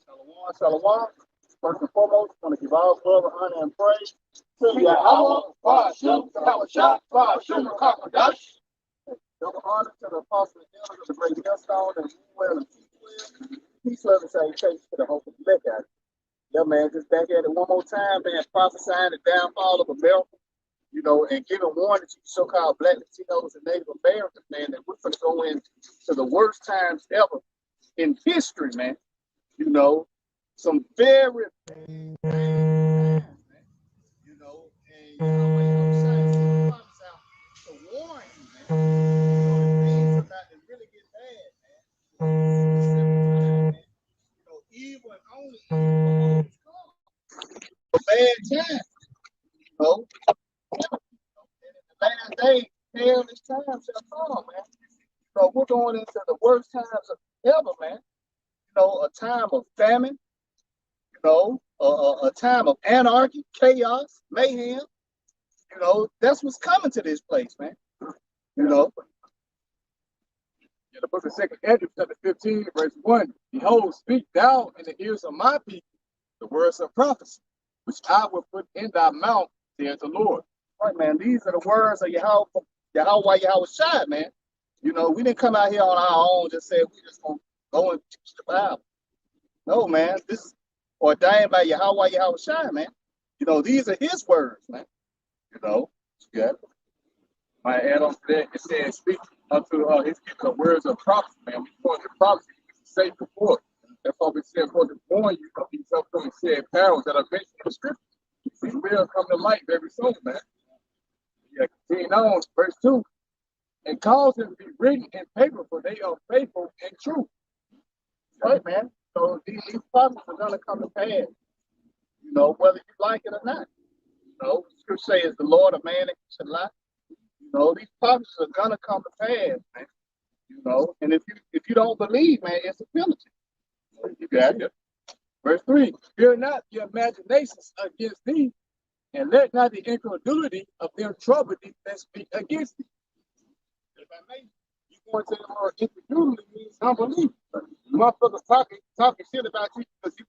Shalom, shalom. First and foremost, I want to give all glory, honor, and praise to Yahawah, bahasham, Rawchaa Qadash. Double honor to the apostle and elders of the great millstone and well and well. Peace, love, and salutations to the hope of the elect out. Yeah, man, just back at it one more time, man, prophesying the downfall of America, and giving warning to so-called Black Latinos and Native Americans, man, that we're going to go into the worst times ever in history, man. Some very bad times, man. And to warn you, man. Things about to really get bad, man. Evil and only evil always comes. A bad time, And in the last days, perilous times shall come, man. We're going into the worst times of ever, man. A time of famine, a time of anarchy, chaos, mayhem. That's what's coming to this place, man. In the book of 2nd Ezra, chapter 15, verse 1, behold, speak thou in the ears of my people the words of prophecy, which I will put in thy mouth, saith the Lord. All right, man, these are the words of Yahawashi, man. We didn't come out here on our own, just say we just gonna go and teach the Bible. No, man, this is ordained by Yahawashi, man. These are his words, man. Yeah. Might add on to that, it says, speak unto his people the words of prophecy, man. We want the prophecy to say before. That's why we said, for to warn you of these upcoming said powers that are mentioned in the scripture. These will come to light very soon, man. Yeah, continue on, verse 2. And cause them to be written in paper, for they are faithful and true. Right, man. So these prophecies are gonna come to pass. Whether you like it or not. Scripture says the Lord of man that should lie. These prophecies are gonna come to pass, man. And if you don't believe, man, it's a penalty. You got it. Verse 3, fear not the imaginations against thee, and let not the incredulity of them trouble thee that speak against thee. If I may, you going to the word incredulity means unbelief. Motherfuckers talking shit about you because you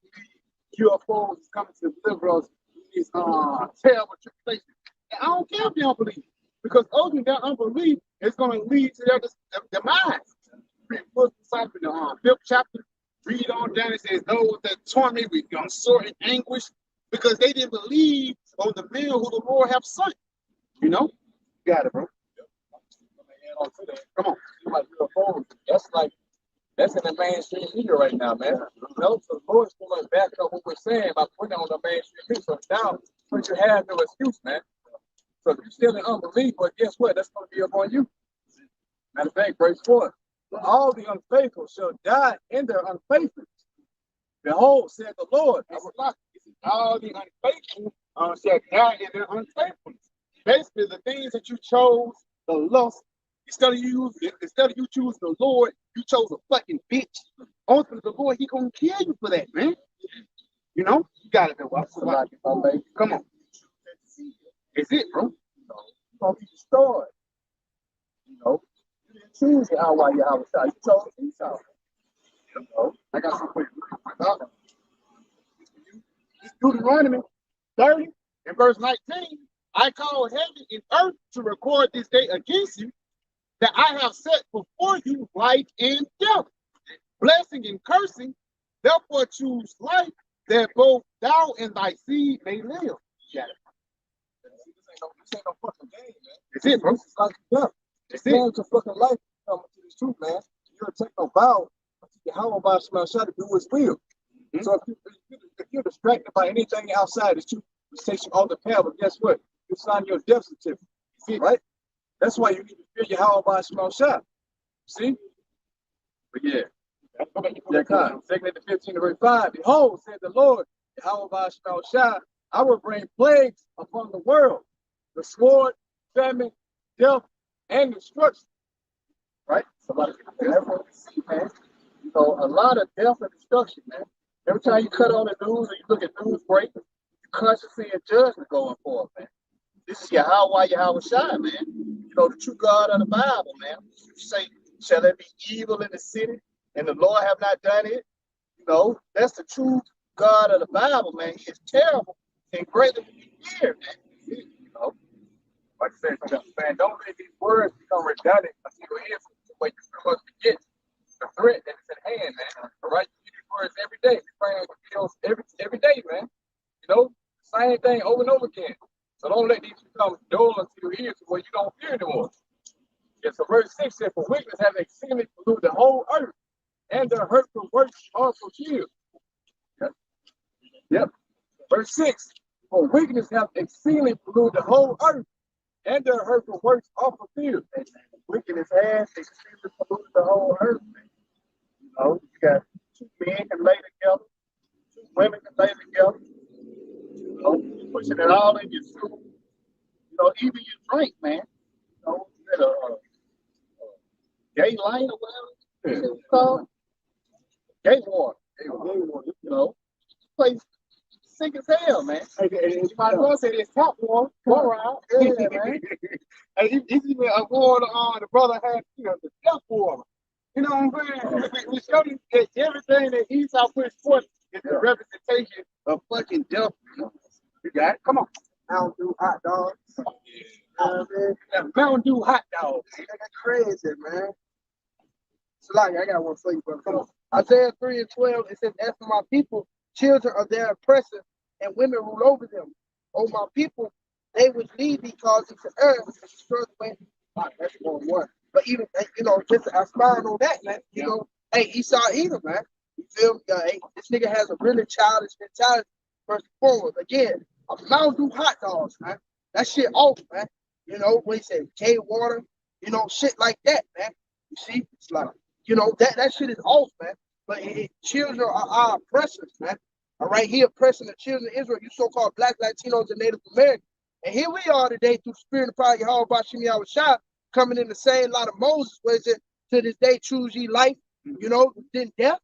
believe UFOs is coming to deliver us these terrible tribulations. And I don't care if you don't believe, because ultimately that unbelief is going to lead to their demise. Read in the 5th chapter, read on down, it says, those that torment with sore and anguish, because they didn't believe on the man who the Lord have sent. You got it, bro. On to that. Come on, UFOs. That's in the mainstream media right now, man. So the Lord's going to back up what we're saying by putting it on the mainstream media. So now, but you have no excuse, man. So if you're still in unbelief, but guess what? That's going to be upon you. Matter of fact, verse 4. All the unfaithful shall die in their unfaithfulness. Behold, said the Lord, all the unfaithful shall die in their unfaithfulness. Basically, the things that you chose, the lust, instead of you choosing the Lord, you chose a fucking bitch. Ultimately, the Lord, he gonna kill you for that, man. You got it, though. Come on. It's it, bro. You're gonna be destroyed. You didn't choose Yahawah, Yahawashi. You chose Esau. I got some quick. Deuteronomy 30 and verse 19. I call heaven and earth to record this day against you, that I have set before you life and death, blessing and cursing. Therefore choose life, that both thou and thy seed may live. Yeah. This ain't no fucking game, man. It's it, bro. It's like death. It's it. To fucking life coming to this truth, man. You're take no vow until Yahawah bahasham to do his will. So if you're distracted by anything outside, it's truth. It takes you on the path, but guess what? You sign your death certificate. See, right? That's why you need to fear Yahawah bahasham. See? But yeah. Yeah, 2nd 15 verse 5. Behold, said the Lord, Yahawah bahasham, I will bring plagues upon the world, the sword, famine, death, and destruction. Right? Somebody that's what we see, man. A lot of death and destruction, man. Every time you cut on the news or you look at news break, you constantly see a judgment going forth, man. This is Yahawah, Yahawashi, man. The true God of the Bible, man. You say, shall there be evil in the city, and the Lord have not done it? You know, that's the true God of the Bible, man. He is terrible and greatly to be feared, man. You know, like I said, man, don't let these words become redundant until you hear the way you must forget the threat that is at hand, man. All right, you use these words every day. You're praying for bills every day, man. You know, same thing over and over again. So don't let these become dull until you hear to where you don't fear anymore. Yeah, so verse 6 says, for wickedness have exceedingly polluted the whole earth, and the hurtful works are fulfilled. Yep. Verse 6, for wickedness have exceedingly polluted the whole earth, and their hurtful works are fulfilled. Wickedness has exceedingly polluted the whole earth, man. You know, you got 2 men can lay together, 2 women can lay together. You know, pushing it all in your food. You know, even your drink, man. You know, you got a gay light or whatever it's called. Gay water. You know, place sick as hell, man. Hey, you might as well say this tap water. Yeah, man. Hey, it's even a water on the brother had, you know, the death water. You know what I'm saying? We showed you that everything that Esau puts forth is a representation of fucking death. You got it? Come on. Mountain Dew hot dogs. Mountain Dew hot dogs. That's crazy, man. So, like, I got one for you, brother. Come on. Isaiah 3:12, it says, as for my people, children of their oppressor, and women rule over them. Oh, my people, they which lead thee cause thee to err, and destroy the way. That's one. But even, you know, just to expound on that, man, you know, hey, Esau Edom, man. You feel me? Hey, this nigga has a really childish mentality, first and foremost. Again, a Mountain Dew hot dogs, man. That shit off, man. You know, when he said K water, you know, shit like that, man. You see? It's like, you know, that shit is off, man. But children are our oppressors, man. All right, he oppressing the children of Israel, you so-called Black, Latinos, and Native Americans. And here we are today through the spirit of power, Yahawashi, coming in the same line of Moses, where it said, to this day choose ye life, you know, then death.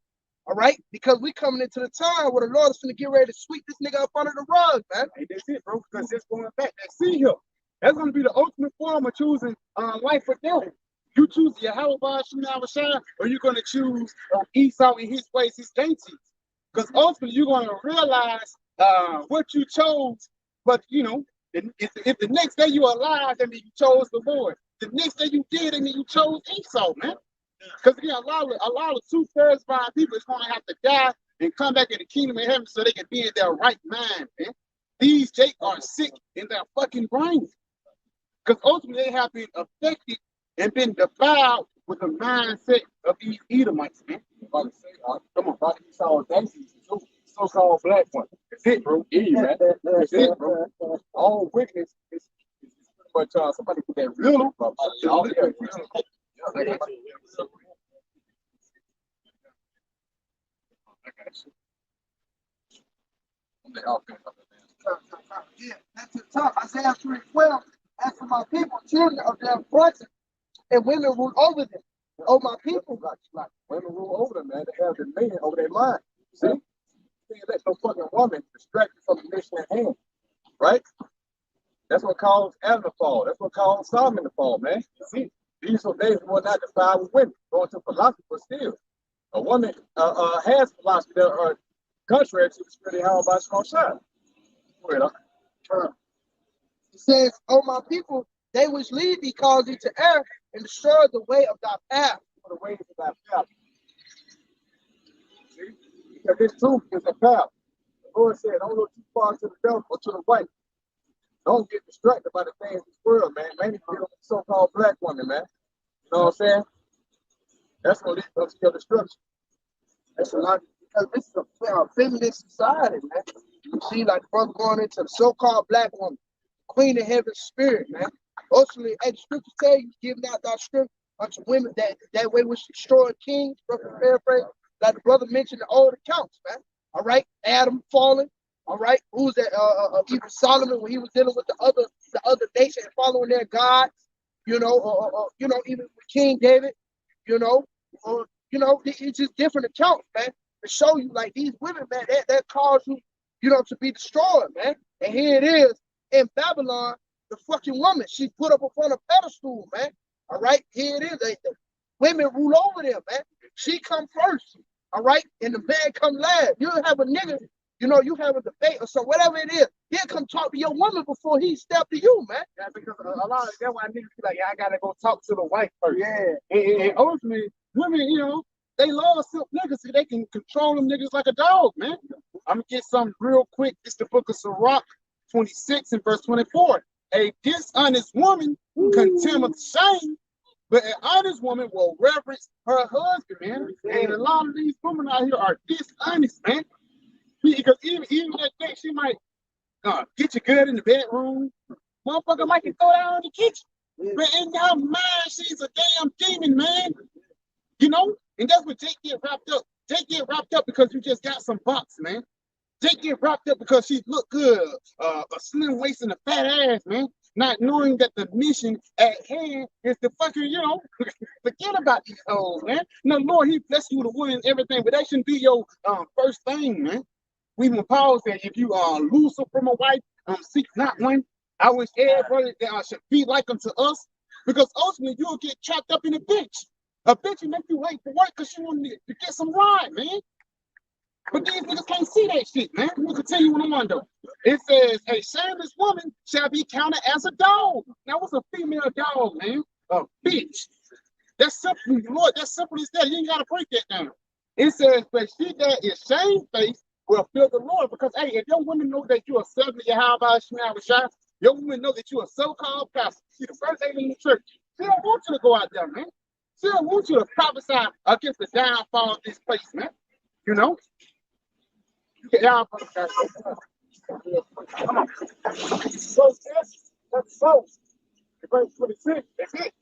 All right, because we coming into the time where the Lord is going to get ready to sweep this nigga up under the rug, man. Hey, that's it, bro, because it's going back. That see here. That's going to be the ultimate form of choosing life or death. You choose Yahawah, or you're going to choose Esau in his ways, his dainties. Because ultimately, you're going to realize what you chose. But, you know, if the next day you're alive, then you chose the Lord. The next day you did, and then you chose Esau, man. Because again, a lot of 2/3 of our people is going to have to die and come back in the kingdom of heaven so they can be in their right mind, man. These Jake are sick in their fucking brains. Because ultimately they have been affected and been defiled with the mindset of these Edomites, man. Come on, brother, Esau dainties, so-called black one. That's it, bro. Man. That's it, bro. All wickedness is pretty much somebody put that real up. Yeah, that's the top. Isaiah 3:12. As for my people, children of their oppressors, and women rule over them. Oh, my people. Like women rule over them, man. They have the man over their mind. See? You let no fucking woman distract you from the mission at hand. Right? That's what caused Adam to fall. That's what caused Solomon to fall, man. You see? These are days were not defined with women, going to philosophy, but still. A woman has philosophy that are contrary to the spirit of Yahawashi. It says, oh, my people, they which lead thee cause thee to err and destroy the way of thy path. For the ways of thy path. See? Because this truth is a path. The Lord said, don't look too far to the left or to the right. Don't get distracted by the things of this world, man. Mainly dealing with so-called black women, man. You know what I'm saying? That's going to lead us to your destruction. That's a lot, because this is a feminist society, man. You see, like, brother going into the so-called black woman, queen of heaven's spirit, man. Ultimately, as the scriptures tell you, giving out thy strength unto women that way which destroy kings, brother paraphrase, like the brother mentioned the old accounts, man. All right, Adam falling. All right, who's that? Even Solomon when he was dealing with the other nation and following their gods. You know, even with King David. You know, it's just different accounts, man, to show you like these women, man, that cause you, to be destroyed, man. And here it is in Babylon, the fucking woman, she put up upon a pedestal, man. All right, here it is. The women rule over them, man. She come first. all right? And the man come last. You have a nigga, you know, you have a debate or so, whatever it is. He'll come talk to your woman before he step to you, man. Yeah, because a lot of that's why niggas be like, yeah, I gotta go talk to the wife first. Yeah. And ultimately, women, you know, they love silk niggas so they can control them niggas like a dog, man. I'm gonna get something real quick. It's the book of Sirach 26 and verse 24. A dishonest woman contemneth shame, but an honest woman will reverence her husband, man. And a lot of these women out here are dishonest, man. Because even that thing, she might get you good in the bedroom. Motherfucker might can throw down in the kitchen. But in her mind, she's a damn demon, man. You know? And that's what Jake get wrapped up. Jake get wrapped up because you just got some box, man. Jake get wrapped up because she look good, a slim waist and a fat ass, man. Not knowing that the mission at hand is to fucking, you know, forget about these hoes, man. No, Lord, he bless you with a woman and everything, but that shouldn't be your first thing, man. Even Paul said, if you lose her from a wife, seek not one. I wish everybody should be like unto us, because ultimately you'll get trapped up in a bitch. A bitch will make you late for work because she wanted to get some ride, man. But these niggas can't see that shit, man. Let me continue what I'm on, though. It says, a shameless woman shall be counted as a dog. Now, what's a female dog, man? A bitch. That's simple, Lord. That's simple as that. You ain't got to break that down. It says, but she that is shamefaced will fear the Lord. Because, hey, if your women know that you're a servant of Yahawashi, your women know that you're a so-called pastor. See, the first day in the church, she don't want you to go out there, man. She don't want you to prophesy against the downfall of this place, man. You know? Yeah, come on. So that's so. Verse 26, that's it. It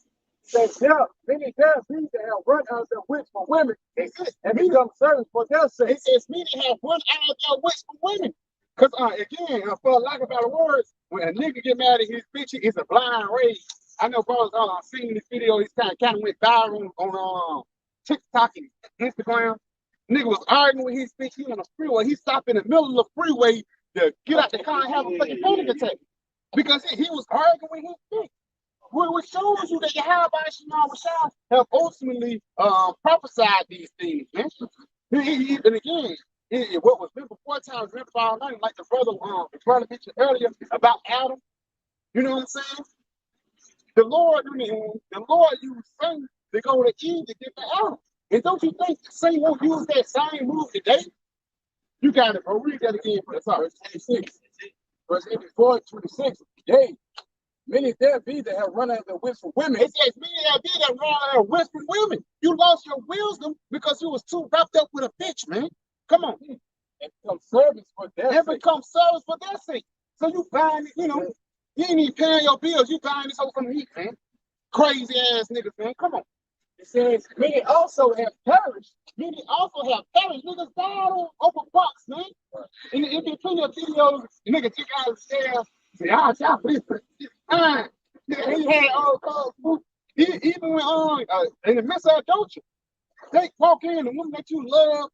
says, yeah, many there be that have run out their wits for women. That's it. And become servants for their sake. It says many have run out their wits for women. Because again, for lack of better words, when a nigga get mad at his bitch, it's a blind rage. I know brothers seen this video, he's kind of went viral on TikTok and Instagram. Nigga was arguing with his bitch. He on the freeway. He stopped in the middle of the freeway to get out the car and have a fucking panic attack because he was arguing with his bitch. Which shows you that Yahawashi have ultimately prophesied these things, man. And again, what was meant before time was meant for all night, like the brother mentioned earlier about Adam. You know what I'm saying? The Lord used Satan to go to Eve to get the Adam. And don't you think the same won't use that same move today? You got it, bro. Read that again for the top. Verse 26. Verse 84, 26. Yea, many there be that have run out their wits for women. It says many there be that run out their wits for women. You lost your wisdom because you was too wrapped up with a bitch, man. Come on. And become servants for their sake. Become servants for their sake. So you buying, you know, you ain't even paying your bills. You buying this whole from me, man. Crazy ass niggas, man. Come on. It says, many also have perished. Many also have perished. Niggas died over bucks, man. And in between your videos, the nigga took out the stairs. Say, y'all, please. He had all calls. Even when in the midst of adultery, they walk in, the woman that you love,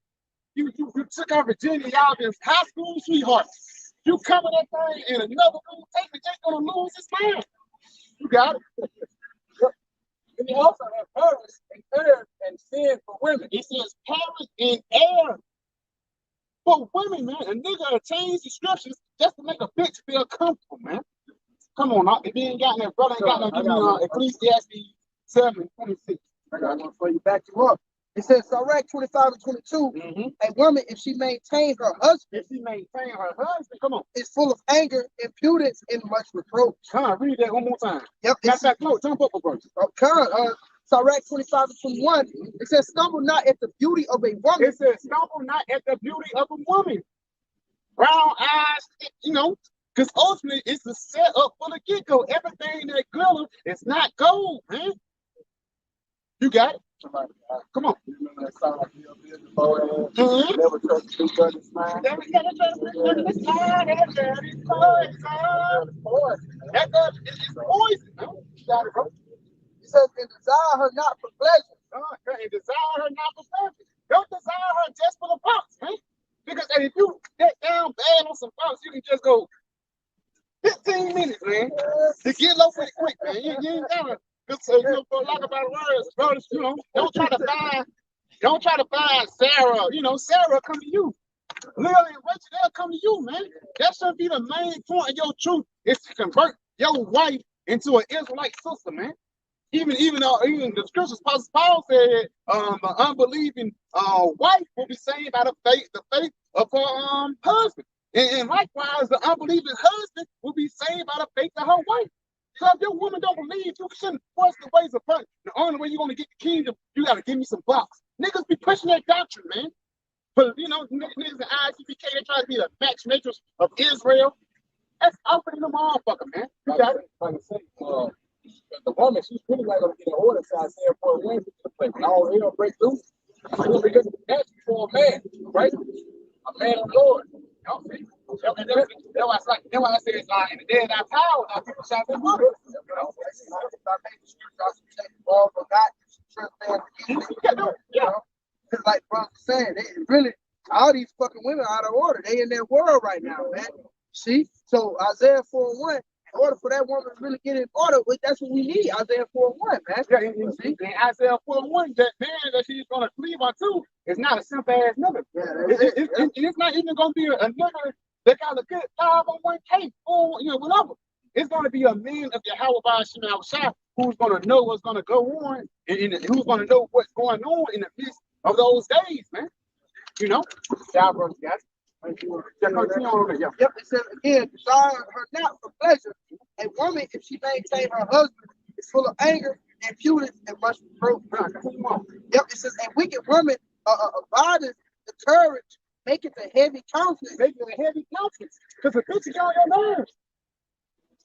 you took out Virginia, y'all been high school sweethearts. You cover that thing in another room, take the Jake gonna lose his mind. You got it. And he also have perished and erred and sinned for women. It says perish and err. For women, man, a nigga will change the scriptures just to make a bitch feel comfortable, man. Come on, if you ain't got that, brother, ain't got no give me Ecclesiastes 7:26. I got one for you, back you up. It says, Sirach 25 and 22, a woman, if she maintains her husband, come on, is full of anger, impudence, and much reproach. Come on, read that one more time. Yep. Got that quote, jump up a verse. Sirach 25 and 21, it says, stumble not at the beauty of a woman. It says, stumble not at the beauty of a woman. Brown eyes, you know, because ultimately it's a setup for the get-go. Everything that glitter is not gold, man. You got it. Come on. You remember that song Never trust two brothers, man. That's poison. You got it, bro. It says, and desire her not for pleasure. And desire her not for pleasure. Don't desire her just for the box, man. Because if you get down bad on some box, you can just go 15 minutes, man. To get low pretty quick, man. You ain't gotta. For lack of better words, brothers, you know, don't try to find Don't try to find Sarah. You know, Sarah come to you. Lily and Rachel, they'll come to you, man. That should be the main point of your truth, is to convert your wife into an Israelite sister, man. Even the scriptures, Paul said, an unbelieving wife will be saved by the faith of her husband. And likewise, the unbelieving husband will be saved by the faith of her wife. So if your woman don't believe, you shouldn't force the ways of her. The only way you're going to get the kingdom, you got to give me some box. Niggas be pushing that doctrine, man. But, you know, niggas in ICPK, they try to be the matchmakers of Israel. That's opening them all, fucker, man. You got it. Like I say, the woman, she's really not going to get an order to Isaiah 41 to the play. When all hell breaks loose, she's going to be looking for a man, right? A man of the Lord. Okay. That's why I say it's like in the day of our power, now people shout their mother. You know? Yeah. Because like brother saying, they really, all these fucking women are out of order. They in their world right now, man. See? So Isaiah 4:1, in order for that woman to really get in order, that's what we need. Isaiah 4:1, man. Yeah, in Isaiah 4:1, that man that she's going to cleave unto is not a simple ass nigga. Yeah, it's not even going to be a nigga that got a good 501k or, you know, whatever. It's going to be a man of Yahawah bahasham who's going to know what's going to go on and who's going to know what's going on in the midst of those days, man. You know? Yeah, bro, guys. Yep, it says again, desire her not for pleasure. A woman, if she maintain her husband, is full of anger, impudent, and much reproach. Yep, it says a wicked woman abideth the courage, make it a heavy countenance. Make it a heavy countenance. Because the bitch is on your nerves.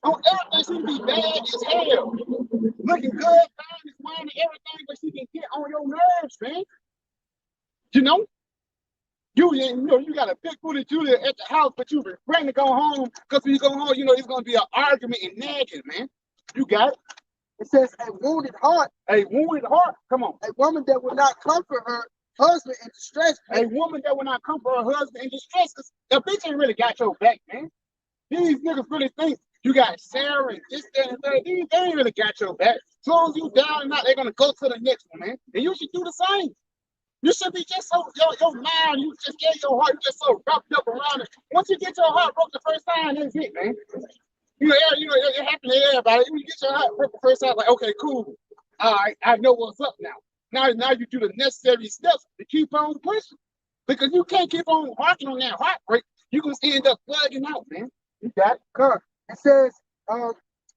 On everything, she be bad as hell. Looking good, fine, is wine and everything, but she can get on your nerves, man. You know? You got a big booty Julia at the house, but you ready to go home because when you go home, you know it's gonna be an argument and nagging, man. You got it. It says a wounded heart. A wounded heart. Come on. A woman that will not comfort her husband in distress. A woman that will not comfort her husband in distress. That bitch ain't really got your back, man. These niggas really think you got Sarah and this, that, and that. They ain't really got your back. As long as you down and out, they're gonna go to the next one, man. And you should do the same. You should be just so, your mind, you just get your heart, you just so wrapped up around it. Once you get your heart broke the first time, that's it, man. You know, it happens to everybody. When you get your heart broke the first time, like, okay, cool. All right, I know what's up now. Now you do the necessary steps to keep on pushing. Because you can't keep on harking on that heartbreak. You're going to end up plugging out, man. You got it? Correct. It says,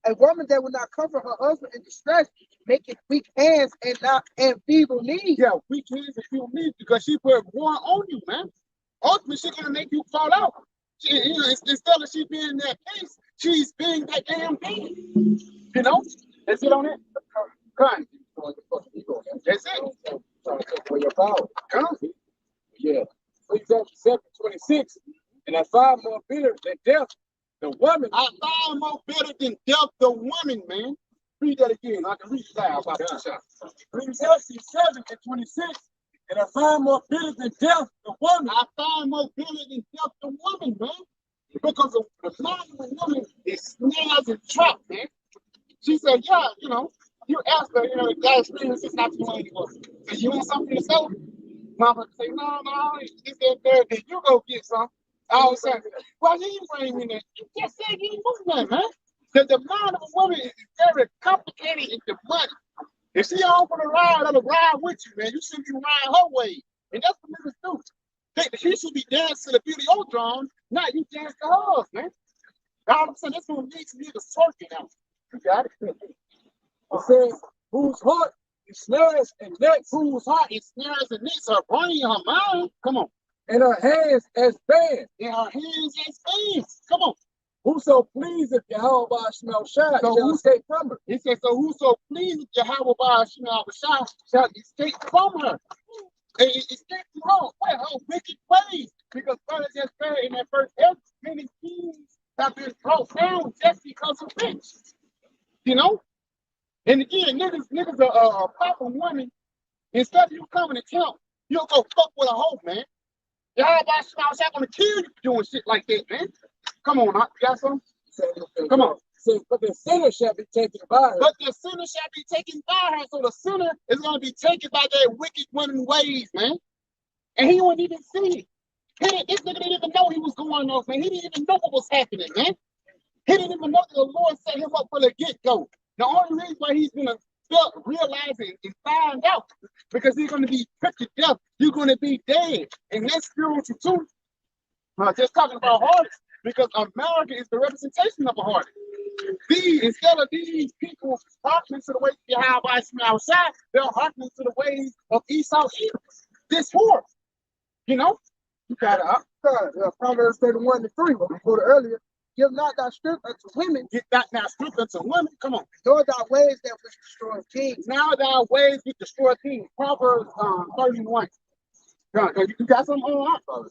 a woman that will not comfort her husband in distress, making weak hands and feeble knees. Yeah, weak hands and feeble knees because she put one on you, man. Ultimately, she's gonna make you fall out. She, you know, instead of she being that case, she's being that damn thing. You know? That's it on it. Right. That's it. Trying to take away your power. Yeah. Ecclesiastes 7:26, and I find more bitter than death. The woman. I find more bitter than death the woman, man. Read that again. I can read it loud. Ecclesiastes 7:26, and I find more bitter than death the woman. I find more bitter than death the woman, man. Because of the mind of the woman is snares and traps, man. She said, yeah, you know, you ask her, you know, the guy's experience is not too long ago. So you want something to sell? Mama say, no, she said, there, then you go get some. All of a sudden, well, you ain't bring me that. You just said you ain't moving that, man. The mind of a woman is very complicated in the money. If she on for the ride, I'll ride with you, man. You shouldn't be riding her way. And that's what niggas do. She should be dancing to the beauty of drum, not you dance to hers, man. All of a sudden, that's what makes niggas twerking now. You got it? It says, whose heart is snares and nets. Whose heart is snares and nets, her brain, her mind. Come on. And her hands as bands. In her hands as bands. Come on. Whoso pleaseth Yahawah bahasham shall escape from her. He says, so whoso pleaseth Yahawah bahasham shall escape from her. And escape from her. What her wicked ways. Because brother just said in that first many kings have been brought down just because of rich. You know? And again, niggas are a proper woman. Instead of you coming to count, you'll go fuck with a hoe, man. Y'all about to gonna kill you for doing shit like that, man. Come on, you got something? Come on. says, but the sinner shall be taken by her. But the sinner shall be taken by her. So the sinner is going to be taken by their wicked women ways, man. And he wouldn't even see it. This nigga didn't even know he was going off, man. He didn't even know what was happening, man. He didn't even know that the Lord set him up for the get-go. The only reason why he's going to realize it and find out, because he's going to be put to death. You're going to be dead. And that's spiritual too. Just talking about hearts, because America is the representation of a heart. Instead of these people hearkening to the ways of Yahawashi outside, they're hearkening to the ways of Esau. This war, you know? You got it. Proverbs 31:3, what we quoted earlier. Give not thy strength unto women. Get not thy strength unto women. Come on. Nor thy ways that which destroy kings. Now thy ways which destroy kings. Proverbs 31. You got something on our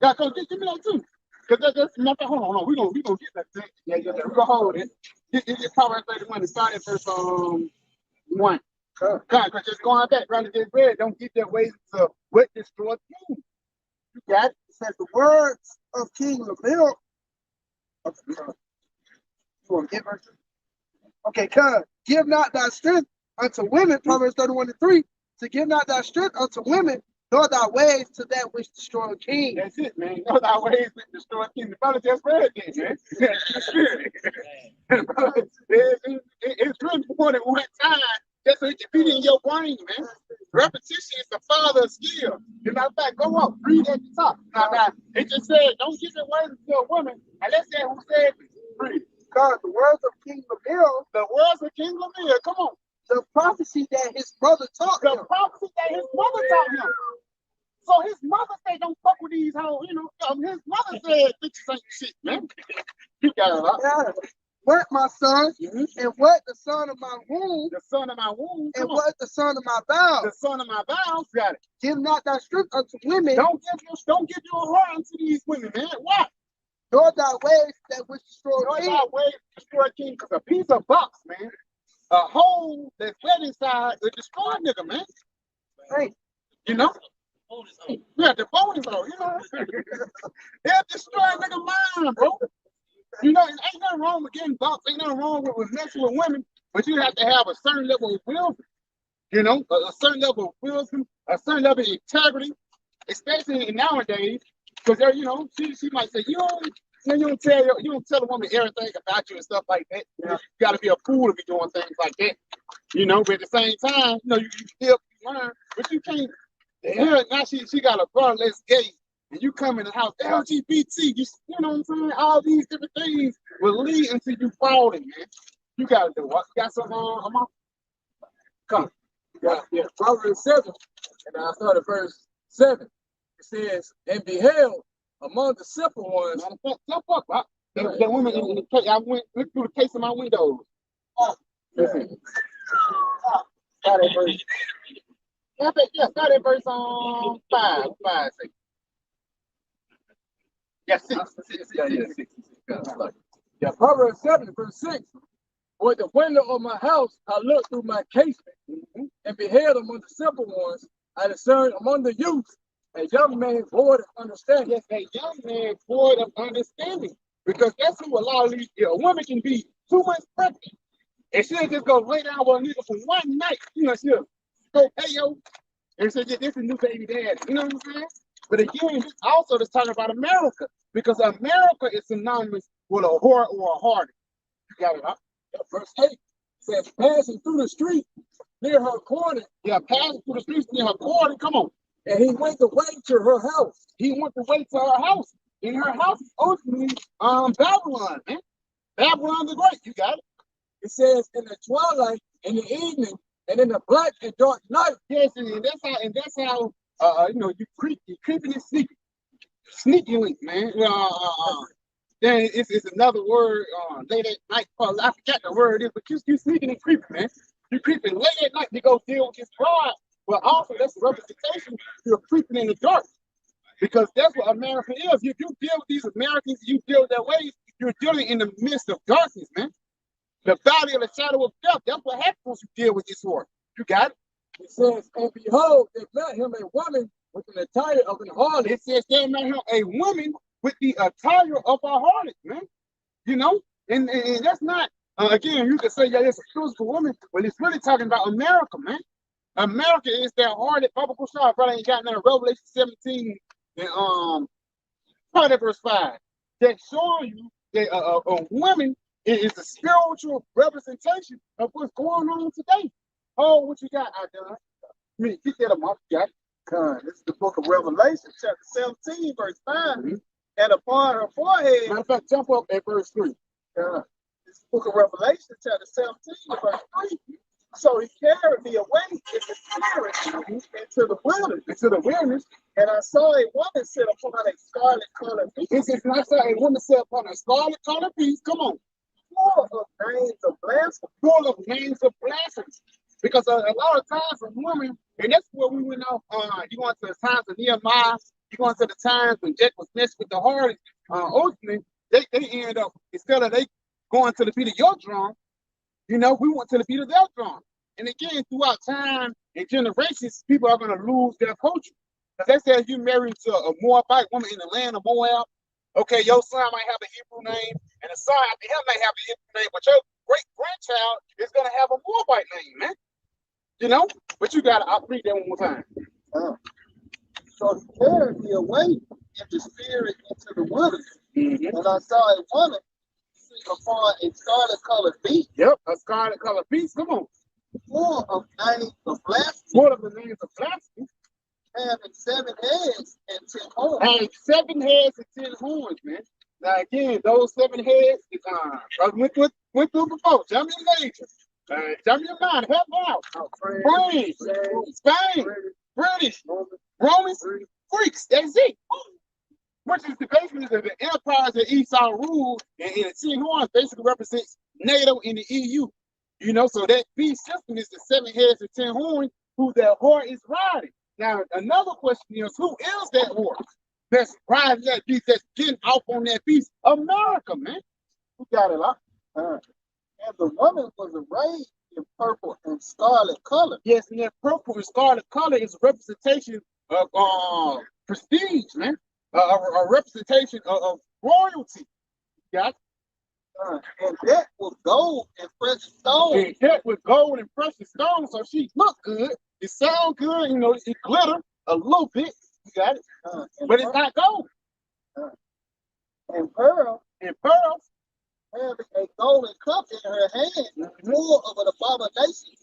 give me that too. Because that's nothing. Hold on. We're gonna get that thing. Yeah. We're gonna hold it. It's Proverbs 31. It started at verse 1. Because just going back, brother, just read. Don't get their ways to what destroy kings. You got it. It says the words of King Lemuel. You want to get verse? Okay, give not thy strength unto women, Proverbs 31:3. To give not thy strength unto women, nor thy ways to that which destroy a king. That's it, man. Nor thy ways which destroy a king. The brother just read this, man. It's really more than one time. Just so it can be in your brain, man. Repetition is the father of skill. As a matter of fact, go up, read at the top. Now, it just said, don't give the words to a woman. And let's say who said this. Read. God, the words of King Lemuel. The words of King Lemuel. Come on. The prophecy that his brother taught him. The prophecy that his mother taught him. So his mother said, don't fuck with these hoes. You know, his mother said, bitches ain't shit, man. You got it, huh? What, my son, and what the son of my womb, the son of my womb, and what the son of my vows, the son of my vows, got it. Give not thy strength unto women. Don't give your heart unto these women, man. Why? Nor thy ways that which destroy kings. Nor thy ways destroy kings. Because a piece of box, man, a hole that's wet inside, will destroy a nigga, man. Hey, you know. Yeah, the bone is on, you know. They'll destroy a nigga mind, bro. You know, ain't nothing wrong with getting bumped. Ain't nothing wrong with messing with women, but you have to have a certain level of wisdom. You know, a certain level of wisdom, a certain level of integrity, especially nowadays, because you know, she might say, you don't tell a woman everything about you and stuff like that. You know, you got to be a fool to be doing things like that. You know, but at the same time, you know, you still learn, but you can't. Yeah, now she got a brother that's gay. And you come in the house, LGBT, you know what I'm saying? All these different things will lead into you falling, man. You gotta do what? You got some Come. Yeah, Proverbs 7, and I started verse 7. It says, and beheld among the simple ones. Jump up. The women in the case, I went look through the case of my windows. Start at verse. Start at verse 5. 6. Yeah, 6. Yeah, Proverbs 7, verse 6. For the window of my house I looked through my casement, and beheld among the simple ones, I discerned among the youth a young man void of understanding. Yes, a young man void of understanding. Because that's who a lot of these, a woman can be 2 months pregnant. And she'll just go lay down with a nigga for one night. You know, she'll go, hey, yo. And say, this is new baby dad. You know what I'm saying? But again, this also is talking about America, because America is synonymous with a whore or a harlot. You got it, huh? Verse 8 says, passing through the street near her corner. Yeah, passing through the streets near her corner. Come on. And he went the way to her house. He went the way to her house. And her house is ultimately Babylon, man. Babylon the Great. You got it. It says, in the twilight, in the evening, and in the black and dark night. Yes, and that's how you know, you're creeping and sneaky link, man. Then it's another word, late at night. I forgot the word is, but you sneaking and creeping, man. You creeping late at night to go deal with this bride, but also that's a representation. You're creeping in the dark, because that's what America is. If you deal with these Americans, you deal with their ways. You're dealing in the midst of darkness, man. The valley of the shadow of death. That's what happens once you deal with this war. You got it. It says, and behold, they met him a woman with an attire of an harlot. It says they met him a woman with the attire of a harlot, man. You know, And that's not, again, you can say, yeah, it's a physical woman, but it's really talking about America, man. America is that hard. Bible shop probably ain't got nothing. Revelation 17 and part of verse 5 that showing you that a woman is a spiritual representation of what's going on today. Oh, what you got out there? I mean, get that off. You got it. This is the book of Revelation, chapter 17, verse 5. And upon her forehead. Matter of fact, jump up at verse 3. This is the book of Revelation, chapter 17, verse 3. So he carried me away in the spirit into the wilderness, and I saw a woman sit upon a scarlet colored beast. It's not a woman sit upon a scarlet colored beast. Come on. Full of names of blasphemy. Full of names of blasphemy. Because a lot of times a woman, and that's where we went off, you going to the times of Nehemiah, you going to the times when Jack was messed with the heart, ultimately, they end up, instead of they going to the beat of your drum, we went to the beat of their drum. And again, throughout time and generations, people are going to lose their culture. Because they say if you marry to a Moabite woman in the land of Moab, okay, your son might have a Hebrew name, and the son after him may have a Hebrew name, but your great-grandchild is going to have a Moabite name, man. But you got to, I'll read that one more time. So he carried me away in the spirit into the wilderness, and I saw a woman sit upon a scarlet colored beast. Yep, a scarlet colored beast. Come on. Full of names of blasphemy. Full of the names of blasphemy. Having 7 heads and 10 horns. Having 7 heads and 10 horns, man. Now again, those 7 heads is went through before. Jump your major. Jump your mind. Help out. French, Spain, British, Romans, Greeks. That's it. Which is basically the empires that Esau ruled, and the 10 horns basically represents NATO and the EU. So that beast system is the 7 heads and 10 horns who that whore is riding. Now, another question is, who is that whore that's riding that beast, that's getting off on that beast? America, man. Who got it up? And the woman was arrayed in purple and scarlet color. Yes, and that purple and scarlet color is a representation of prestige, man. A representation of royalty. Got it? And that was gold and precious stones. And that with gold and precious stones, so she looked good. It sound good, it glitter a little bit. You got it? But it's not gold. And pearls, having a golden cup in her hand, full of an abomination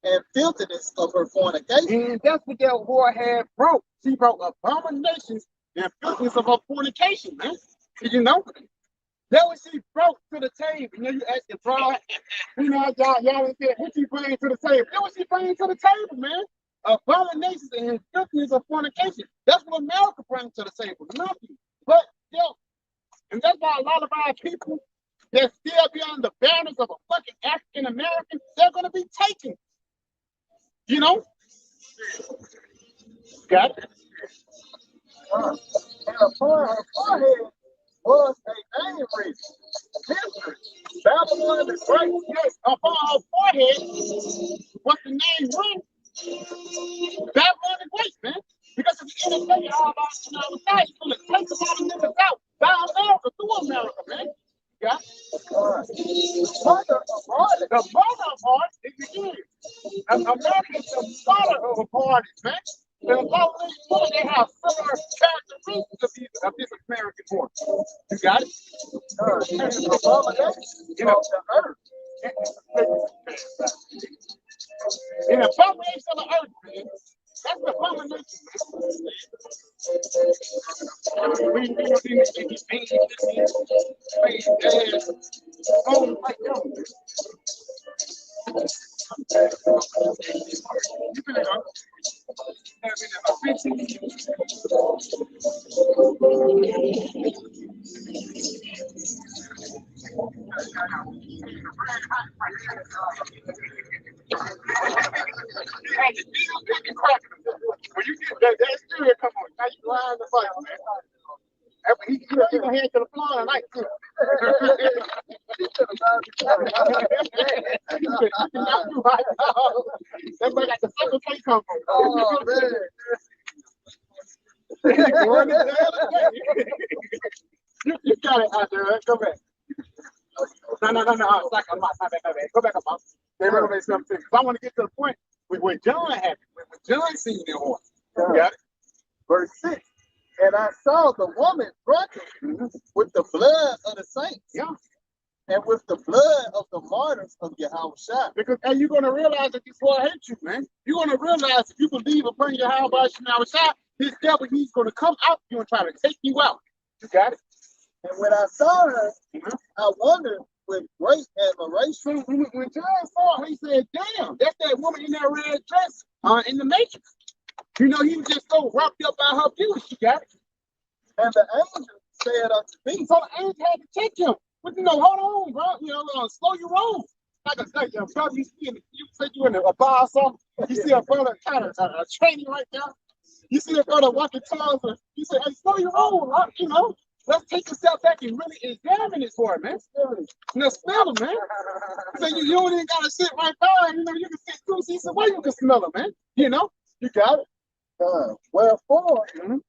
and filthiness of her fornication. And that's what that whore had broke. She broke abominations and filthiness of her fornication, man. Did you know? That was she broke to the table. You ask the bride, y'all said, what she bringing to the table? That was she bringing to the table, man. Abominations and filthiness of fornication. That's what America brings to the table. Nothing. But, and that's why a lot of our people that still be on the banners of a fucking African American, they're going to be taken. Got it? And upon her forehead was a name written. History. Babylon the Great. Yes, upon her forehead, what's the name written? Babylon the Great, man. Because if you end up taking all about the United States, you're going to take some of the niggas out by America, through America, man. Yeah. The mother of harlots. The mother of harlots is the end. America is the mother of harlots, man. And a lot of these women, they have similar characteristics of this American woman. You got it? And the abomination of the earth. In the abomination of the earth, man. That's the abomination. When you get that spirit come on, now you line the fight, man. He's gonna head to the floor tonight too. That's where got the second place come from. Oh man. You got it out there. Come back. No. It's like a lot. My bad. Go back up. They revelate something. Because I want to get to the point with what John happened. When John seen the horse. You got it? Verse 6. And I saw the woman drunken with the blood of the saints. Yeah. And with the blood of the martyrs of Yahawashi. Because and you're going to realize that this world hates you, man. You're going to realize if you believe upon Yahawashi Yahawashi, this devil, he's going to come out you and try to take you out. You got it? And when I saw her, I wondered with great admiration. When John saw her, he said, damn, that's that woman in that red dress in the Matrix. You know, he was just so wrapped up by her beauty. You got it? And the angel said unto me, so the angel had to check him. But you know, hold on, bro. You know, slow your roll. Like a brother, you see, you said you in a bar or something. You see a brother kind of training right now. You see a brother walking towards her. You say, hey, slow your roll, right? You know. Let's take a step back and really examine this for it, man. Now smell it, man. So you don't even gotta sit right by it. You know, you can sit through, see some way you can smell it, man. You know, you got it. Wherefore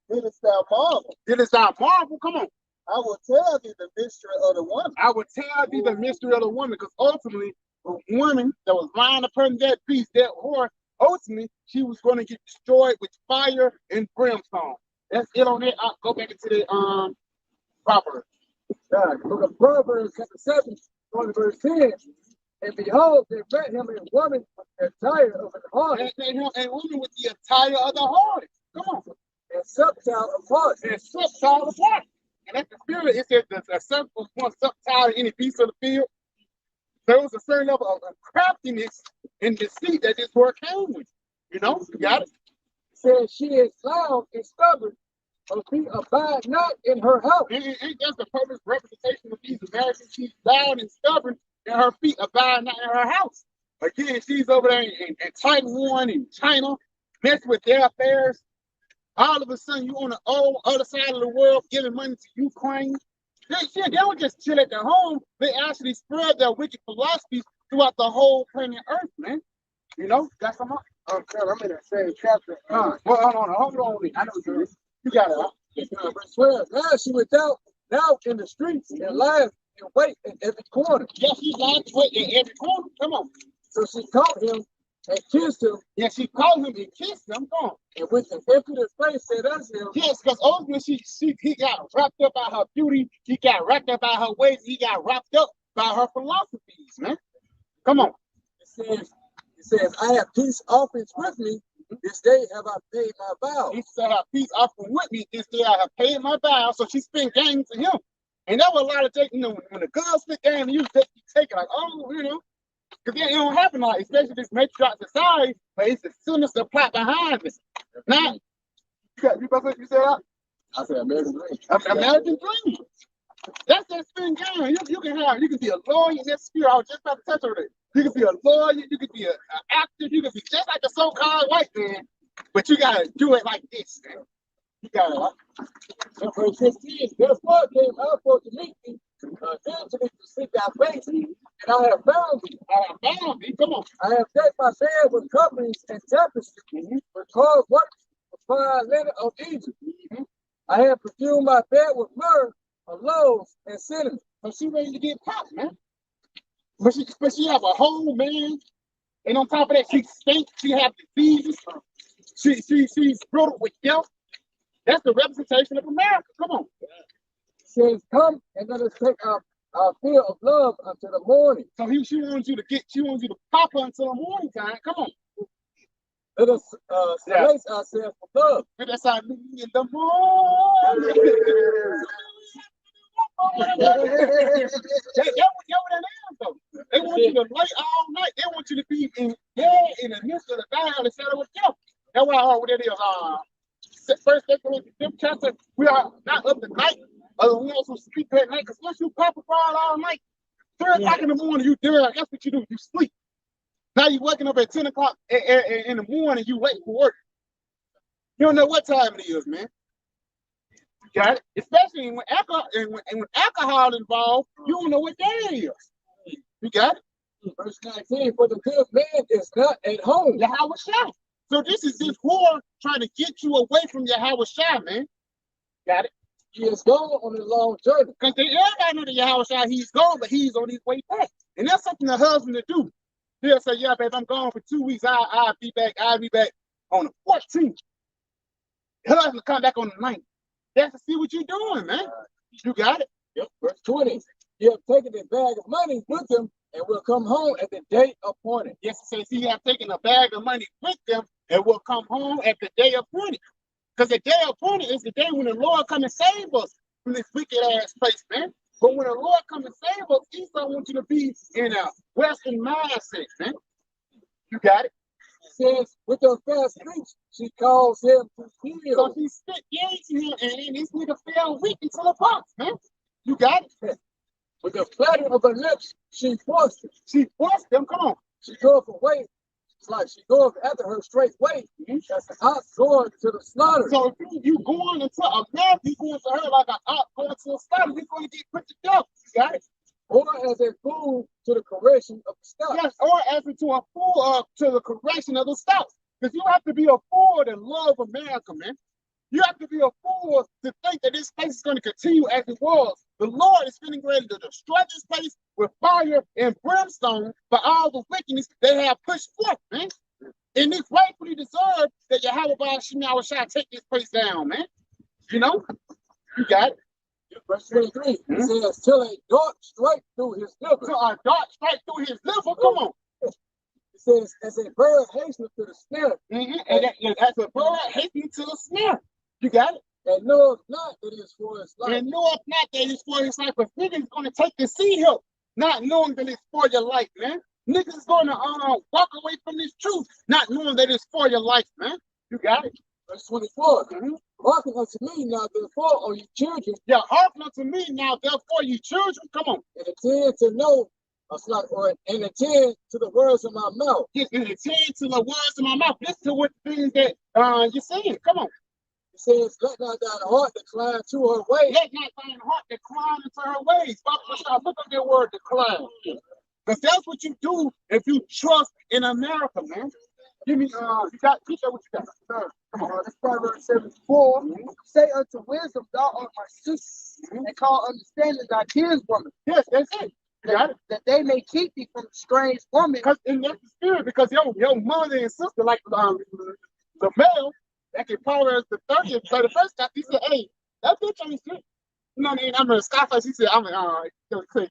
didst thou marvel? Didst thou marvel? Come on. I will tell thee the mystery of the woman. I will tell thee the mystery of the woman, because ultimately, the woman that was lying upon that beast, that whore, ultimately, she was going to get destroyed with fire and brimstone. That's it on that. I'll go back into the Proverbs. Book of Proverbs, chapter 7, verse 10. And behold, they met him a woman with the attire of an harlot. And women with the attire of the harlot. Come on. And subtile of heart. And subtile of heart. And that's the spirit. It said that a serpent was one subtile in any beast of the field. There was a certain level of craftiness and deceit that this word came with. You know, you got it? It says she is loud and stubborn, but she abide not in her house. And that's the purpose representation of these Americans. She's loud and stubborn, and her feet abide not in her house. Again, she's over there in Taiwan and China, messing with their affairs. All of a sudden, you on the other side of the world giving money to Ukraine. They don't just chill at their home. They actually spread their wicked philosophies throughout the whole planet Earth, man. You know, got some. I'm in the same chapter. Well, hold on. I know you got it. Verse 12. Now she without, now in the streets, and lies in wait in every corner. Yes, she's lying in wait in every corner. Come on. So she caught him and kissed him. Yeah, she called him and kissed him. Come on. And with an impudent face said unto him. Yes, because ultimately he got wrapped up by her beauty. He got wrapped up by her ways. He got wrapped up by her philosophies, man. Come on. It says, I have peace offerings with me. This day have I paid my vow. He said, I have peace offering with me. This day I have paid my vow. So she spent game to him. And that was a lot of taking, you know, when the girls spit game, you take it like, oh, you know. Because it don't happen like, especially this matriarch society, but it's a sinister plot behind it. Now, you said that? I said American Dream. American Dream. That's that spin game. You can be a lawyer in that sphere. I was just about to touch on it. You can be a lawyer, you can be an actor, you can be just like a so-called white man, but you gotta do it like this, man. You gotta verse 15, therefore came out for to meet me, then to seek thy face, and I have found thee. Come on. I have decked my bed with coverings and tapestry, with carved work of fine linen of Egypt. I have perfumed my bed with myrrh, aloes, and cinnamon. So she ready to get popped, man. But she have a whole man, and on top of that, she stinks. She have diseases. She's riddled with guilt. That's the representation of America. Come on. It says, come and let us take our fear of love until the morning. So she wants you to pop her until the morning time. Come on. Let us place ourselves for love. And that's how in the morning. That's what that is, though. They want you to lay all night. They want you to be in the midst of the valley, shadow of death. That's why what it is. First Thessalonians 5th chapter. We are not up to night. We also sleep at night. Because once you pop a ball all night, 3 o'clock in the morning, you there. That's what you do. You sleep. Now you waking up at 10 o'clock in the morning. You late for work. You don't know what time it is, man. Got it? Especially when alcohol involved, you don't know what day it is. You got it? Verse 19, for the good man is not at home. Yahawashi. So this is this whore trying to get you away from Yahawashi, man. Got it? He is gone on a long journey. Because everybody know the Yahawashi, he's gone, but he's on his way back. And that's something the husband to do. He'll say, yeah, babe, I'm gone for 2 weeks. I'll be back. I'll be back on the 14th. The husband will come back on the 9th. That's to see what you're doing, man. You got it. Yep. Verse 20. He have taken a bag of money with him and will come home at the day appointed. Yes, it says he have taken a bag of money with them and will come home at the day appointed. Because the day appointed is the day when the Lord come and save us from this wicked ass place, man. But when the Lord come and save us, he don't want you to be in a Western mindset, man. You got it? It says, with her fair speech, she calls him to heal. So he spit into him, and this nigga fell weak into the box, man. You got it? With the flatter of her lips, she forced him. She forced them. Come on. She goeth away. It's like she goeth after her straightway. That's the ox going to the slaughter. So if you going into a mouth, you going to her like an ox going to a slaughter. You're going to get put to death. You got it? Or as a fool to the correction of the stock. Yes, or as into a fool to the correction of the stock. Because you have to be a fool to love America, man. You have to be a fool to think that this place is going to continue as it was. The Lord is getting ready to destroy this place with fire and brimstone for all the wickedness they have pushed forth, man. And it's rightfully deserved that Yahawashi take this place down, man. You know? You got it. Verse 23, it says, till a dart strike through his liver. So a dart strike through his liver, come on. It says, as a bird hastens to the snare. And as a bird hastening to the snare. You got it? And knoweth not that it is for his life. And knoweth not that it's for his life. But niggas going to take the seed help, not knowing that it's for your life, man. Niggas is going to walk away from this truth, not knowing that it's for your life, man. You got it? Verse 24. Hearken unto me now, therefore, O ye children. Yeah, hearken unto me now, therefore, ye children. Come on. And attend to know, and attend to the words of my mouth. Yes, and attend to the words of my mouth. Listen to what things that you're saying. Come on. It says, let not thine heart decline to her way. Let not thine heart decline into her ways. Look at that word decline. Because that's what you do if you trust in America, man. Give me, you got, teach her what you got. Come on, that's Proverbs 7:4. Say unto wisdom, thou art my sister, and call understanding thy kinswoman. Yes, that's it. Got it. That they may keep thee from strange woman. Because in that spirit, because your mother and sister, like the male, that can Proverbs the 30th, 31st chapter, he said, hey, that bitch ain't shit. You know what I mean? I'm in Scarface, he said,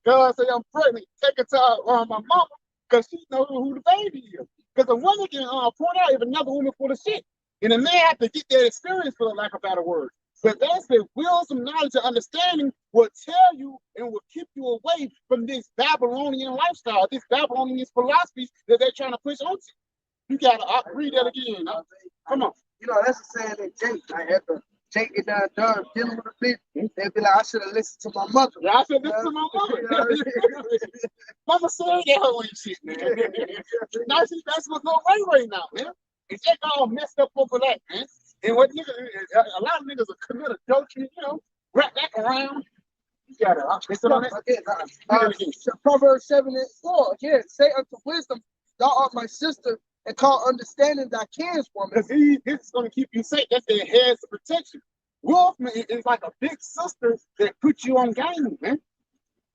God say I'm pregnant. Take her to my mama, because she knows who the baby is. Because a woman can point out if another woman full of shit. And a man have to get that experience, for lack of a better word. But that's the wisdom, knowledge, and understanding will tell you and will keep you away from this Babylonian lifestyle, this Babylonian philosophies that they're trying to push onto you. You got to read that again. Come on. You know, that's the saying that Jake, I had to Jake get done dealing with a bitch. They'd be like, I should have listened to my mother. Yeah, I should listen to my mother. Mama said that whole shit, man. Now she's messing with no right now, man. And they all messed up over that, man. And what niggas, a lot of niggas will commit adultery, you know, wrap back around. You got it. Listen on that. Proverbs 7:4. Again, say unto wisdom, thou art my sister, and call understanding thy kinswoman. Because this is going to keep you safe. That's their heads of protection. Wolfman is like a big sister that puts you on game, man.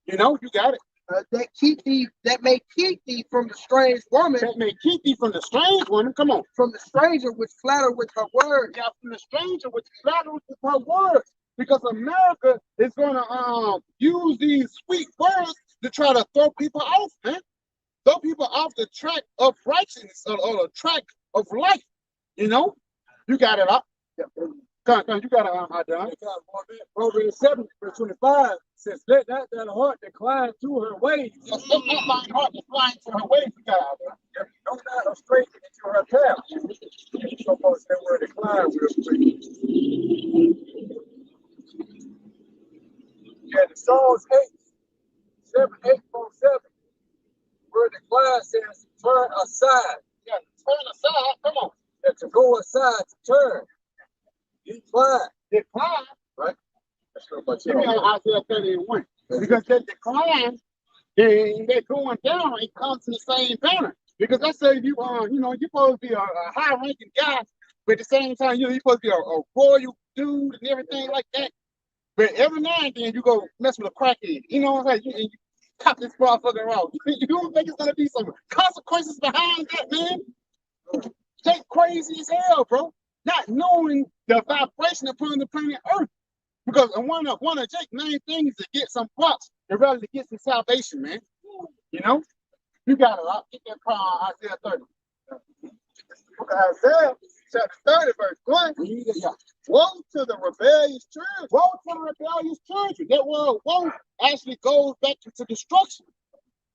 You know, you got it. That may keep thee from the strange woman. That may keep thee from the strange woman. Come on. From the stranger which flatter with her word. Yeah, from the stranger which flatter with her words. Because America is going to use these sweet words to try to throw people off, man. Throw people off the track of righteousness or the track of life. You know? You got it up. Come, you got it done. Proverbs 7:25 says, let not that heart decline to her ways. Let not thine heart decline to her ways. You got it. Don't not straight into her path. So much that word decline real quick. Yeah, the Psalms 8:7. Word decline says turn aside. Yeah, turn aside. Come on. And to go aside to turn. Decline. Decline. Right? That's not much. Give me on Isaiah 30:1. Because that decline, they're going down, it comes in the same pattern. Because let's say you're supposed to be a high-ranking guy, but at the same time, you're supposed to be a royal dude and everything like that. But every now and then you go mess with a crackhead. You know what I'm saying? You cop this motherfucker out. You don't think it's gonna be some consequences behind that, man? Jake crazy as hell, bro. Not knowing the vibration upon the planet Earth. Because one of Jake's main things is to get some props and rather to get some salvation, man. You know? You got a lot. Get that car Isaiah 30. Book of Isaiah, chapter 30, verse 1. Yeah. Woe to the rebellious children. Woe to the rebellious children. That word woe actually goes back into destruction.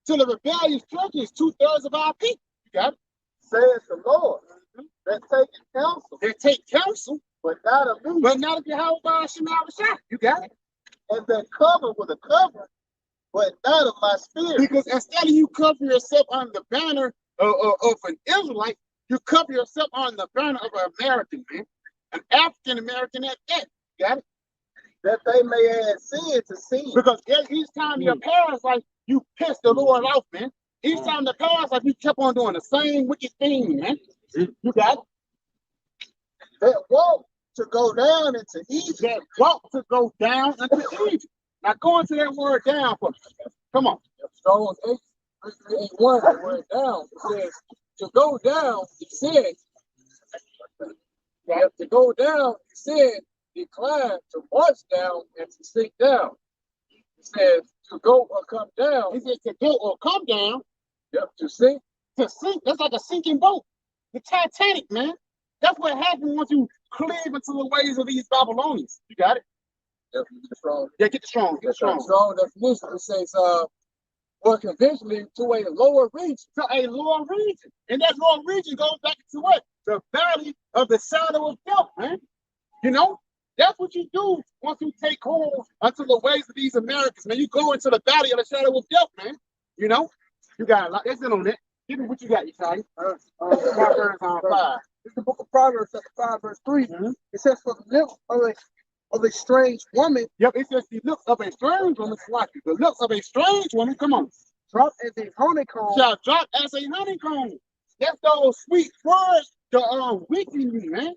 To the rebellious children is 2/3 of our people. You got it? Says the Lord. That take counsel. They take counsel, But not of me. but not of Yahawah, bahasham, Yahawashi. You got it? And that cover with a cover, but not of my spirit. Because instead of you cover yourself on the banner of an Israelite, you cover yourself on the banner of an American, man. An African American at that. You got it? That they may add sin to sin. Because each time your parents, like, you piss the Lord off, man. Each time the parents, like, you kept on doing the same wicked thing, man. You got it? That walk to go down into Egypt. That walk to go down into Egypt. Now go into that word down for me. Come on. Psalms 8, verse 81, the word down. It says, to go down, he said, to go down, he said, decline, to march down, and to sink down. He says, to go or come down. He said to go or come down. Yep, to sink. To sink. That's like a sinking boat. The Titanic, man. That's what happens once you cleave into the ways of these Babylonians. You got it? Yep, the strong. Yeah, get the strong. Get the strong. Strong definition. It says, more conventionally, to a lower region. To a lower region. And that lower region goes back to what? The valley of the shadow of death, man. You know? That's what you do once you take hold unto the ways of these Americans, man. You go into the valley of the shadow of death, man. You know? You got a lot. That's it on that. Give me what you got, Isaiah. Proverbs 5. It's the book of Proverbs, chapter 5, verse 3. It says, for the lips of a strange woman, Yep, it says the lips of a strange woman, the lips of a strange woman, come on, drop as a honeycomb. shall drop as a honeycomb. That's those sweet words to weaken you, man.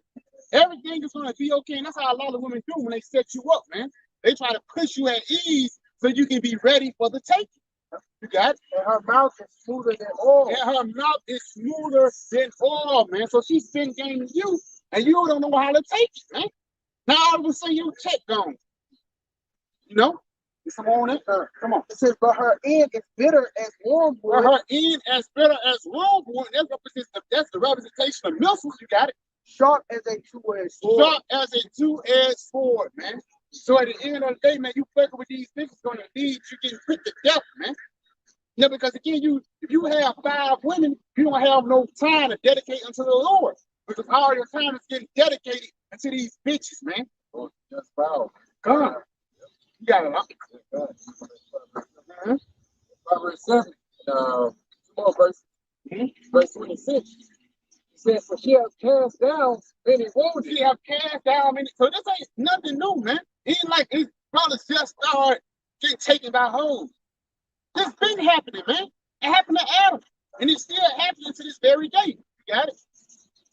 Everything is going to be okay, and that's how a lot of women do when they set you up, man. They try to push you at ease so you can be ready for the taking. You got it? And her mouth is smoother than oil. And her mouth is smoother than oil, man. So she's been gaming you, and you don't know how to take it, man. Now all of a sudden your check gone. You know? Come on in. Come on. It says, but her end is bitter as warm For wood. her end as bitter as wormwood. That's the representation of missiles. You got it? Sharp as a two-edged sword. Sharp as a two-edged sword, man. So at the end of the day, man, you fucking with these things is going to lead you getting put to death, man. Yeah, because again, if you have 5 women, you don't have no time to dedicate unto the Lord. Because all your time is getting dedicated into these bitches, man. Oh, that's foul. Come on. You got it, huh? Proverbs 7, two more verses. Verse 26. It says, for she has cast down many wounded. She have cast down many. So this ain't nothing new, man. It ain't like his brothers just started getting taken by hoes. This been happening, man. It happened to Adam. And it's still happening to this very day. You got it?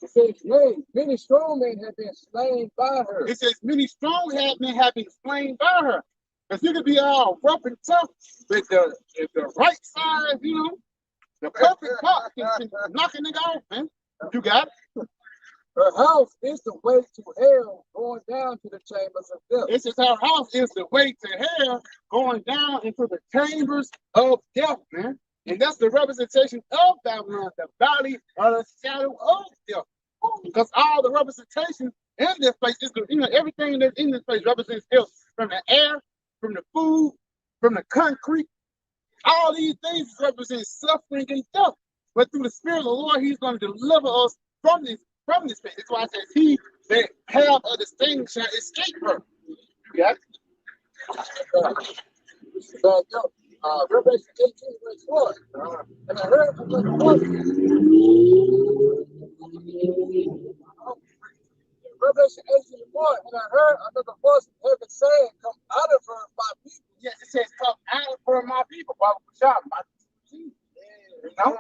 It says, yea, many strong men have been slain by her. It says many strong men have been slain by her. Because you could be all rough and tough, but the right side, you know, the perfect part can knock a nigga off, man. You got it? Her house is the way to hell, going down to the chambers of death. It says her house is the way to hell, going down into the chambers of death, man. And that's the representation of Babylon, the valley of the shadow of death. Because all the representation in this place is, everything that's in this place represents death. From the air, from the food, from the concrete. All these things represent suffering and death. But through the Spirit of the Lord, He's going to deliver us from this place. That's why it says, he that have of this thing shall escape her. You got it? Revelation 18, verse 4. And I heard another voice. Revelation 18, 4. And I heard another voice from heaven saying, come out of her, my people. Yes, it says, come out of her, my people. Bahasham, my people. You know?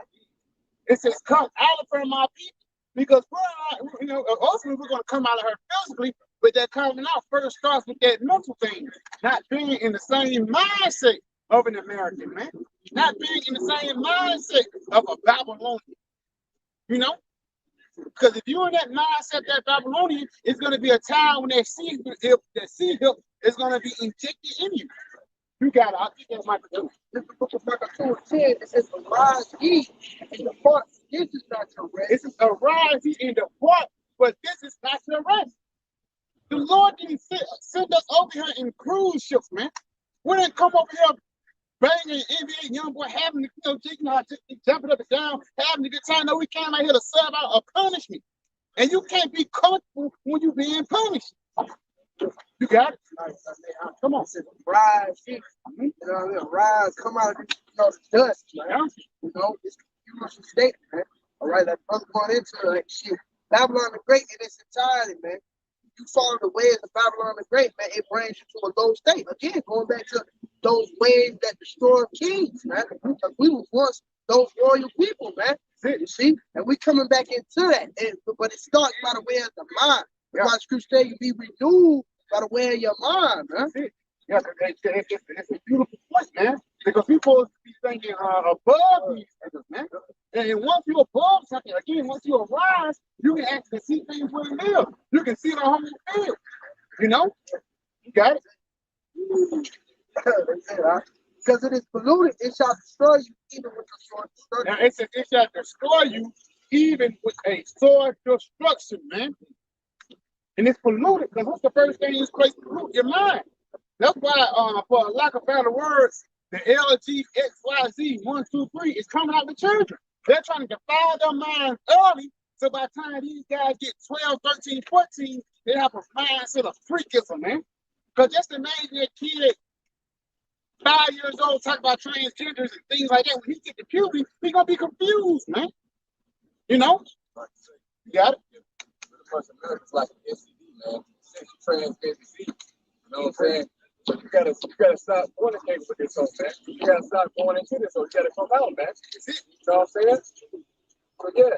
It says, come out of her, my people. Because ultimately we're going to come out of her physically, But that coming out first starts with that mental thing, not being in the same mindset of an American, man. Not being in the same mindset of a Babylonian, you know? Because if you're in that mindset, that Babylonian, it's going to be a time when that seed is going to be injected in you. You got it. I think that's my producer. This is the book of Micah 2 and 10. It says, arise ye and depart. This is not your rest. This is arise ye and depart, but this is not your rest. The Lord didn't send us over here in cruise ships, man. We didn't come over here banging NBA young boy, having jumping up and down, having a good time. No, we came out here to serve out a punishment. And you can't be comfortable when you're being punished. You got it? Come on, sis. Rise, you know, rise, come out of the dust, man. You know, it's a beautiful state, man. All right, that brother going into it, like shit. Babylon the Great in its entirety, man. You follow the ways of Babylon the Great, man, it brings you to a low state. Again, going back to those ways that destroy kings, man. Because we was once those royal people, man. You see? And we coming back into that. But it starts by the way of the mind. That's why scripture say you be renewed by the way of your mind, man. Yeah, it's a beautiful point, man. Because people be thinking above these things, man. And once you're above something, again, once you arise, you can actually see things where they live. You can see the whole field. You know? You got it? Because it is polluted, it shall destroy you even with the sword destruction. Now it shall destroy you even with a sword destruction, man. And it's polluted because what's the first thing is crazy? Pollute your mind. That's why, for lack of better words, the LGXYZ 1, 2, 3 is coming out the children. They're trying to defile their minds early, so by the time these guys get 12, 13, 14, they have a mindset of freakism, man. Because just imagine a kid 5 years old talking about transgenders and things like that. When he get to puberty, he's gonna be confused, man. You know? You got it? America's like an STD, man. Sexual transmitted disease. You know what I'm saying? So you gotta stop fornicating with this, man. You gotta stop going into this, so you gotta come out, man. You know what I'm saying? So yeah,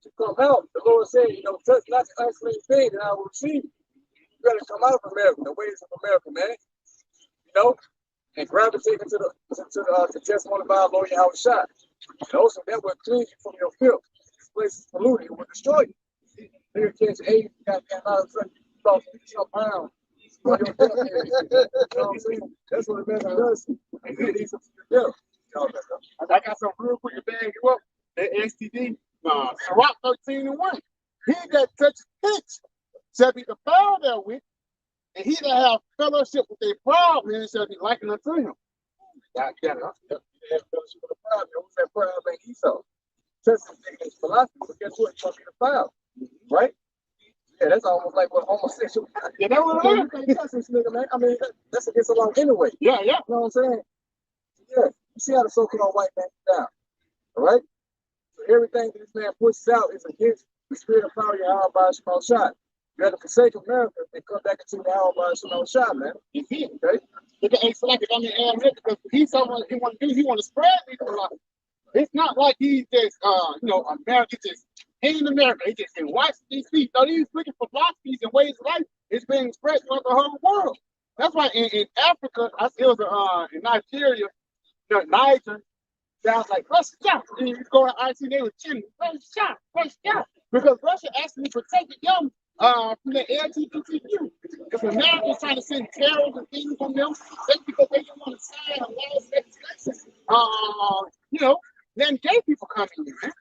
to come out, the Lord said, you know, touch not the unclean thing, and I will receive you. You gotta come out of America, the ways of America, man. You know, and gravitate into the testimony of our Lord Yahawashi. You know, so that will cleanse you from your filth. This place is polluted, it will destroy you. They catch AIDS, you got all of a sudden you lost 50 pounds. You know what I'm saying? That's what the man does. And it needs to be there. I got some real quick to bag you up. That STD, Sirach 13 and 1. He that touches pitch shall be defiled therewith, and he that have fellowship with a proud man shall be likened unto him. Yeah, have fellowship with a proud man. Who's that proud man? Esau. Touching his philosophy, but guess what? You're going to be defiled. Right? Yeah, that's almost like what homosexual. Yeah, that was you can't touch this nigga, man. I mean, that's against the law anyway. Yeah. You know what I'm saying? Yeah. You see how the so-called white man is down. All right? So everything that this man pushes out is against the spirit of power, Yahawashi. You have to forsake America and come back into Yahawashi, man. You see it, okay? It's like if I'm in Aaron because he's someone he want to spread these philosophies. It's not like he's just America just in America. He just can watch these people. So these wicked philosophies and ways of life is being spread throughout the whole world. That's why in Africa, it was in Nigeria, Niger, sounds like Russia. And you go to IC, they were chanting Russia, because Russia actually protected them from the LGBTQ. Because America is trying to send terrors and things from them, that's because they don't want to sign a law of legislation. Letting gay people come in, man.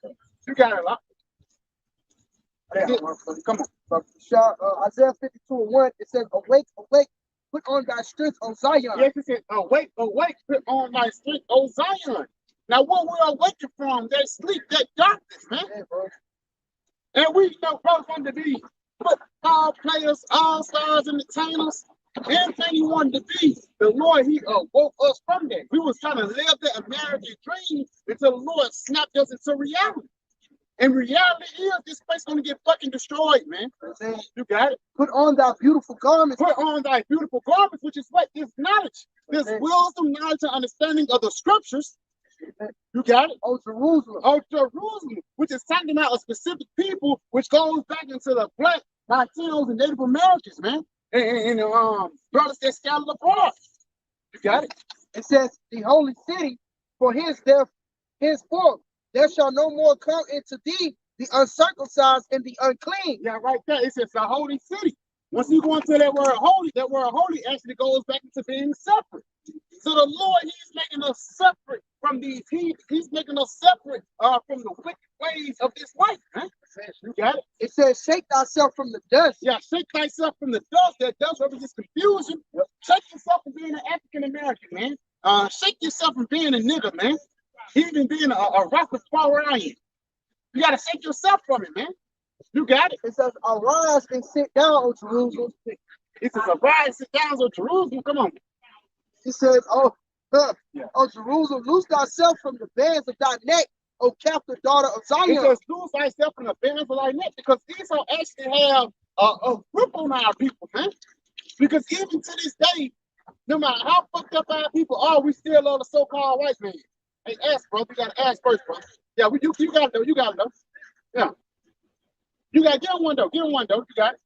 You got it, lot. Come on. Isaiah 52 and 1, it says, awake, awake, put on thy strength, O Zion. Yes, it says, awake, awake, put on thy strength, O Zion. Now, what we're awakened from, that sleep, that darkness, man. Yeah, bro. And we know brothers want to be football players, all-stars, entertainers, anything you wanted to be. The Lord, he woke us from that. We was trying to live the American dream until the Lord snapped us into reality. And reality is this place gonna get fucking destroyed, man. You got it. Put on thy beautiful garments. Put on thy beautiful garments, which is what? This knowledge. This wisdom, knowledge, and understanding of the scriptures. You got it? Oh, Jerusalem. Oh, Jerusalem, which is talking about a specific people, which goes back into the black Latinos and Native Americans, man, and brothers that scattered abroad. You got it? It says the holy city, for henceforth there shall no more come into thee the uncircumcised and the unclean. Yeah, right there. It says the holy city. Once you go into that word holy actually goes back into being separate. So the Lord, He's making us separate from these heathens. He's making us separate from the wicked ways of this life. Huh? You got it? It says, shake thyself from the dust. Yeah, shake thyself from the dust. That dust represents confusion. Yep. Shake yourself from being an African American, man. Shake yourself from being a nigger, man. Even being a Rastafarian. You got to shake yourself from it, man. You got it. It says, arise and sit down, O Jerusalem. It says, arise and sit down, O Jerusalem. Come on. It says, oh Jerusalem, loose thyself from the bands of thy neck, O captive daughter of Zion. It says, loose thyself from the bands of thy neck, because Esau actually have a grip on our people, man. Because even to this day, no matter how fucked up our people are, we still love the so-called white man. Hey, ask, bro. You got to ask first, bro. Yeah, you got it, though. You got it, though. Yeah. You got to get one, though. Get one, though. You got it.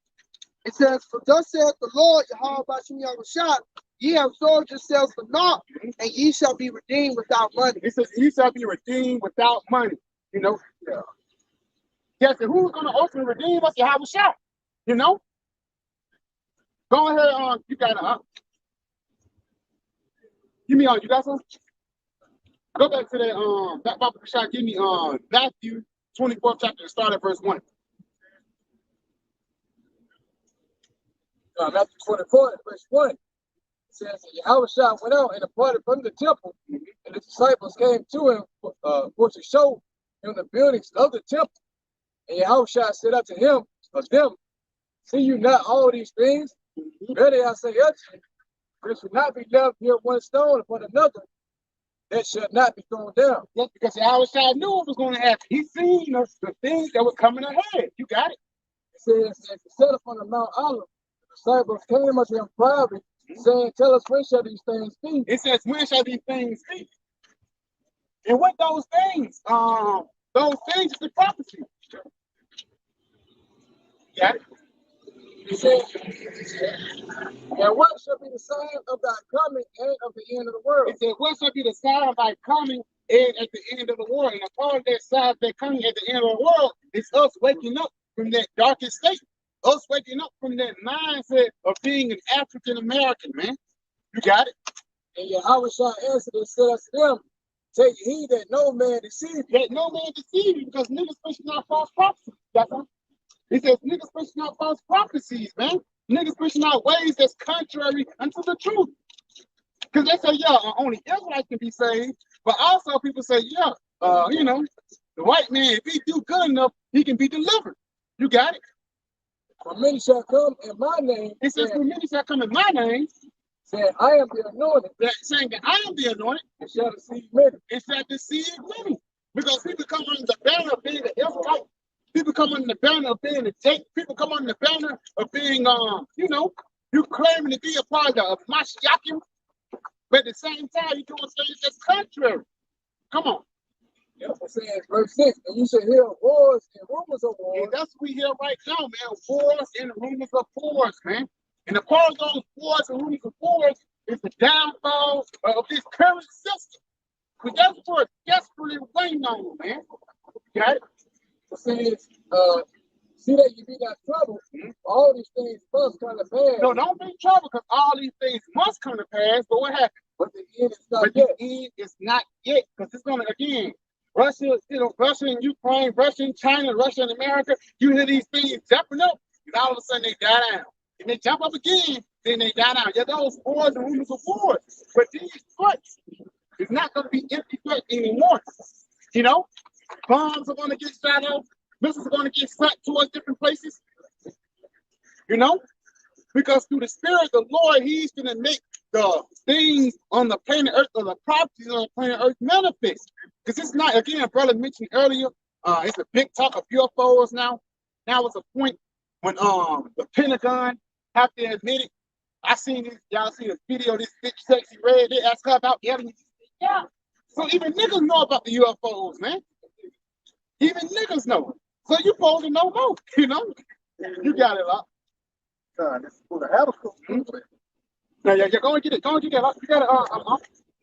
It says, for thus saith the Lord, Yahawah, Yahawah, ye have sold yourselves for naught, and ye shall be redeemed without money. It says, ye shall be redeemed without money. You know? Yeah. Yes, and who's going to ultimately redeem us? Yahawashi. You know? Go ahead, you got it, Give me you got some? Go back to that Papa Shot. Give me Matthew 24th chapter, start at verse 1. Matthew 24, verse 1. It says, Yahawashi went out and departed from the temple, and the disciples came to him for to show him the buildings of the temple. And Yahawashi said unto him, of them, see you not all these things? Verily I say unto you, there shall not be left here one stone upon another that shall not be thrown down. Yes, because Yahawashi knew what was going to happen. He seen the things that were coming ahead. You got it. It says, as he sat upon the Mount Olive, the disciples came unto him privately, saying, tell us, when shall these things be? It says, when shall these things be? And what those things is the prophecy. Got it? He said, and what shall be the sign of thy coming and of the end of the world? It said, what shall be the sign of thy coming and at the end of the world? And a part of that sign of that coming at the end of the world is us waking up from that darkest state. Us waking up from that mindset of being an African American, man. You got it? And Yahawashi answered and said unto them, take heed that no man deceive you. That no man deceive you, because niggas pushing out false prophecies. That's what it says. Niggas pushing out false prophecies, man. Niggas pushing out ways that's contrary unto the truth. Because they say, yeah, only Israelites can be saved. But also people say, yeah, you know, the white man, if he do good enough, he can be delivered. You got it? For many shall come in my name. It says, for many shall come in my name. Saying, I am the anointed. Saying that I am the anointed. And shall deceive many. It shall deceive many. Because people come under the banner of being an Israelite. People come under the banner of being a Jake. People come under the banner of being, you know, you claiming to be a part of Mashiachim. But at the same time, you're doing things that's contrary. Come on. Yep, it says, verse 6, and you shall hear wars and rumors of wars. And that's what we hear right now, man. Wars and rumors of wars, man. And a part of those wars and rumors of wars is the downfall of this current system. Because that's what we're desperately waiting on, man. Got it? It says, see that you be not troubled. All these things must come to pass. No, don't be troubled, because all these things must come to pass. But what happened? But the end is not yet. The end is not yet, because it's going to, again, Russia, you know, Russia and Ukraine, Russia and China, Russia and America, you hear these things jumping up, and all of a sudden they die down. And they jump up again, then they die down. Yeah, those wars and rumors of wars. But these threats is not going to be empty threats anymore. You know, bombs are going to get shot off, missiles are going to get shot towards different places. You know, because through the Spirit of the Lord, He's going to make the things on the planet Earth, or the properties on the planet Earth, manifest. Because it's not, again, brother mentioned earlier, it's a big talk of UFOs now. Now it's a point when the Pentagon have to admit it. I seen this, y'all seen a video, this bitch sexy red, they asked her about aliens. Yeah. So even niggas know about the UFOs, man. Even niggas know. So you supposed to know more, you know? You got it, Lot. God, this is for the Habakkuk. Yeah, go and get it. Go and get that, Lot. You got it,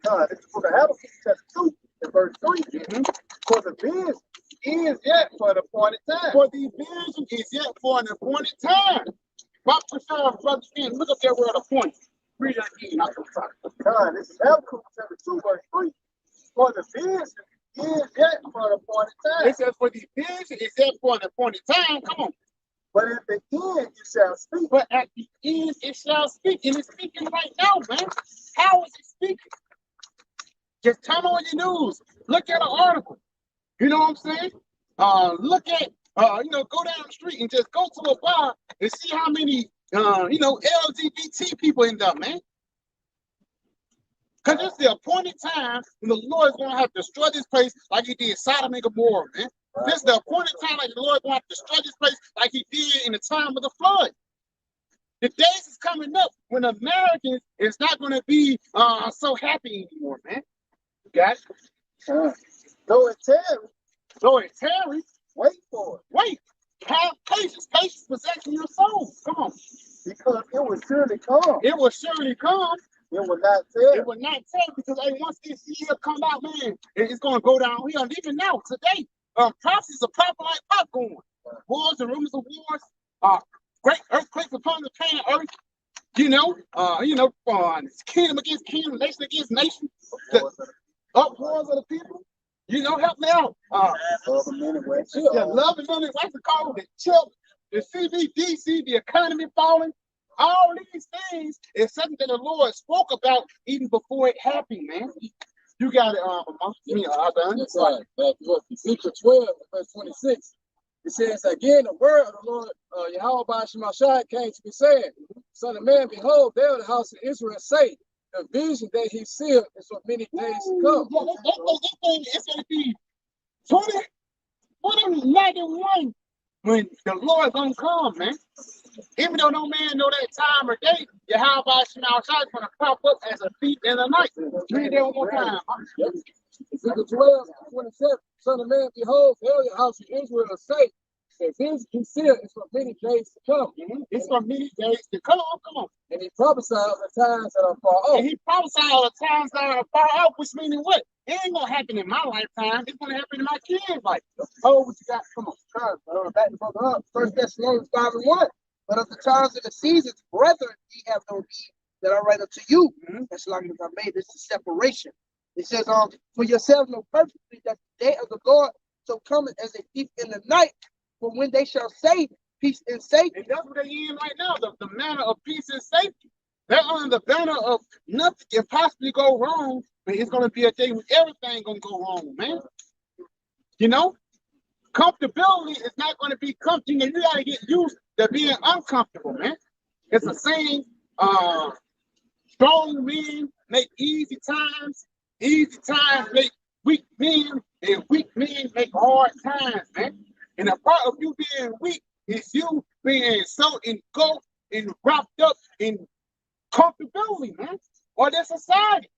God, this is for the Habakkuk chapter 2 and verse 3. For the vision is yet for an appointed time. For the vision is yet for an appointed time. But for sure, brother, look up that word appointed. Read that again, not from top. God, this is Habakkuk chapter 2, verse 3. For the vision is yet for an appointed time. It says, for the vision is yet for an appointed time. Come on. But at the end it shall speak. But at the end it shall speak. And it's speaking right now, man. How is it speaking? Just turn on your news. Look at an article. You know what I'm saying? Look at, go down the street and just go to a bar and see how many, LGBT people end up, man. Because it's the appointed time when the Lord is going to have to destroy this place like he did Sodom and Gomorrah, man. This is the appointed time like the Lord is going to have to destroy this place like he did in the time of the flood. The days is coming up when Americans is not going to be so happy anymore, man. You got it? Though it tarry, wait for it. Wait. Have patience. Patience possessing your soul. Come on. Because it will surely come. It will surely come. It will not tarry. It will not tarry because once this year come out, man, it's going to go downhill. And even now, today, prophecies are popping like popcorn. Wars and rumors of wars. Great earthquakes upon the planet Earth. Kingdom against kingdom, nation against nation. The uproars of the people. Help me out. Love and money, love and money, what's it called? The chip, the CBDC, the economy falling. All these things is something that the Lord spoke about even before it happened, man. You got it, That's right. Look, Ezekiel 12, verse 26. It says, again, the word of the Lord, Yahawah came to me saying, Son of man, behold, there the house of Israel say, the vision that he sealed is for many days to come. It's going to be 2091 when the Lord's going to come, man. Even though no man know that time or date, Yahawashi is going to pop up as a thief in the night. Read that one more time. Ezekiel 12, 27. Son of man, behold, there the house of Israel say, the vision he sealed is for many days to come. It's for many days to come. Come on. And he prophesied of the times that are far off. And he prophesied of the times that are far off, which meaning what? It ain't gonna happen in my lifetime. It's gonna happen in my kids' life. Oh, what you got? Come on, back the brother up. 1 Thessalonians 5:1. But of the times and the seasons, brethren, ye have no need that I write unto you. That's like I made this is separation. It says, for yourselves know perfectly that the day of the Lord so cometh as a thief in the night. For when they shall say peace and safety. And that's what they in right now, the manner of peace and safety. They're under the banner of nothing can possibly go wrong, but it's going to be a day when everything going to go wrong, man. Comfortability is not going to be comfortable. You got to get used to being uncomfortable, man. It's a saying, strong men make easy times make weak men, and weak men make hard times, man. And a part of you being weak is you being so engulfed and wrapped up in comfortability, man, or their society.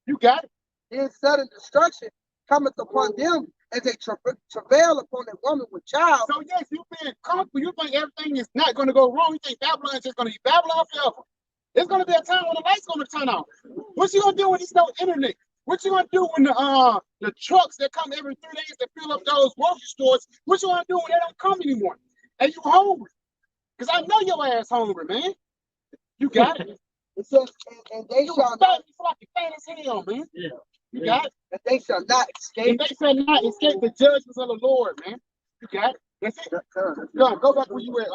You got it. Then sudden destruction cometh upon them as they travail upon a woman with child. So yes, you being comfortable, you think everything is not going to go wrong. You think Babylon is just going to be Babylon forever. There's going to be a time when the light's going to turn off. What you going to do when there's no internet? What you gonna do when the trucks that come every 3 days that fill up those grocery stores? What you gonna do when they don't come anymore? And you hungry? Because I know your ass hungry, man. You got it. It says, and they shall not. It's like you fat as hell, man. Yeah. You got it. And they shall not escape. And they shall not escape the judgments of the Lord, man. You got it. That's it. Go back where you at,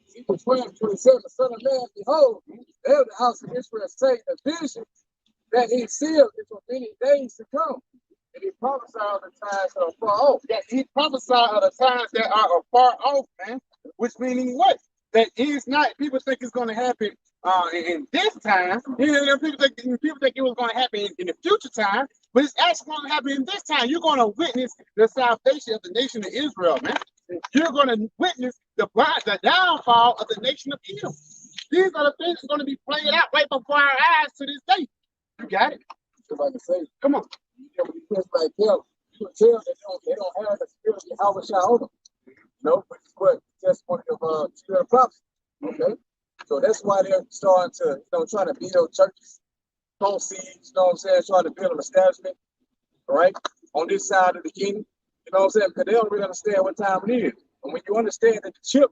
Ezekiel 12, 27. Son of man, behold, there the house of Israel say, the vision that he sealed is for many days to come. And he prophesied of the times that are far off. That he prophesied of the times that are far off, man. Which meaning what? That is not, people think it's going to happen in this time. People think it was going to happen in the future time, but it's actually going to happen in this time. You're going to witness the salvation of the nation of Israel, man. You're going to witness the downfall of the nation of Edom. These are the things that's going to be played out right before our eyes to this day. You got it? Just like I say, come on. When you press like them, you can tell they don't have the spirit of Yahawashi over them. But what testimony of the prophets. Okay, so that's why they're starting to, trying to build churches, sow seeds. You know what I'm saying? Trying to build an establishment, all right, on this side of the kingdom. You know what I'm saying? Because they don't really understand what time it is. And when you understand that the chip,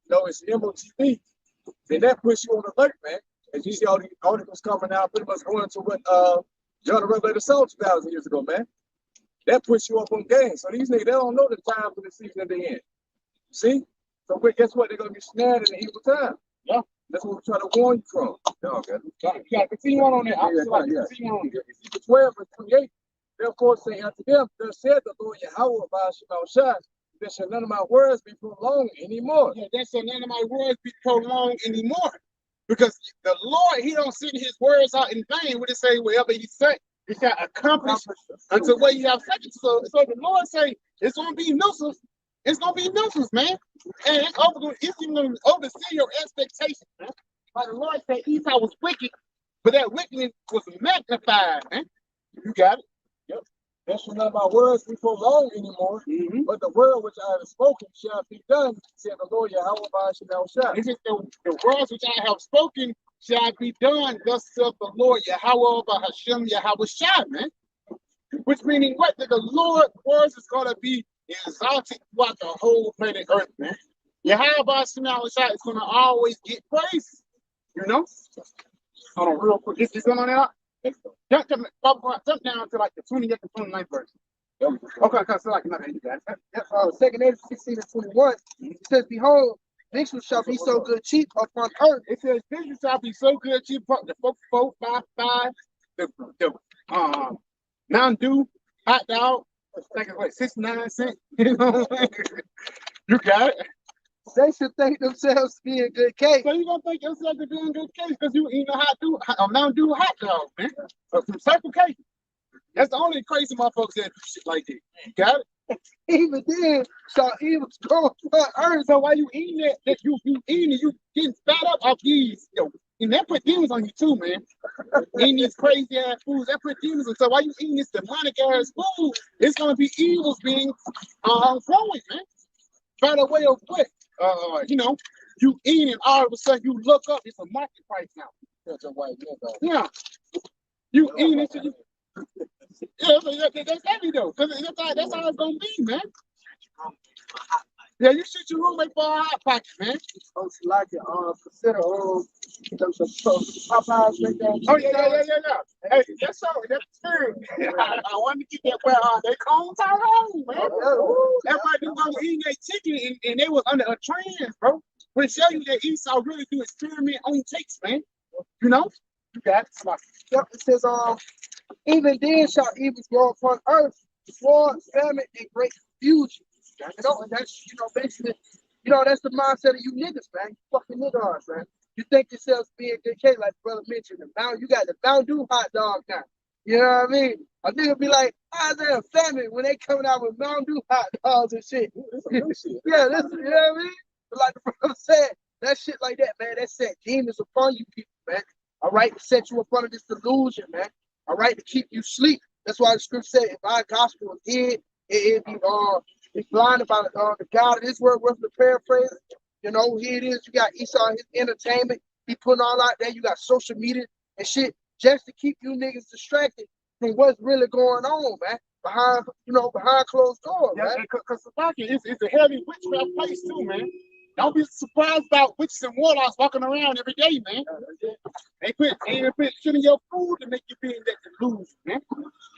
it's MOTV, then that puts you on alert, man. As you see all the articles coming out, pretty much going to what John the Revelator saw 2,000 years ago, man. That puts you up on game. So these niggas, they don't know the time for the season at the end. See? So guess what? They're gonna be snared in the evil time. Yeah. That's what we're trying to warn you from. Yeah, okay. You gotta continue on that. Continue on. Ezekiel 12 verse 28. Therefore say unto them, thus said the Lord Yahawah, bahasham, there shall none of my words be prolonged anymore. Yeah, there shall none of my words be prolonged anymore. Because the Lord, he don't send his words out in vain. What it say, wherever he said, he shall accomplish until what you have said. So the Lord say, it's going to be nuisance. It's going to be nuisance, man. And it's even going to oversee your expectations, man. But the Lord said Esau was wicked, but that wickedness was magnified, man. You got it? Yep. There shall none of my words be prolonged anymore, but the word which I have spoken shall be done, said the Lord Yahawah, bahasham. It's just the words which I have spoken shall be done, thus saith the Lord Yahawah, bahasham, Yahawashi, man. Which meaning what? That the Lord's words is going to be exalted throughout the whole planet Earth, man. Yahawah, bahasham, Yahawashi is going to always get praise, you know? Hold on, real quick. Is going on there? Jump down to like the 20th and 29th verse. Okay, so like another you guys. 2nd Ezra 16 and 21. It says, behold, victuals shall be so good cheap upon earth. It says victuals shall be so good cheap upon the 4.55, the Mountain Dew hot dog, like what, 69 cents. You know, you got it. They should think themselves to be in good case. So you gonna think yourself to be in good case because you eating a Mountain Dew hot dog, man. From Circle K. That's the only crazy motherfuckers that do shit like that. You got it? Even then, shall evils go upon earth. So why you eating that you eating it, you getting fat up off these, and that put demons on you too, man. Eating these crazy ass foods, that put demons on. So why you eating this demonic ass food? It's gonna be evils being growing, man. By the way of what? You eating, all of a sudden you look up, it's a market price now. That's a white man, Yeah. You eating it, yeah, that's heavy though, because that's how it's gonna be, man. Yeah, you shoot your roommate for a hot pocket, man. Like it, consider Popeyes right there. Oh yeah. Hey, that's true. I wanted to get that where they call Tyrone, man. That might be why we're eating that chicken and they was under a trend, bro. We'll show you that Esau really do experiment on takes, man. You know? You got it. Yep, it says, even then shall evils grow upon earth, war, famine, and great confusion. And that's, basically, that's the mindset of you niggas, man. You fucking niggas, man. You think yourselves being good case, like the brother mentioned. You got the Mountain Dew hot dog now. You know what I mean? A nigga be like, how's there a famine when they coming out with Mountain Dew hot dogs and shit? Yeah, listen, you know what I mean? But like the brother said, that shit like that, man, that set demons upon you people, man. All right, to set you up under this delusion, man. All right, to keep you sleep. That's why the scripture said, if our gospel was hid, it'd be blind about the God of this world, worth the paraphrase. Here it is. You got Esau, his entertainment. He putting all out there. You got social media and shit just to keep you niggas distracted from what's really going on, man. Behind closed doors, man. Because it's a heavy witchcraft place too, man. Don't be surprised about witches and warlocks walking around every day, man. They put shit in your food to make you be in that delusion, man.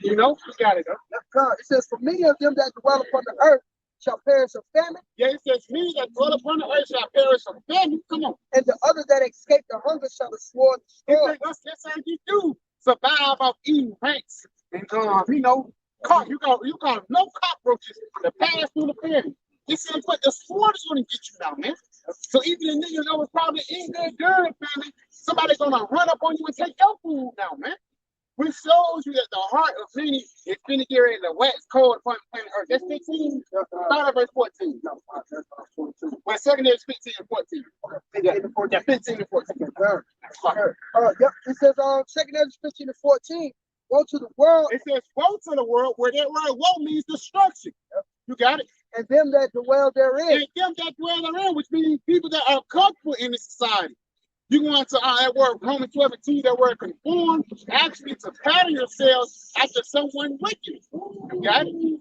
You got it, though. It says, for many of them that dwell upon the earth shall perish of famine. Yeah, it says, many that dwell upon the earth shall perish of famine. Come on. And the others that escape the hunger shall the sword destroy. That's how you do survive off eating rats. And, you call no cockroaches to pass through the famine. It says, but the sword is going to get you now, man. So even the niggas that was probably in their good family, somebody's going to run up on you and take your food now, man. Which shows you that the heart of many is vinegar and the wax cold upon planet Earth. That's 15, start at verse 14. Well, 2nd is 15 and 14. Yeah, 15 and 14. Yep, it says 2nd Ezra 15 and 14. Woe to the world. It says woe to the world, where that word woe means destruction. You got it? and them that dwell therein. And them that dwell therein, which means people that are comfortable in the society. You want to that word Romans 12:2, that word conform, actually to pattern yourselves after someone wicked. You got it?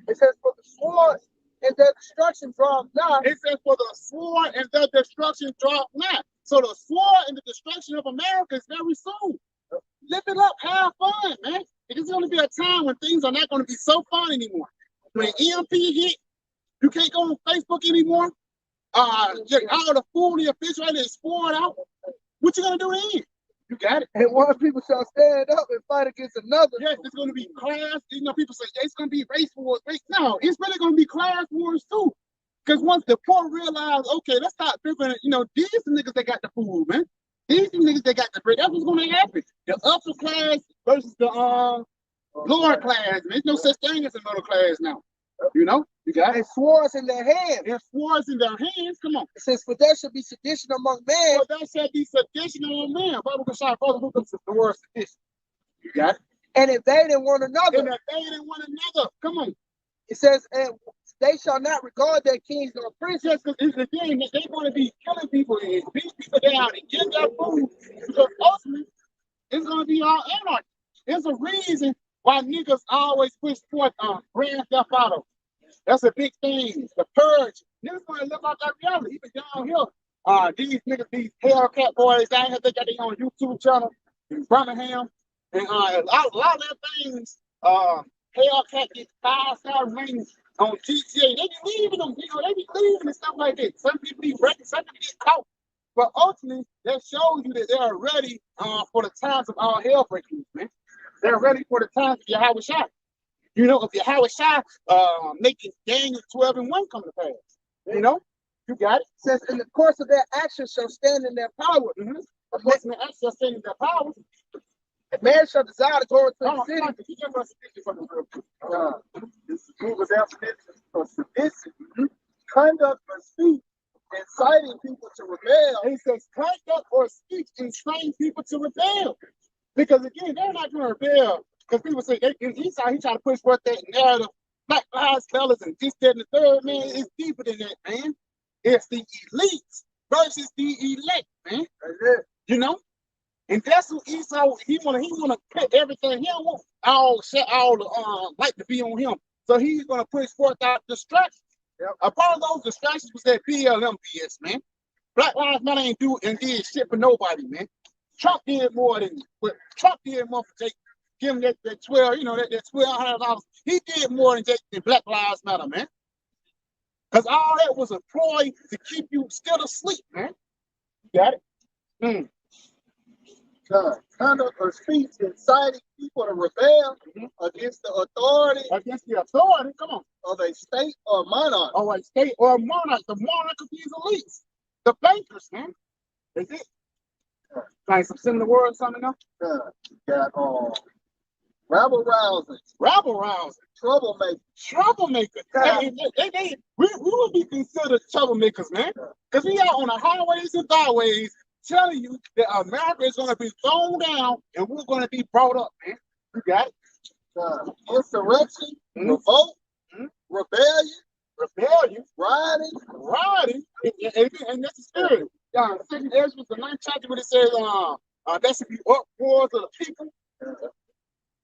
It says, for the sword and their destruction draweth nigh. It says, for the sword and the destruction draweth nigh. So the sword and the destruction of America is very soon. Live it up, have fun, man. It's going to be a time when things are not going to be so fun anymore. When EMP hit, you can't go on Facebook anymore. All the food the refrigerator is poured out. What you gonna do then? You got it. And one people shall stand up and fight against another. Yes, it's gonna be class. You know, people say it's gonna be race wars. No, it's really gonna be class wars too. Because once the poor realize, okay, let's start figuring, these niggas that got the food, man. These niggas that got the bread. That's what's gonna happen. The upper class versus the lower class. Man. There's no such thing as a middle class now. You got it. And swords in their hands. And swords in their hands. Come on. It says, for there shall be sedition among men. Well, there shall be sedition among men. Bible can shout, Father, look up the word sedition. You got it. And invading one another. And invading one another. Come on. It says, and they shall not regard their kings nor princes. Yes, because it's the thing that they're going to be killing people and beating people down and getting their food. Because ultimately, it's going to be all anarchy. There's a reason why niggas always push forth Grand Theft Auto. That's a big thing. The purge. Niggas want to live out that reality. Even down here, these niggas, these Hellcat boys, down here, they got their own YouTube channel in Birmingham. And a lot of their things, Hellcat gets 5-star ratings on GTA. They be leaving them, they be leaving and stuff like that. Some people be wrecking, some people get caught. But ultimately, that shows you that they are ready for the times of all hell breaking loose, man. They're ready for the times of Yahawashi. If Yahawashi making Daniel 12:1 come to pass. You got it. It says, in the course of their actions shall stand in their power. Mm-hmm. The course of their actions shall stand in their power. A man shall desire to go into the city. This is Google's definition for sedition. Conduct or speech inciting people to rebel. He says conduct or speech inciting people to rebel. Because again, they're not going to rebel. Because people say he's trying to push forth that narrative, Black Lives Matter and this, that, and the third, man. It's deeper than that, man. It's the elites versus the elect, man. And that's what Esau, he wanna put everything. He don't want all the light to be on him. So he's gonna push forth out distractions. Yep. A part of those distractions was that BLM BS, man. Black Lives Matter ain't did shit for nobody, man. Trump did more for Jake. Give him that 12, that $1,200. He did more than Jake than Black Lives Matter, man. Because all that was a ploy to keep you still asleep, man. You got it? Conduct or speech inciting people to rebel against the authority. Against the authority, come on. Of a state or monarch. Oh, a state or monarch. The monarch of these elites. The bankers, man. That's it. Like some similar words, something else? Got rabble rousing. Troublemakers. We would be considered troublemakers, man. Because we are on the highways and byways telling you that America is going to be thrown down and we're going to be brought up, man. You got it? Insurrection, revolt, rebellion, rioting, and that's the spirit. Second Ezra was the 9th chapter where it says that should be uproars of the people.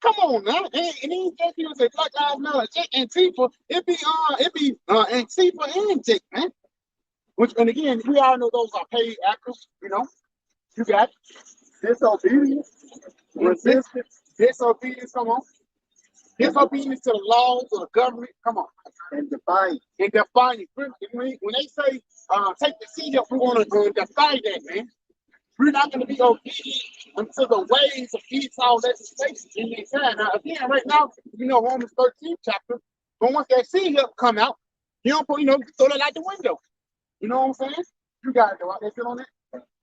Come on now, and these people say Black Lives Matter, Antifa. It be Antifa and Jake, man. And again, we all know those are paid actors. You got it. disobedience, resistance, disobedience. Come on, disobedience to the laws of the government. Come on, and defiance. When they say take the seat up, we want to defy that, man. We're not going to be obedient unto the ways of Esau legislation in their time. Now, again, right now, Romans 13th chapter. But once that seed up come out, you don't throw that out the window. You know what I'm saying? You got it, though. I get on it.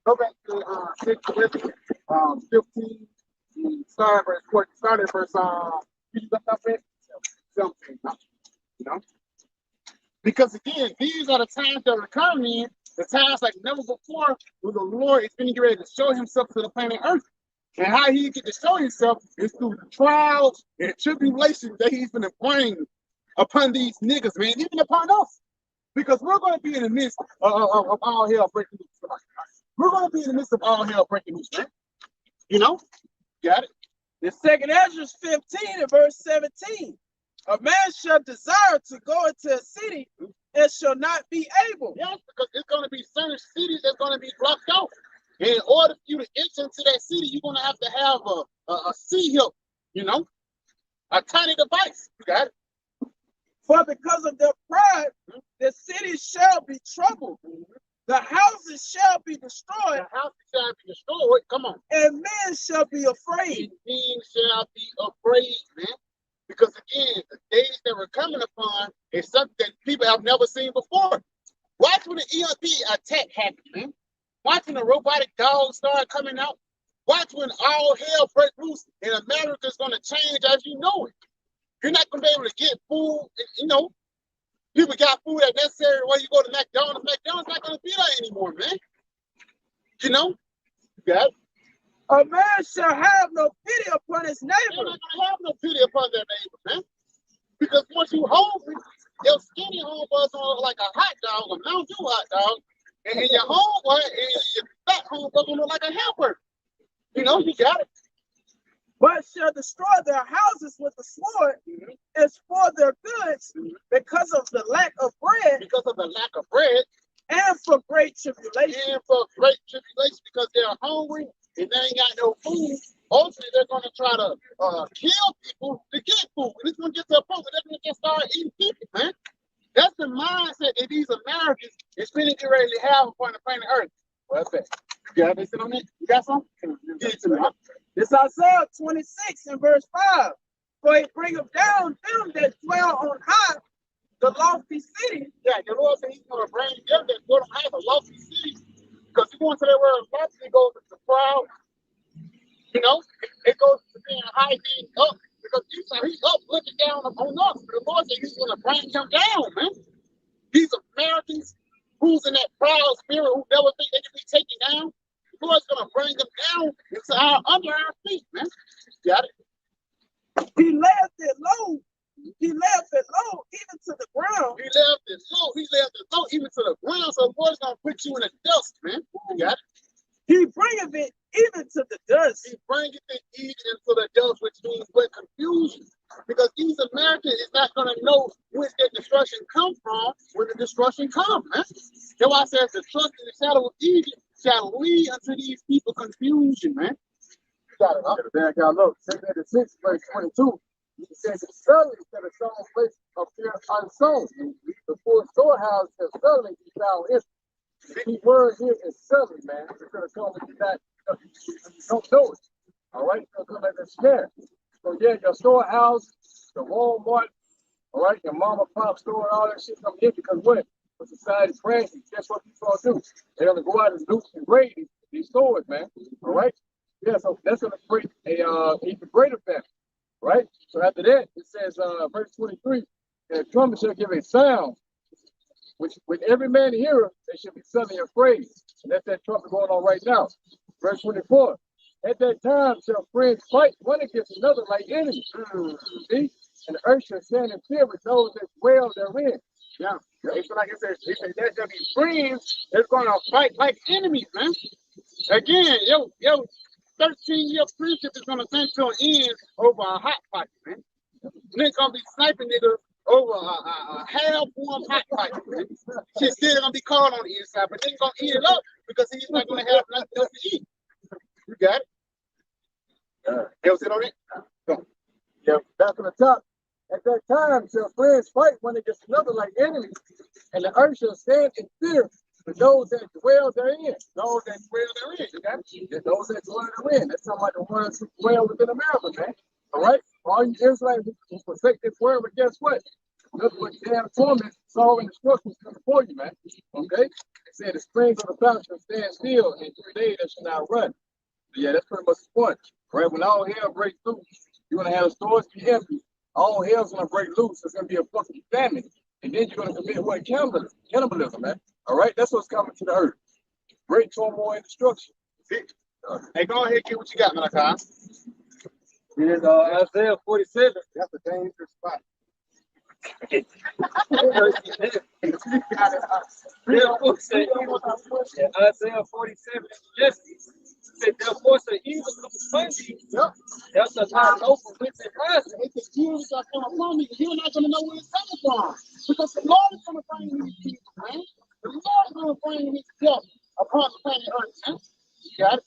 Go back to 6 Corinthians 15, start verse 14, start at verse 17. Because again, these are the times that are coming in. The times like never before where the Lord is getting ready to show himself to the planet Earth. And how he get to show himself is through the trials and tribulations that he's going to bring upon these niggas, man, even upon us. Because we're going to be in the midst of all hell breaking loose. We're going to be in the midst of all hell breaking loose, man. You know? Got it? The second Ezra 15 and verse 17. A man shall desire to go into a city and shall not be able. Yes, because it's going to be certain cities that's going to be blocked off. And in order for you to enter into that city, you're going to have a sea hill, you know? A tiny device. You got it? For because of their pride, the city shall be troubled. The houses shall be destroyed. The house shall be destroyed. Come on. And men shall be afraid. And men shall be afraid, man. Because again, the days that we're coming upon is something that people have never seen before. Watch when the EMP attack happens, man. Watch when the robotic dogs start coming out. Watch when all hell breaks loose and America's going to change as you know it. You're not going to be able to get food, you know. People got food that's necessary when you go to McDonald's. McDonald's not going to be there anymore, man. You know? Yeah. A man shall have no pity upon his You're neighbor. not going to have no pity upon their neighbor, man. Because once you hungry, your skinny homeboy's gonna look like a hot dog, a Mountain Dew hot dog, and your homeboy and your fat homeboy gonna look like a hamburger. You know, you got it. But shall destroy their houses with the sword, and spoil their goods because of the lack of bread, Because of the lack of bread and for great tribulation. and for great tribulation, because they're hungry and they ain't got no food. Ultimately, they're gonna try to kill people to get food. And it's gonna get to a point where they're gonna just start eating people, man. That's the mindset that these Americans is finna get ready to have upon the planet Earth. Well, that's it. You got anything on it? You got some? Give it to me. This Isaiah 26 and verse 5. For he bringeth down them that dwell on high, the lofty city. Yeah, the Lord said he's gonna bring them that go to have a lofty city. Because you go into that word lofty, it goes into proud. You know, it goes to being high, being up. Because he's up looking down upon us. The Lord said he's gonna bring them down, man. These Americans who's in that proud spirit who never think they can be taken down, the Lord's gonna bring them down into under our feet, man. Got it? He left it low. He left it low, even to the ground. He left it low. He left it low, even to the ground. So the Lord's gonna put you in the dust, man. You got it? He bringeth it even to the dust. He bringeth it even into the dust, which means what confusion. Because these Americans is not gonna know whence their destruction come from when the destruction comes, man. That's why I said the trust in the shadow of Egypt shall lead unto these people confusion, man. You got it, huh? Back out, look, 6 verse 22. It says, suddenly shall the sown place appear unsown. The full storehouse shall suddenly be found empty. The key word here is suddenly, man. It's going to come with that. You don't know it. All right? It's going to come as a snare. So, yeah, your storehouse, the Walmart, all right, your mama pop store, and all that shit come in because what? When society crashes, guess what people do? They're going to go out and loot and raid these stores, man. All right? Yeah, so that's going to create a even greater famine. Right? So after that, it says, verse 23, and the trumpet shall give a sound, which with every man hearer, they should be suddenly afraid. And that's that trumpet going on right now. Verse 24, at that time shall friends fight one against another like enemies. See? And the earth shall stand in fear with those that dwell therein. Yeah. It's like it says, there shall be friends that's gonna fight like enemies, man. Again, yo, 13-year friendship is gonna come to an end over a hot pot, man. Niggas gonna be sniping niggas over a half-warm hot pot, man. Shit still gonna be cold on the inside, but niggas gonna eat it up because he's not gonna have nothing else to eat. You got it? Else it on it? Go. Yeah, back on the top. At that time shall friends fight one against another like enemies, and the earth shall stand in fear for those that dwell therein. Those that dwell therein, you got it? Yeah, those that dwell therein. That's talking about the ones who dwell within America, man. All right? All you Israelites who forsake this word, but guess what? Look what damn torment, sorrow, and destruction is coming for you, man. Okay? It said the springs of the fountain shall stand still, and 3 days they shall not run. Yeah, that's pretty much the point. Right? When all hell breaks loose, you're gonna have the stores be empty. All hell's gonna break loose. It's gonna be a fucking famine. And then you're gonna commit what? Cannibalism, man. All right? That's what's coming to the earth. Great turmoil and destruction. Hey, go ahead, get what you got, Malachi. Here's Isaiah 47. That's a dangerous spot. Therefore, said evil, Isaiah 47, yes, said, therefore, said evil come upon thee, thou shalt not know from whence it rises. It's the evil shall come upon me, and you're not going to know where it's coming from. Because the Lord is going to bring these people, man. The Lord is going to bring his death upon the planet Earth, man. You got it?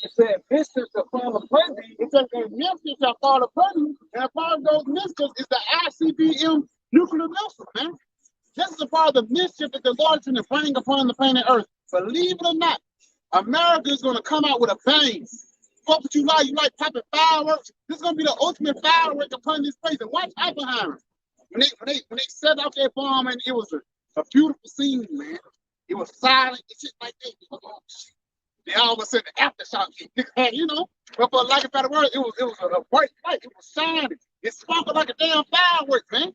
It said, mischief shall fall upon thee. It says a missile shall fall upon you, and a part of those missiles is the ICBM nuclear missile, man. This is a part of the mischief that the Lord is going to bring upon the planet Earth. Believe it or not, America is going to come out with a bang. 4th of July, you like popping fireworks? This is going to be the ultimate firework upon this place. And watch Oppenheimer. When they set out that bomb, and it was a beautiful scene, man. It was silent and shit like that. Oh, shit. Then all of a sudden, the aftershock hit, you know. But for lack of better word, it was a bright light. It was shining. It sparkled like a damn firework, man.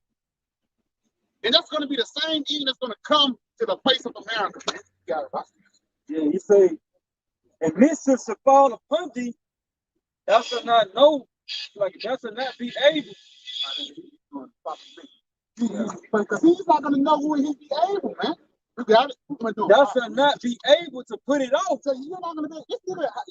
And that's going to be the same thing that's going to come to the place of America, man. You got it, right? Yeah, he say, and mischief shall fall upon thee, thou shalt not know, like thou shalt not be able. Because he's not going to know when he'll be able, man. You got it? Thou shalt not be able to put it off. So you're not going to be,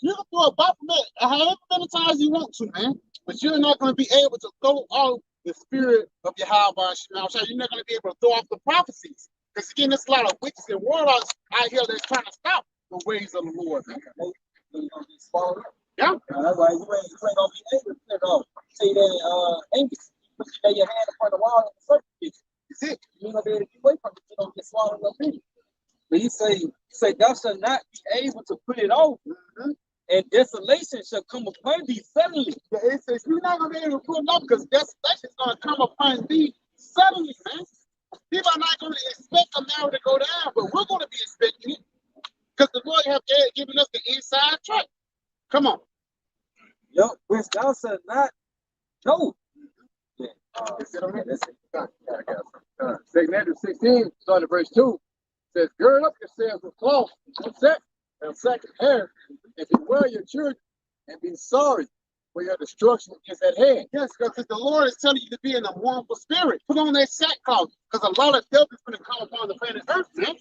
you can throw a baphomet however many times you want to, man. But you're not going to be able to throw off the spirit of Yahawashi. You're not going to be able to throw off the prophecies. Because again, there's a lot of witches and warlocks out here that's trying to stop the ways of the Lord, man. Yeah. That's why you ain't gonna be able to put it off. Say that Angus, put your hand upon the wall and the circumcision. That's it. You ain't gonna be able to get away from it. You don't get swallowed up in it. But he say, thou shalt not be able to put it off, and desolation shall come upon thee suddenly. Yeah, it says you're not gonna be able to put it off because desolation is gonna come upon thee suddenly, man. People are not gonna expect America to go down, but we're gonna be expecting it because the Lord have given us the inside track. Come on. Yep, which thou shalt not know. Yeah. Second Andrew 16, starting at verse 2, says, gird up yourselves with cloth and second hair, and beware your children, and be sorry, for your destruction is at hand. Yes, because the Lord is telling you to be in a mournful spirit. Put on that sackcloth, because a lot of death is going to come upon the planet Earth, man.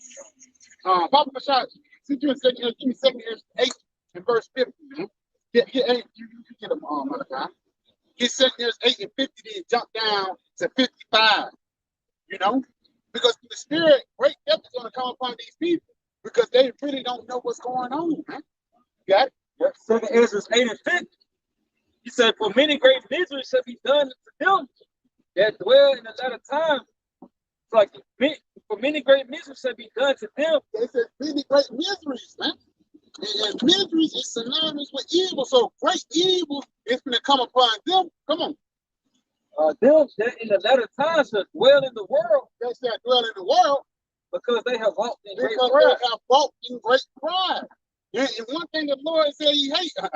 Papa Bashad, since you're in second, give me 2 8 and verse 50, man. You get them, Malachi. Get 2 8 and 50, then jump down to 55. You know? Because the spirit, great death is going to come upon these people because they really don't know what's going on, man. You got it? Yep. 2 Ezra 8 and 50. He said, for many great miseries shall be done to them that dwell in the latter time. It's like, for many great miseries shall be done to them. They said many great miseries, man. And miseries is synonymous with evil. So great evil is going to come upon them. Come on. Them that in the latter times shall dwell in the world. They shall dwell in the world because they have walked in great because pride. they have walked in great pride. And one thing the Lord said he hates a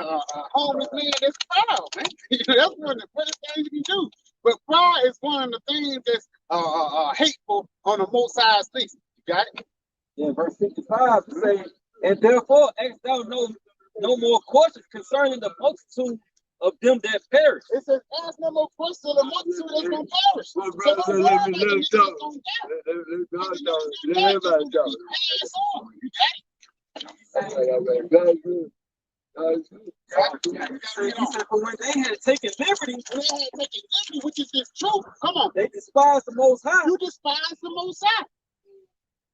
homeless man that's proud, man. That's one of the best things you can do. But pride is one of the things that's hateful on the Most High's face. You got it? Yeah, verse 55 say, and therefore ask thou no more questions concerning the multitude of them that perish. It says, ask no more questions of the multitude that's going to perish. Well, So brother, don't let worry me about the let niggas go. that's going to die. Let everybody go. Pass on. You got it? He said, for when they had taken liberty, Which is this truth. Come on. they despised the Most High. You despise the Most High.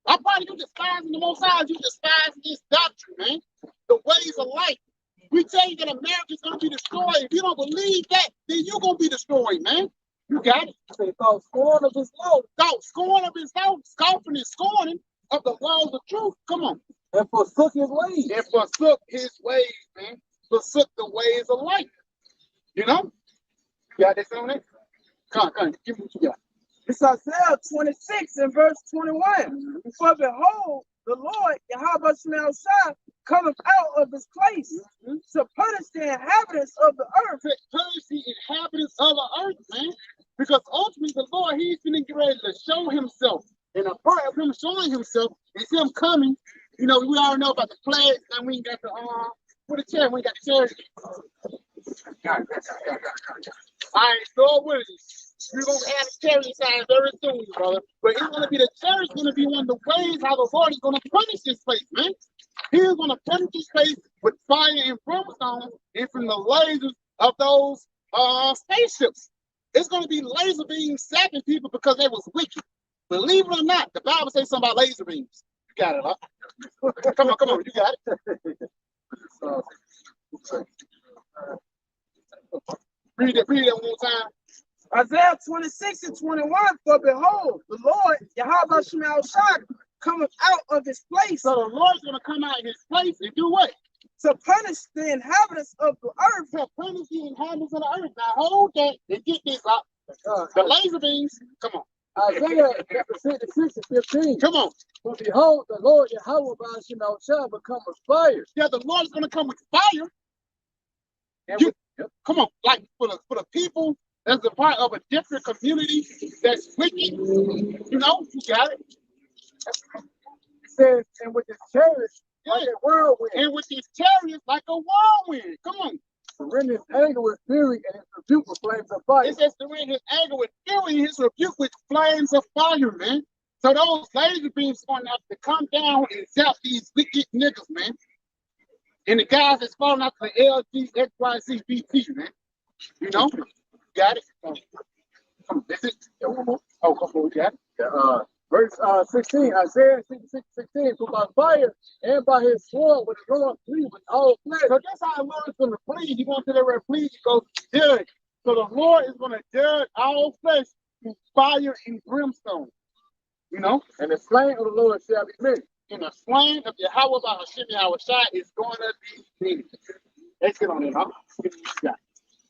How part of you despising the Most High? You despise this doctrine, man. The ways of life. We tell you that America's going to be destroyed. If you don't believe that, then you're going to be destroyed, man. You got it? They thought scorn of his law. Thought scorn of his law, scoffing and scorning of the laws of truth. Come on. And forsook his ways. And forsook his ways, man. Forsook the ways of life. You know? You got this on it? Come on. Give me what you got. It's Isaiah 26 and verse 21. For behold, the Lord, Yahawashi, cometh out of his place to punish the inhabitants of the earth. To punish the inhabitants of the earth, man. Because ultimately the Lord, he's going to get ready to show himself. And a part of him showing himself is him coming. You know, we all know about the plagues, and we ain't got the what a chair, we ain't got the chair. All right, so what is it? You're going to have the chariot sign very soon, brother. But it's going to be the chariot's going to be one of the ways how the Lord is going to punish this place, man. He is going to punish this place with fire and brimstone and from the lasers of those spaceships. It's going to be laser beams sapping people because they was wicked. Believe it or not, the Bible says something about laser beams. You got it, huh? Come on, you got it. Read it one more time. Isaiah 26 and 21, for behold, the Lord, Yahawashi, cometh out of his place. So the Lord's going to come out of his place and do what? To punish the inhabitants of the earth. To punish the inhabitants of the earth. Now hold that and get this up. The laser beams, come on. Isaiah chapter 66 and 15. Come on. For behold, the Lord Yahawah shall become with fire. Yeah, the Lord's going to come with fire. Come on, like for the people that's a part of a different community that's wicked, you got it. It says, and with his chariots like a whirlwind. And with his chariots like a whirlwind. Come on. To rend his anger with fury and his rebuke with flames of fire. It says to rend his anger with fury and his rebuke with flames of fire, man. So those laser beams are going to have to come down and zap these wicked niggas, man. And the guys that's falling out to the LG, XYZ, BT, man. Got it? That's it. Oh, come on, got it. Verse 16, Isaiah 66:16, for by fire and by his sword with the Lord plead with all flesh. So that's how the Lord is going to plead. He wants to there plead, he goes judge. So the Lord is going to judge all flesh through fire and brimstone. And the slain of the Lord shall be many. And the slain of Yahawah bahasham Yahawashi is going to be many. Let's get on it, huh?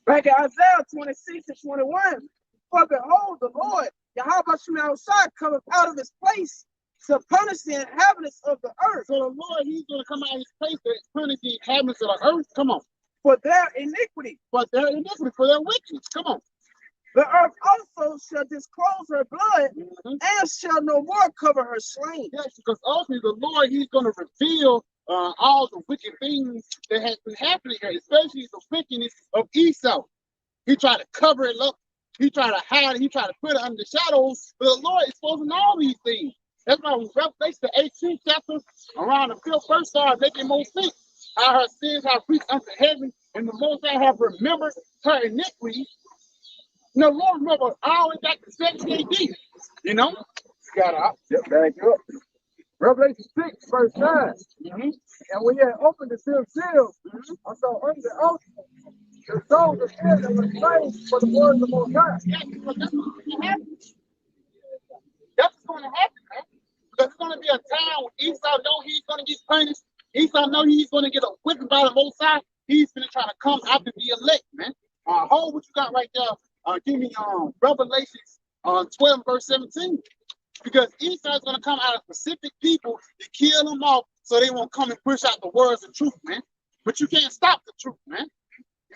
Back in Isaiah 26 and 21, for behold, the Lord, Yahawashi, cometh out of his place to punish the inhabitants of the earth. So the Lord, he's going to come out of his place to punish the inhabitants of the earth. Come on. For their iniquity. For their iniquity, for their wickedness. Come on. The earth also shall disclose her blood and shall no more cover her slain. Yes, because ultimately the Lord, he's going to reveal all the wicked things that has been happening here, especially the wickedness of Esau. He tried to cover it up. He tried to hide it. He tried to put it under the shadows. But the Lord is exposing all these things. That's why when Revelation, the 18th chapter, around the 5th verse, started making more sense. How her sins have reached unto heaven, and the Most High have remembered her iniquity. No, Lord, remember all the way back to 70 AD. Got it. Yep, back you up. Revelation 6, verse 9. And when he had opened the sealed seals, I saw under the altar the souls of men that were slain for the words of the Most High. Yes, because that's what's going to happen. That's what's going to happen, man. Because it's going to be a time when Esau know he's going to get punished. Esau know he's going to get a whipping by the Most High. He's going to try to come after the elect, man. Hold what you got right there. Give me Revelations 12 verse 17. Because Esau is going to come out of specific people to kill them off so they won't come and push out the words of truth, man. But you can't stop the truth, man.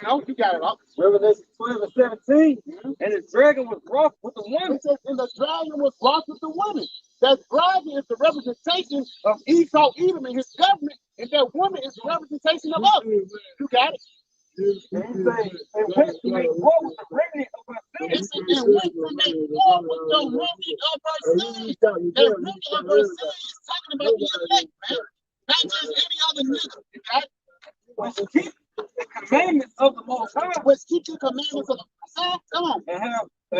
You got it up. Revelation 12 and 17. And the dragon was wroth with the woman. It says, and the dragon was wroth with the woman. That dragon is the representation of Esau, Edom, and his government, and that woman is the representation of us. You got it. And went to make war with the remnant of her It sins. said, and went to make war with the remnant of her sins. That remnant of her sins is talking about the elect, man. Not just any other nigga. You got it. Which keep the commandments of the Most High. Which keep the commandments of the Most High. Come on. And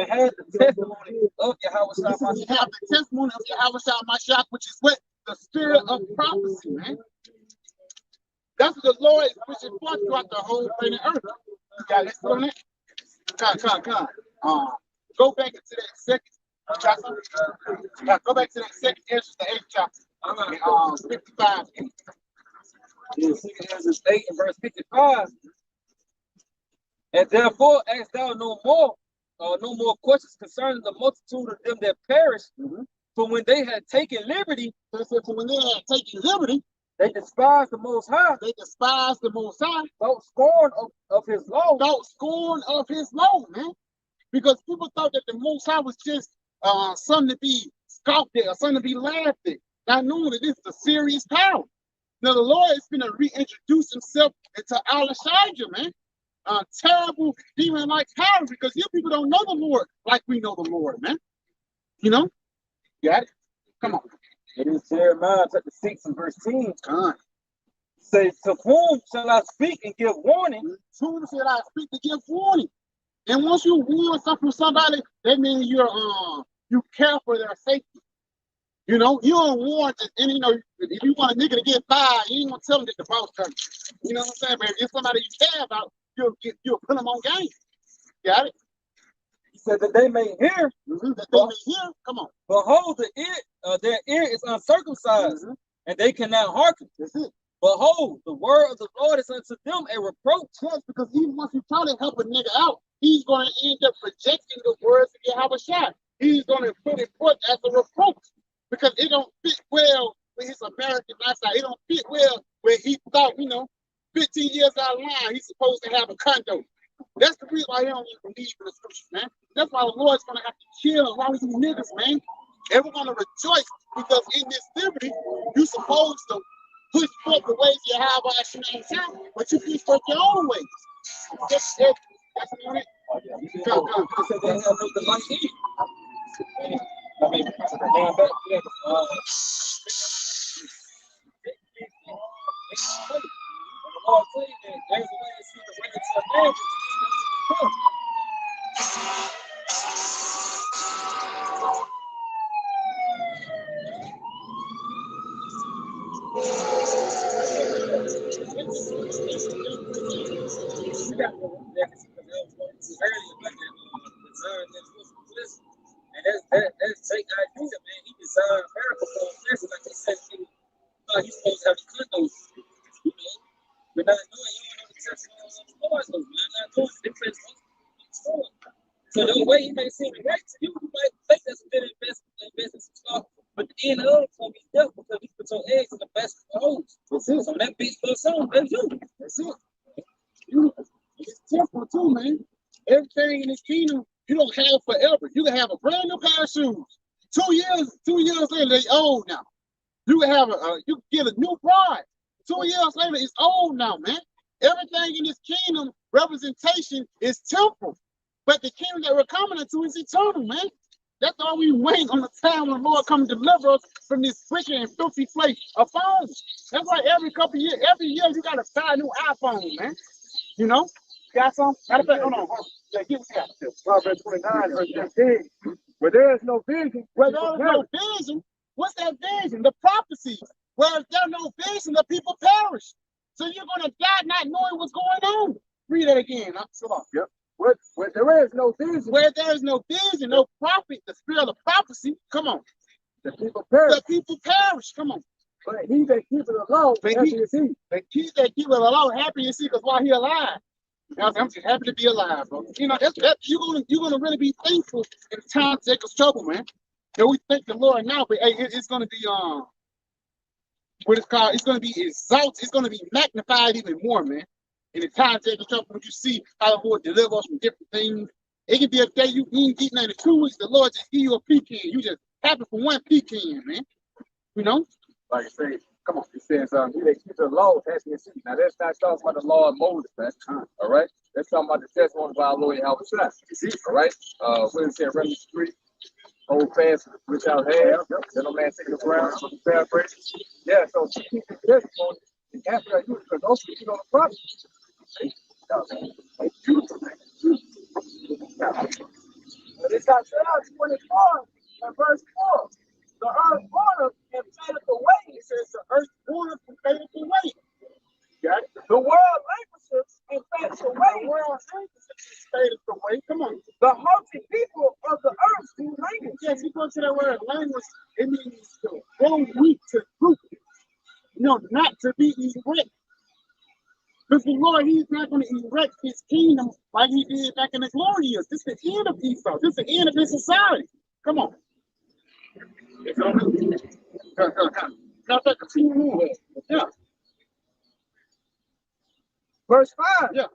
have the testimony of Yahawashi. We have the testimony of Yahawashi, which is what? The spirit of prophecy, man. That's what the Lord is pushing forth throughout the whole planet Earth. You got it on it? Come. Go back into that second chapter. Go back to that second Ezra, the 8th chapter. 55. Genesis 8 and verse 55. And therefore ask thou no more questions concerning the multitude of them that perish. For when they had taken liberty, they despised the Most High. They despised the Most High. Thought scorn of his law. Thought scorn of his law, man. Because people thought that the Most High was just something to be scoffed at or something to be laughed at. Not knowing that this is a serious power. Now the Lord is going to reintroduce himself into our Elijah, man. terrible demon like power because you people don't know the Lord like we know the Lord, man. You know? Got it? Come on. It is Jeremiah chapter 6 and verse 10. Come Say, to whom shall I speak and give warning? To whom shall I speak to give warning? And once you warn something from somebody, that means you care for their safety. You know, you don't warn, and you know, if you want a nigga to get fired, you ain't gonna tell him that the boss coming. You know what I'm saying? But if somebody you care about, you'll put them on game. Got it? He said that they may hear. That they may hear. Come on. Behold, their ear is uncircumcised, and they cannot hearken. That's it. Behold, the word of the Lord is unto them a reproach. Yes, because even once you try to help a nigga out, he's going to end up rejecting the words of Yahawashi. He's going to put it forth as a reproach because it don't fit well with his American lifestyle. It don't fit well where he thought, 15 years out of line, he's supposed to have a condo. That's the reason why he don't even believe in the scriptures, man. That's why the Lord's going to have to chill a lot of you niggas, man. And we're going to rejoice because in this liberty, you're supposed to push forth the ways you have but you push forth your own ways. That's it. Come. He said they have no delight in it. I mean, going back to that, the Lord said that there's a way to see the way to a man, and that's take idea, man. He designed America for a person, like he said, he's supposed to have the condos. You know, we're not doing you know the testimony of the stores, though. We're not doing different stores. So the way he may seem right to you, you might think that's a good investment some stuff, but the end of it's gonna be dealt because you put your eggs in the basket of hoes. So that bitch goes on, that's you. That's it. It's temporal too, man. Everything in this kingdom, you don't have forever. You can have a brand new pair of shoes. 2 years later, they old now. You can have you can get a new bride. 2 years later, it's old now, man. Everything in this kingdom representation is temporal. But the kingdom that we're coming into is eternal, man. That's all we wait on the time when the Lord come deliver us from this wicked and filthy place of phones. That's why every year you gotta buy a new iPhone, man. You know? Got some? Hold on. Yeah, give me that. Proverbs 29, verse 15. Where there is no vision, where there is no vision, what's that vision? The prophecies. Where there's no vision, the people perish. So you're gonna die not knowing what's going on. Read that again. Yep. Where there is no vision. Where there is no vision, no prophet, the spirit of prophecy. Come on. The people perish. The people perish. Come on. But he that keepeth it alone, happy is he. But he that keepeth it alone, happy is he, because while he alive. I'm just happy to be alive, bro. You know, you're gonna really be thankful in time to take us trouble, man. And we thank the Lord now, but hey, it's gonna be what it's called, it's gonna be exalted, it's gonna be magnified even more, man. In the time to take us trouble, when you see how the Lord delivers us from different things. It can be a day you ain't eating in 2 weeks, the Lord just give you a pecan. You just happy for one pecan, man. You know? Like I say, come on, it says, he that keeps the law, happy is he. Now that's not talking about the law of Moses, man. All right? That's talking about the testimony of our Lord Yahawashi. All right? What is it, Romans 3? Hold fast which I have. Then no man take the ground, paraphrase. Yeah, so keep the testimony. And after I do it, because those people on the prophet. It's Isaiah 24 and verse 4. The earth water and fadeth away. It says the earth water and fadeth away. Got it? The world languishes and fadeth away. The world languishes and fadeth away. Come on. The haughty people of the earth do languish. Yes, you go to that word language, it means to grow weak, to droop. Not to be erect. Because the Lord, he's not going to erect his kingdom like he did back in the glory years. This is the end of Esau. This is the end of his society. Come on. Yeah. Verse 5. Yeah.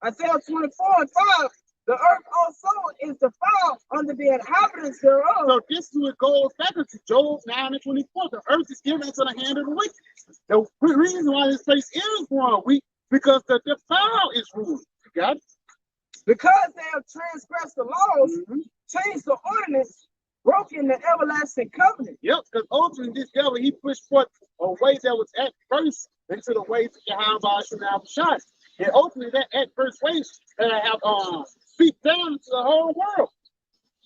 Isaiah 24 and 5. The earth also is defiled under the inhabitants thereof. So this is what goes back into Job 9 and 24. The earth is given into the hand of the wicked. The reason why this place is growing weak, because the defile is ruling. You got it? Because they have transgressed the laws, changed the ordinance, broken the everlasting covenant. Yep, because ultimately this devil, he pushed forth a way that was at first into the ways of Yahawashi and Yahawashi. And ultimately that at first ways that have speak down to the whole world.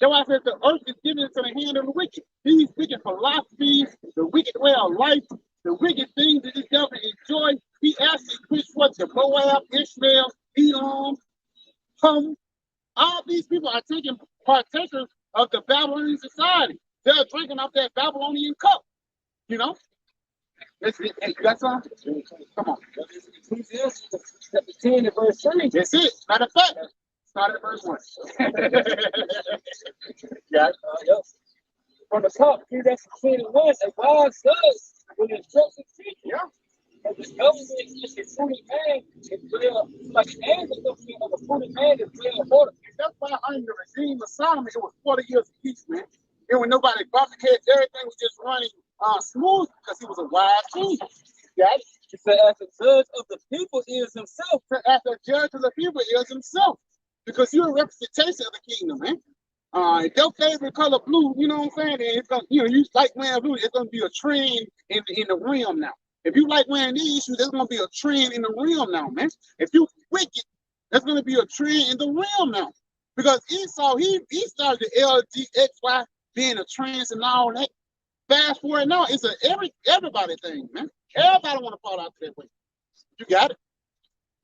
That's why I said the earth is given into the hand of the wicked. These wicked philosophies, the wicked way of life, the wicked things that this devil enjoy, he actually pushed forth to Moab, Ishmael, Edom, all these people are taking partakers of the Babylonian society. They're drinking off that Babylonian cup. You know? That's all. Come on. Ecclesiastes chapter 10 and verse 3. That's it. Matter of fact, start at verse 1. Yeah. Yep. From the top, Ecclesiastes 10 and 1, a wise does when the instructions teach. Yeah. And the government is a fruity man, and dwell like an angel of a fruity man that dwell water. That's why under the regime of Solomon, it was 40 years of peace, man. And when nobody bumped heads, everything was just running smooth because he was a wise king. Got it? He said, as the judge of the people is himself. As the judge of the people is himself. Because you're a representation of the kingdom, man. If your favorite color blue, you know what I'm saying? And it's gonna, you like wearing blue, it's gonna be a trend in the realm now. If you like wearing these shoes, there's gonna be a trend in the realm now, man. If you wicked, there's gonna be a trend in the realm now. Because Esau, he started the LGXY being a trend and all that. Fast forward now, it's a everybody thing, man. Everybody want to fall out that way. You got it.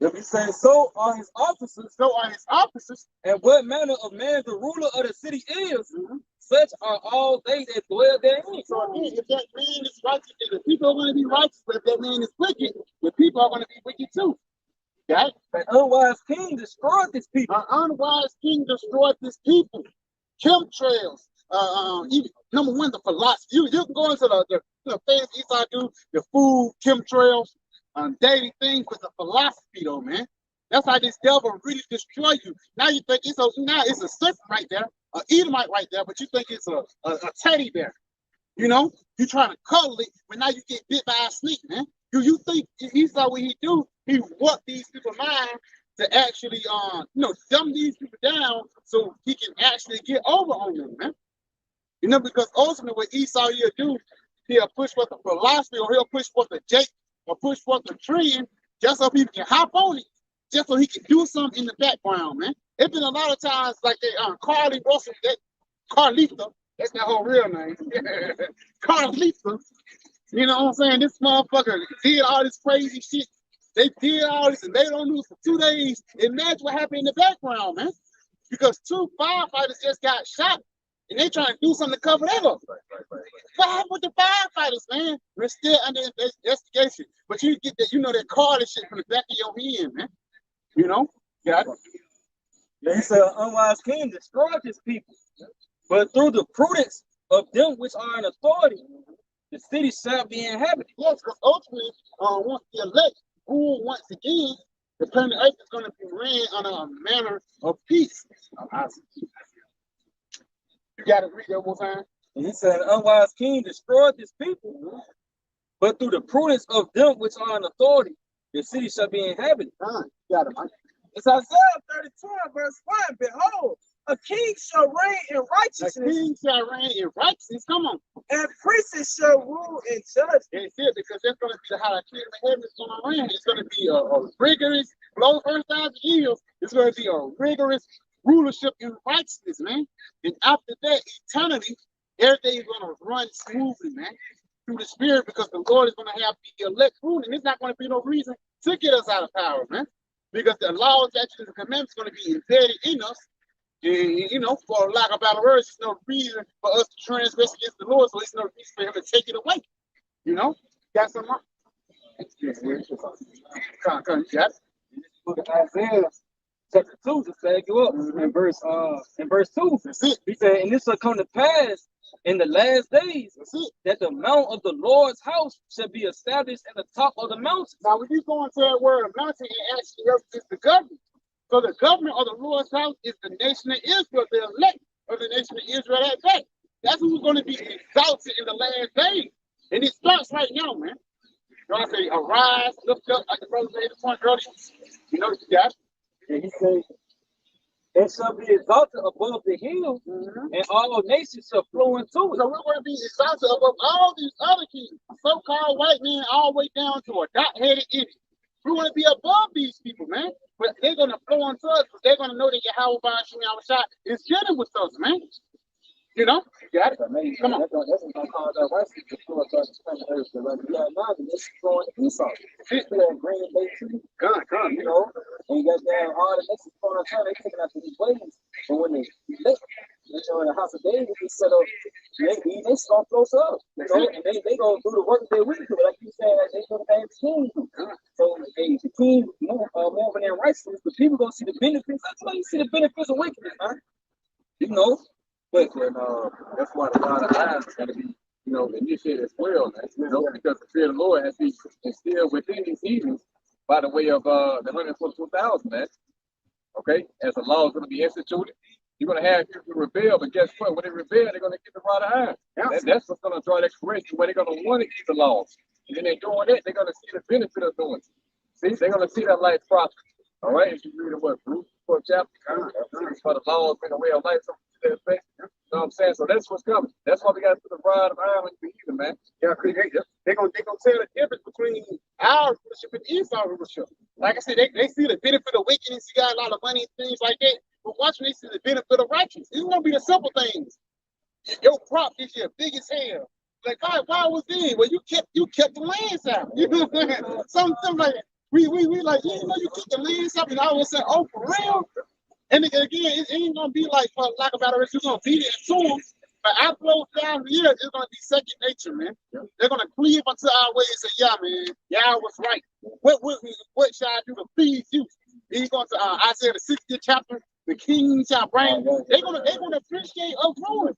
If he said, so are his officers, So are his officers. and what manner of man the ruler of the city is, such are all they that dwell therein. So again, if that man is righteous, then the people are going to be righteous. But if that man is wicked, the people are going to be wicked too. Got it? An unwise king destroyed his people. An unwise king destroyed this people. Chemtrails. Even, number one, the philosophy. You can go into the things Esau do, the food, chemtrails, daily things with the philosophy though, man. That's how this devil really destroy you. Now you think it's a serpent right there, an Edomite right there, but you think it's a teddy bear. You know, you trying to cuddle it, but now you get bit by a snake, man. You think Esau what he do? He warped these people's mind to actually dumb these people down so he can actually get over on them, man. You know, because ultimately what Esau he'll do, he'll push forth the philosophy or he'll push forth the jake or push forth the trend just so people can hop on it, just so he can do something in the background, man. It's been a lot of times like that Carly Russell, that Carlita, that's their whole real name. Carlita. You know what I'm saying? This motherfucker did all this crazy shit. They did all this and they don't lose for 2 days. Imagine what happened in the background, man. Because 2 firefighters just got shot and they trying to do something to cover that up. What happened with the firefighters, man? We're still under investigation. But you get that, that Carter shit from the back of your hand, man. You know? Got it? He said, an unwise king destroyed his people. But through the prudence of them which are in authority, the city shall be inhabited. Yes, because ultimately, once the elect rule once again, the planet Earth is going to be ran on a manner of peace. You got to read that one time. And he said, an unwise king destroyed his people. But through the prudence of them which are in authority, the city shall be inhabited. You got it, Mike. It's Isaiah 32 verse 1. Behold, a king shall reign in The righteousness, king shall reign in righteousness. Come on. and princes shall rule in judgment. That's it, because that's going to be how the kingdom of heaven is going to reign. It's going to be a rigorous, for those first 1,000 years, it's going to be a rigorous rulership in righteousness, man. And after that, eternity, everything is going to run smoothly, man, through the Spirit, because the Lord is going to have the elect ruling. There's not going to be no reason to get us out of power, man, because the laws, statutes, and commandments are going to be embedded in us. And, for lack of better words, there's no reason for us to transgress against the Lord, so there's no reason for him to take it away. Got something? Come, yes. Book of Isaiah chapter 2, just back you up in verse 2. That's it. He said, and this shall come to pass in the last days That's it. that the mount of the Lord's house shall be established at the top of the mountain. Now, when you go into that word mountain, it actually represents the government. So the government of the Lord's house is the nation of Israel, the elect of the nation of Israel at that. That's who's going to be exalted in the last days. And it starts right now, man. I say, arise, lift up, like the brother made the point earlier. You got it. And he said, it shall be exalted above the hills, and all nations shall flow into it. So we're going to be exalted above all these other kings, so-called white men, all the way down to a dot-headed idiot. We want to be above these people, man. But they're going to flow into us because they're going to know that Yahawah bahasham Yahawashi is dealing with us, man. You know? You got it? Come on. That's going to cause that white people to flow across the planet Earth. Like, yeah, now this is going to Esau. That Green Bay Tree. Gun, You know? And you got down all the nations going on, they taking out these ways. But when they elect, you know, in the house of David, they set up, they start close up. You know? And they go do the work that they wouldn't do. Like you said, they do the things the king do. So the king moving in righteousness, the people going to see the benefits. That's why you see the benefits of wickedness, man. You know? But that's why a lot of eyes got to be, you know, initiated as well, man. You know, because the fear of the Lord has been instilled within these heathens by the way of the 122,000, man. Okay, as the law is going to be instituted, you're going to have people rebel, but guess what? When they rebel, they're going to get the rod of iron. That's what's going to draw that correction, where they're going to want to keep the laws. And then they're doing that, they're going to see the benefit of doing it. See, they're going to see that life profit. All right, if you read what, Ruth 4th chapter, for the law has been a way of life. You know what I'm saying? So that's what's coming. That's why we got to put the rod of iron in the man. Yeah, they're gonna tell the difference between our rulership and Esau's rulership. Like I said, they see the benefit of wickedness. You got a lot of money and things like that. But watch when they see the benefit of righteousness. It's gonna be the simple things. Your crop this year big as hell. Like, God, why was it? Well, you kept the lands out. You know what I'm saying? Something like that. We like, you know, you keep the lands out, and all of a sudden, oh, for real? And again, it ain't gonna be like lack of battle. You're gonna beat it to them. But after those down here, it's gonna be second nature, man. They're gonna cleave unto our ways and say, yeah, man, Yah was right. What shall I do to please you? He's going to Isaiah the 60th chapter. The king shall reign. They're gonna appreciate us ruling.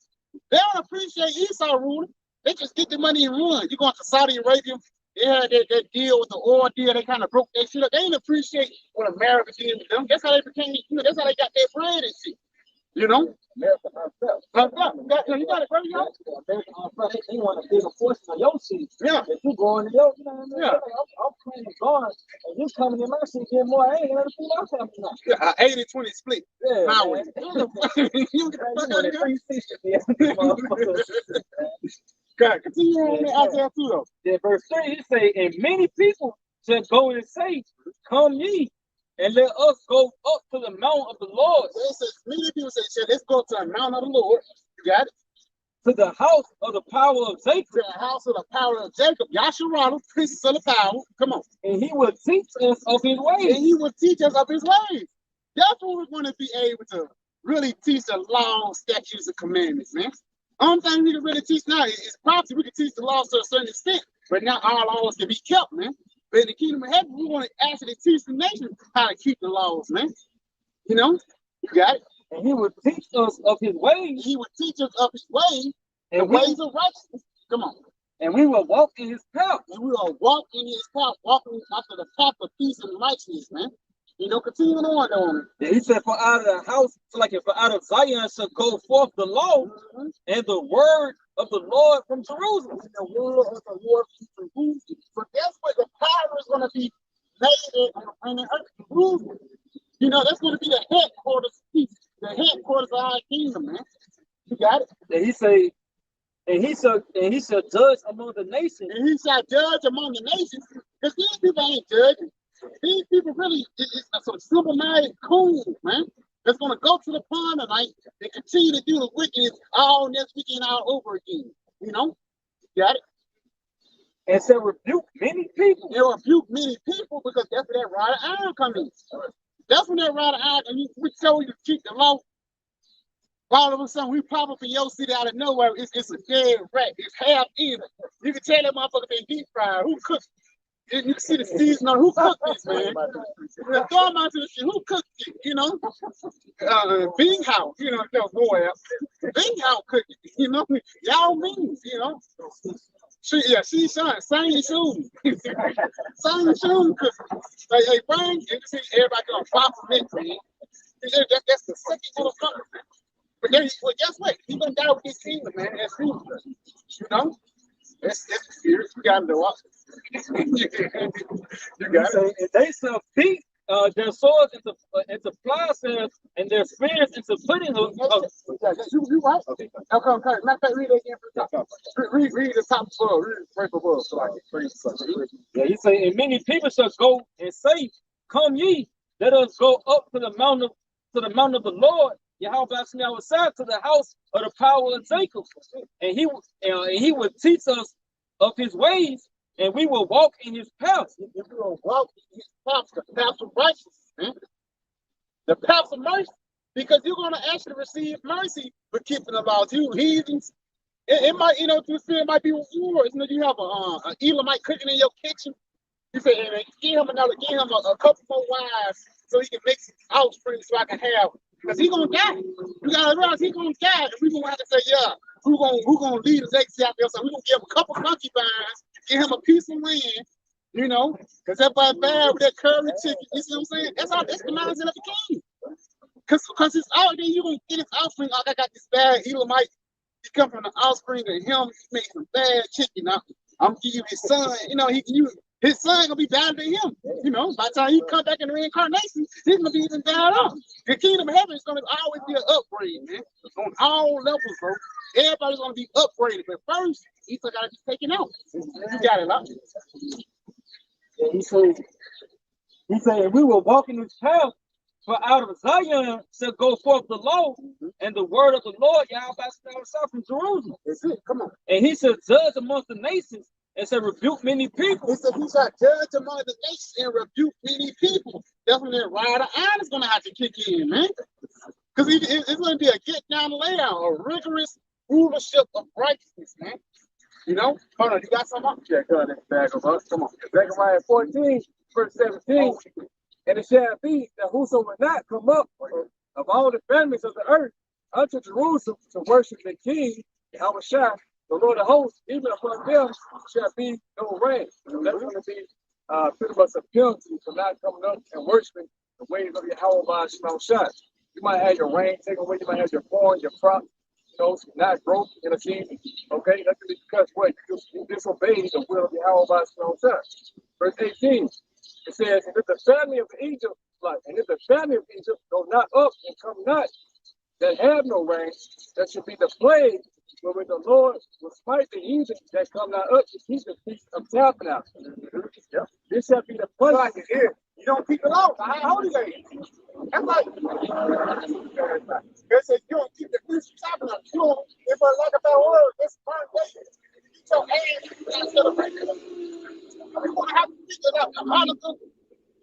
They don't appreciate Esau ruling. They just get the money and run. You going to Saudi Arabia? They had that deal with the oil deal. They kind of broke that shit up. They didn't appreciate what America did to them. That's how they became, you know, that's how they got their bread and shit. You know? America herself. You got it, bro. You know? America herself, they want a bigger portion of your seed. Yeah. If you going to your, you know what I mean? Yeah. I'm playing God, and you coming in my seed, get more. I ain't gonna see my family now. Yeah, 80-20 split. Yeah, my man. way. You get the fuck out of here. 360. God, continue on that Isaiah 2 though. Then verse 3, he say, and many people shall go and say, come ye, and let us go up to the mount of the Lord. So it says, many people say, let's go to the mount of the Lord. You got it? To the house of the power of Jacob. To the house of the power of Jacob. Yahawah, princess of the power. Come on. And he will teach us of his ways. And he will teach us of his ways. That's what we're going to be able to really teach the law, statutes, and commandments, man. Only thing we can really teach now is prophecy. We can teach the laws to a certain extent, but not all laws can be kept, man. But in the kingdom of heaven, we want to actually teach the nation how to keep the laws, man. You know? You got it? And he will teach us of his ways. He will teach us of his ways, and the ways of righteousness. Come on. And we will walk in his path. And we will walk in his path, walking after the path of peace and righteousness, man. You know, continuing on though. Yeah, he said, for out of the house, for out of Zion shall go forth the law and the word of the Lord from Jerusalem. And the word of the Lord from Jerusalem. So that's what the power is going to be made on the earth. Jerusalem. You know, that's going to be the headquarters of peace, the headquarters of our kingdom, man. You got it? And he say, and he shall judge among the nations. And he shall judge among the nations. Because these people ain't judging. These people really, it's some simple-minded cool, man. That's going to go to the pond tonight and continue to do the wickedness all next weekend all over again. You know? Got it? And shall rebuke many people. They'll rebuke many people because that's where that rod of iron comes in. That's when that rod of iron, and we show you to keep the law. All of a sudden, we pop up in your city out of nowhere. It's a dead rat. It's half in. You can tell that motherfucker been deep fried. Who cooked? You can see the season on who cooked this, man. Throw them out to the shit. Who cooked it? You know? Birmingham, you know, no boy. Birmingham cooked it, you know? Y'all means, you know? She shine, same shoes. Same shoes cooking. Like, hey, Brian, you can see everybody gonna pop from it, man. That's the second little something, man. But then, well, guess what? He's gonna die with his kingdom, man. That's true. You know? That's the spirit. You gotta know what. You got it. And they shall beat their swords into plowshares and their spears into putting of. You right. Okay. Now come. Matter of fact, read it again from the top. Read the top above. Read right above. So I can read. Yeah, he say, and many people shall go and say, "Come ye, let us go up to the mount of the Lord, Yahawashi, to the house of the power of Jacob, and he will teach us of his ways, and we will walk in his paths." If you will walk in his paths, the paths of righteousness, man. The paths of mercy, because you're going to actually receive mercy for keeping the laws. You heathens, it might, to the spirit might be rewards. You have a Elamite cooking in your kitchen. You say, hey, man, give him a couple more wives so he can make some offspring so I can have. Because he's gonna die. You gotta realize he's gonna die, and we're gonna have to say, yeah, who gonna lead his legacy out there? So we're gonna give him a couple concubines, give him a piece of land, because that boy bad with that curry chicken. You see what I'm saying? That's the mindset of the king. Because it's out there, you're gonna get his offspring. Oh, I got this bad Elamite. He come from the offspring of him, he made some bad chicken. Now I'm gonna give you his son, he can use his son gonna be better than him. By the time he come back in the reincarnation, he's gonna be even better off. The kingdom of heaven is gonna always be an upgrade, man. On all levels, bro. Everybody's gonna be upgraded, but first, Esau gotta be taken out. You got it, huh? He said, we will walk in his path, for out of Zion shall go forth the law and the word of the Lord, Yahawashi, from Jerusalem. That's it. Come on. And he shall judge amongst the nations and shall rebuke many people. He said he shall judge among the nations and rebuke many people. That's when that rod of iron is going to have to kick in, man. Because it's going to be a get down layout, a rigorous rulership of righteousness, man. Hold on, you got something? Yeah, go ahead, bag of us. Come on. Zechariah 14, verse 17. And it shall be that whoso will not come up of all the families of the earth unto Jerusalem to worship the King, Yahawashi, the Lord of hosts, even upon them shall be no rain. So that's going to be pretty much a penalty for not coming up and worshiping the ways of Yahawashi. You might have your rain taken away, you might have your corn, your crop, not growth in a season. Okay, that's because what? You disobeyed the will of Yahawashi. Verse 18. It says, and if the family of Egypt, go not up and come not, that have no rain, that should be the plague, wherewith the Lord will smite the Egypt that come not up to keep the feast of tabernacles. Yep. This shall be the punishment. Here, you don't keep it out. How old is that? That's like, they say you don't keep the feast of tabernacles. You don't, if I like a bad word, that's part of it. You tell ass, instead of breaking it. You're going to have to figure it out. The Hanukkah,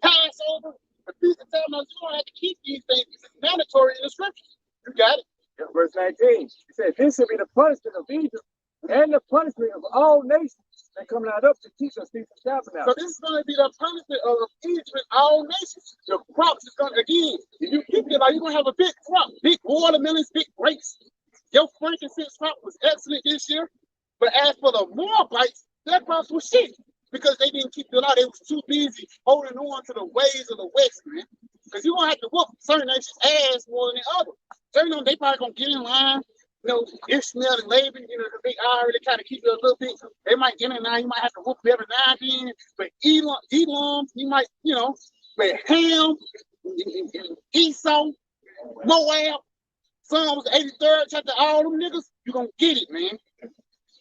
Passover, the Feast of Tabernacles, you don't have to keep these things. It's mandatory in the scriptures. You got it. Yeah, verse 19. It said, this shall be the punishment of Egypt and the punishment of all nations that come not up to teach us Feast of Tabernacles. So this is going to be the punishment of Egypt and all nations. The crops is going to, again, if you keep it, you're going to have a big crop, big watermelons, big grapes. Your frankincense crop was excellent this year. But as for the Moabites, their crops was shit. Because they didn't keep it out. They was too busy holding on to the ways of the West, man. Because you're going to have to whoop certain nations' ass more than others. Certain of them, they probably going to get in line. Ishmael and Laban, because they already kind of keep it a little bit. They might get in line. You might have to whoop every now and then. But Elam, you might, but Ham, Esau, Moab, Psalms 83rd chapter, all them niggas, you're going to get it, man.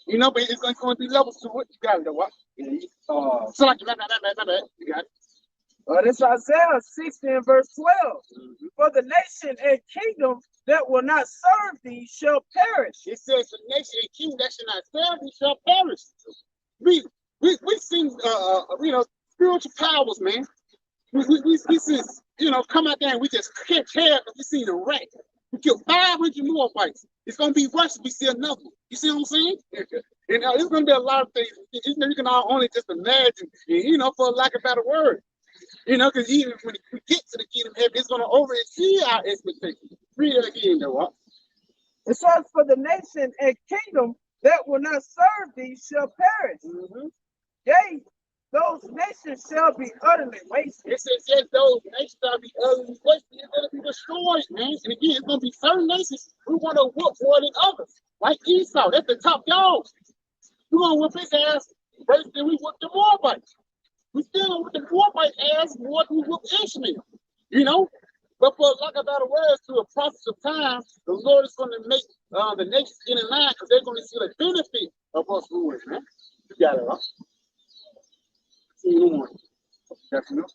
But it's going to be levels to what you got, though. What? So like, you got it. This is Isaiah 60 and verse 12. For the nation and kingdom that will not serve thee shall perish. It says the nation and kingdom that shall not serve thee shall perish. We seen spiritual powers, man. We see, come out there and we just catch hair because we seen a wreck. We killed 500 Moabites. It's gonna be Russia. We see another. You see what I'm saying? And there's gonna be a lot of things. You can all only just imagine. For lack of a better word. Because even when we get to the kingdom of heaven, it's gonna oversee our expectations. Read it again, though. It says, for the nation and kingdom that will not serve thee shall perish. Yea, those nations shall be utterly wasted. It says, yes, those nations shall be utterly wasted. It's going to be destroyed, man. And again, it's going to be certain nations who want to whoop more than others. Like Esau, that's the top dog. We're going to whoop his ass worse than we whooped the Moabites. We still with the poor white ass more than we whoop Ishmael. You know? But for lack of better words, through a process of time, the Lord is going to make the nations get in line because they're going to see the benefit of us ruling, man. You got it, huh? See you in the morning. That's enough.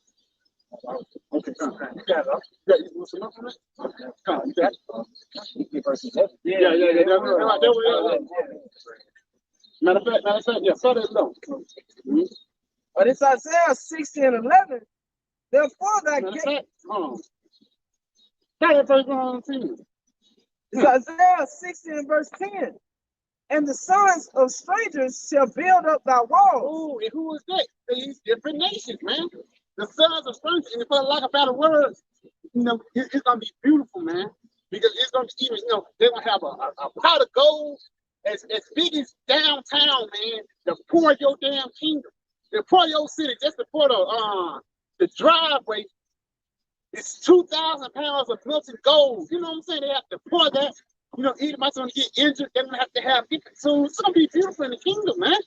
Okay, come on. You got it, huh? You got you want some milk on that? Come on, you got it. Yeah. Matter of fact, yeah, start it low. But it's Isaiah 60 and 11. Therefore, that Matter of fact, hold on. Start it first on TV. it's Isaiah 60 and verse 10. And the sons of strangers shall build up thy walls. Oh, and who is that? These different nations, man. The sons of strangers, and for lack of better words, you know, it's gonna be beautiful, man. Because it's gonna be even, you know, they're gonna have a pot of gold as big as downtown, man, to pour your damn kingdom. To pour your city, just to pour the driveway. It's 2,000 pounds of melted gold. You know what I'm saying? They have to pour that. You know, anybody's gonna get injured, they're gonna have to have different tools. It's gonna be beautiful in the kingdom, man.